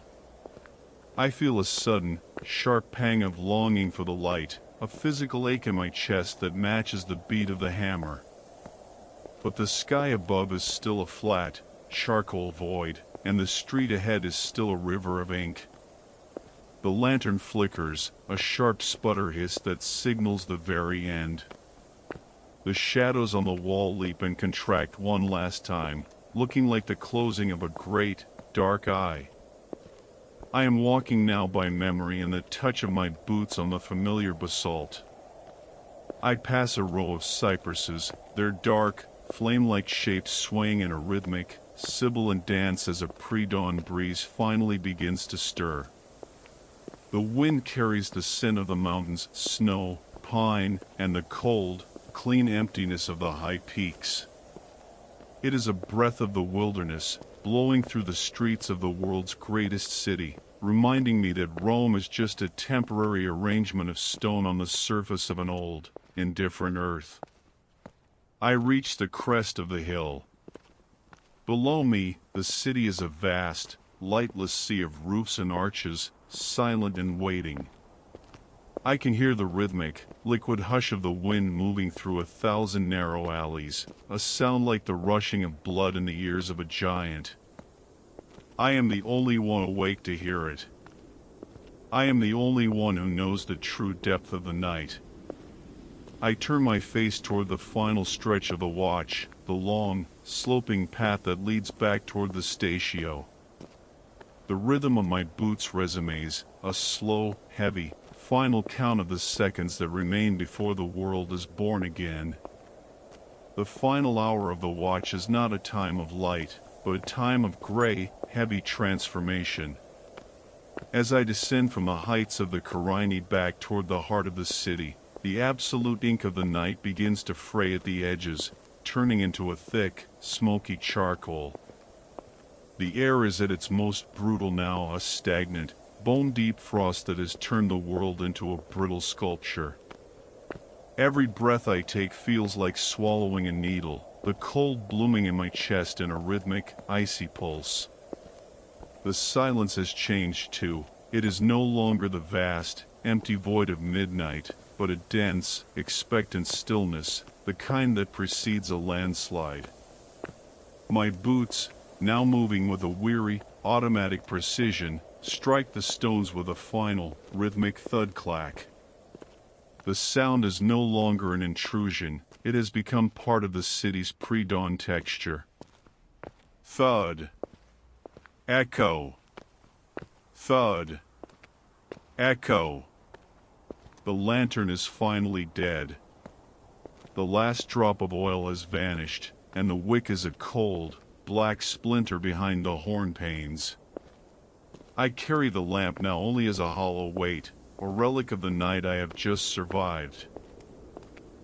I feel a sudden, sharp pang of longing for the light, a physical ache in my chest that matches the beat of the hammer. But the sky above is still a flat, charcoal void, and the street ahead is still a river of ink. The lantern flickers, a sharp sputter hiss that signals the very end. The shadows on the wall leap and contract one last time, looking like the closing of a great, dark eye. I am walking now by memory and the touch of my boots on the familiar basalt. I pass a row of cypresses, their dark, flame-like shapes swaying in a rhythmic, sibilant dance as a pre-dawn breeze finally begins to stir. The wind carries the scent of the mountains, snow, pine, and the cold, clean emptiness of the high peaks. It is a breath of the wilderness, blowing through the streets of the world's greatest city, reminding me that Rome is just a temporary arrangement of stone on the surface of an old, indifferent earth. I reach the crest of the hill. Below me, the city is a vast, lightless sea of roofs and arches, silent and waiting. I can hear the rhythmic, liquid hush of the wind moving through 1,000 narrow alleys, a sound like the rushing of blood in the ears of a giant. I am the only one awake to hear it. I am the only one who knows the true depth of the night. I turn my face toward the final stretch of the watch, the long, sloping path that leads back toward the statio. The rhythm of my boots resumes, a slow, heavy, final count of the seconds that remain before the world is born again. The final hour of the watch is not a time of light, but a time of gray, heavy transformation. As I descend from the heights of the Carini back toward the heart of the city, the absolute ink of the night begins to fray at the edges, turning into a thick, smoky charcoal. The air is at its most brutal now, a stagnant, bone-deep frost that has turned the world into a brittle sculpture. Every breath I take feels like swallowing a needle, the cold blooming in my chest in a rhythmic, icy pulse. The silence has changed too. It is no longer the vast, empty void of midnight, but a dense, expectant stillness, the kind that precedes a landslide. My boots, now moving with a weary, automatic precision, strike the stones with a final, rhythmic thud-clack. The sound is no longer an intrusion, it has become part of the city's pre-dawn texture. Thud. Echo. Thud. Echo. The lantern is finally dead. The last drop of oil has vanished, and the wick is a cold, black splinter behind the horn panes. I carry the lamp now only as a hollow weight, a relic of the night I have just survived.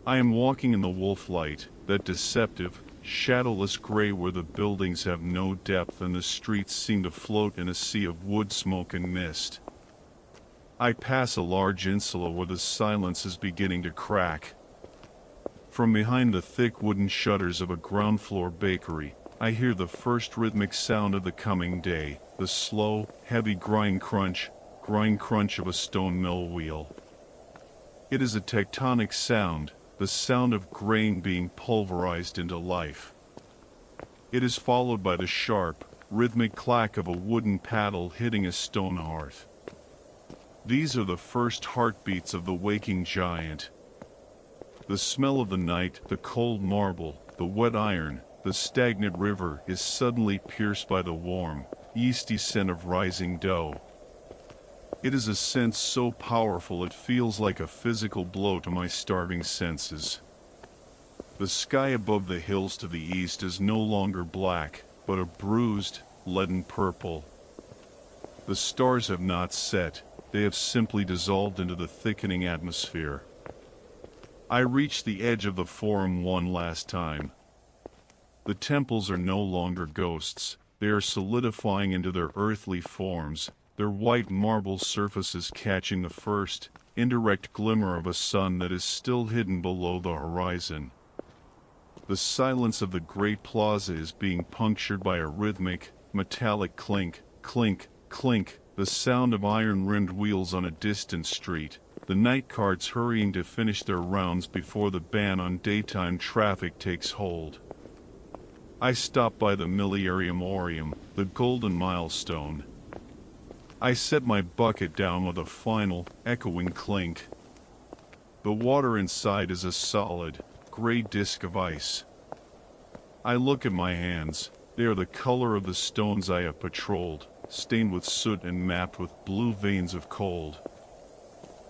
I am walking in the wolf light, that deceptive, shadowless gray where the buildings have no depth and the streets seem to float in a sea of wood smoke and mist. I pass a large insula where the silence is beginning to crack. From behind the thick wooden shutters of a ground-floor bakery, I hear the first rhythmic sound of the coming day, the slow, heavy grind crunch of a stone mill wheel. It is a tectonic sound, the sound of grain being pulverized into life. It is followed by the sharp, rhythmic clack of a wooden paddle hitting a stone hearth. These are the first heartbeats of the waking giant. The smell of the night, the cold marble, the wet iron, the stagnant river is suddenly pierced by the warm, yeasty scent of rising dough. It is a scent so powerful it feels like a physical blow to my starving senses. The sky above the hills to the east is no longer black, but a bruised, leaden purple. The stars have not set, they have simply dissolved into the thickening atmosphere. I reach the edge of the forum one last time. The temples are no longer ghosts, they are solidifying into their earthly forms, their white marble surfaces catching the first, indirect glimmer of a sun that is still hidden below the horizon. The silence of the great plaza is being punctured by a rhythmic, metallic clink, clink, clink, the sound of iron-rimmed wheels on a distant street, the night carts hurrying to finish their rounds before the ban on daytime traffic takes hold. I stop by the Millennium Orium, the golden milestone. I set my bucket down with a final, echoing clink. The water inside is a solid, gray disk of ice. I look at my hands. They are the color of the stones I have patrolled, stained with soot and mapped with blue veins of cold.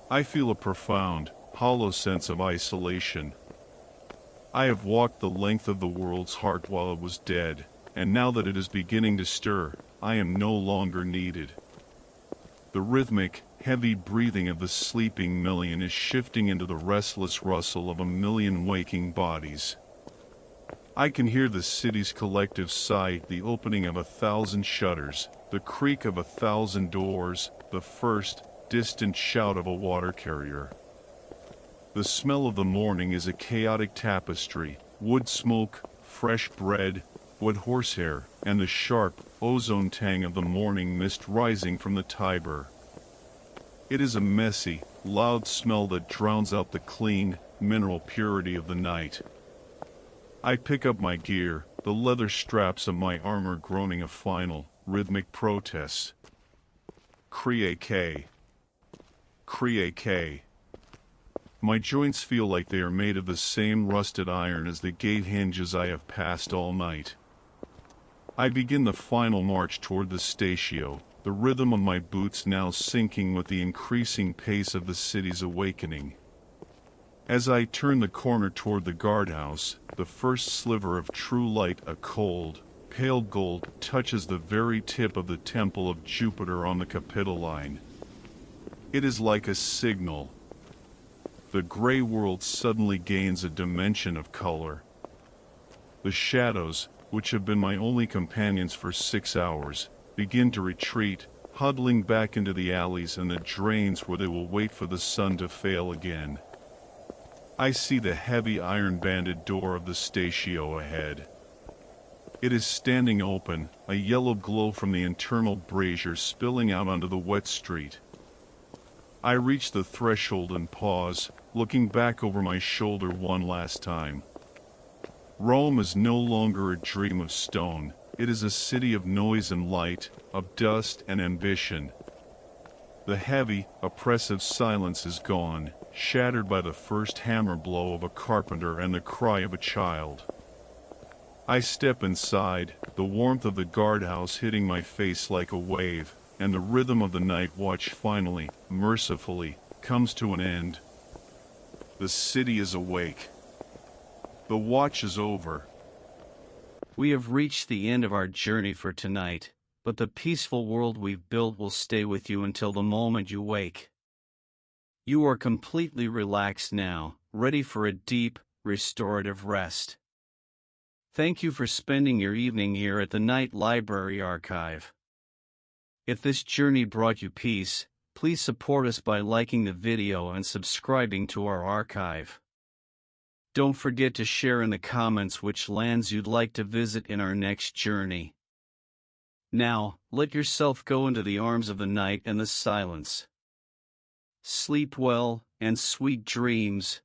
I feel a profound, hollow sense of isolation. I have walked the length of the world's heart while it was dead, and now that it is beginning to stir, I am no longer needed. The rhythmic, heavy breathing of the sleeping million is shifting into the restless rustle of a million waking bodies. I can hear the city's collective sigh, the opening of 1,000 shutters, the creak of 1,000 doors, the first, distant shout of a water carrier. The smell of the morning is a chaotic tapestry, wood smoke, fresh bread, wood horsehair, and the sharp, ozone tang of the morning mist rising from the Tiber. It is a messy, loud smell that drowns out the clean, mineral purity of the night. I pick up my gear, the leather straps of my armor groaning a final, rhythmic protest. Kriake. Kriake. My joints feel like they are made of the same rusted iron as the gate hinges I have passed all night. I begin the final march toward the Statio, the rhythm of my boots now syncing with the increasing pace of the city's awakening. As I turn the corner toward the guardhouse, the first sliver of true light, a cold, pale gold, touches the very tip of the temple of Jupiter on the Capitoline. It is like a signal. The gray world suddenly gains a dimension of color. The shadows, which have been my only companions for 6 hours, begin to retreat, huddling back into the alleys and the drains where they will wait for the sun to fail again. I see the heavy iron-banded door of the Statio ahead. It is standing open, a yellow glow from the internal brazier spilling out onto the wet street. I reach the threshold and pause, looking back over my shoulder one last time. Rome is no longer a dream of stone. It is a city of noise and light, of dust and ambition. The heavy, oppressive silence is gone, shattered by the first hammer blow of a carpenter and the cry of a child. I step inside, the warmth of the guardhouse hitting my face like a wave, and the rhythm of the night watch finally, mercifully, comes to an end. The city is awake. The watch is over. We have reached the end of our journey for tonight, but the peaceful world we've built will stay with you until the moment you wake. You are completely relaxed now, ready for a deep, restorative rest. Thank you for spending your evening here at the Night Library Archive. If this journey brought you peace, Please support us by liking the video and subscribing to our archive. Don't forget to share in the comments which lands you'd like to visit in our next journey. Now, let yourself go into the arms of the night and the silence. Sleep well, and sweet dreams.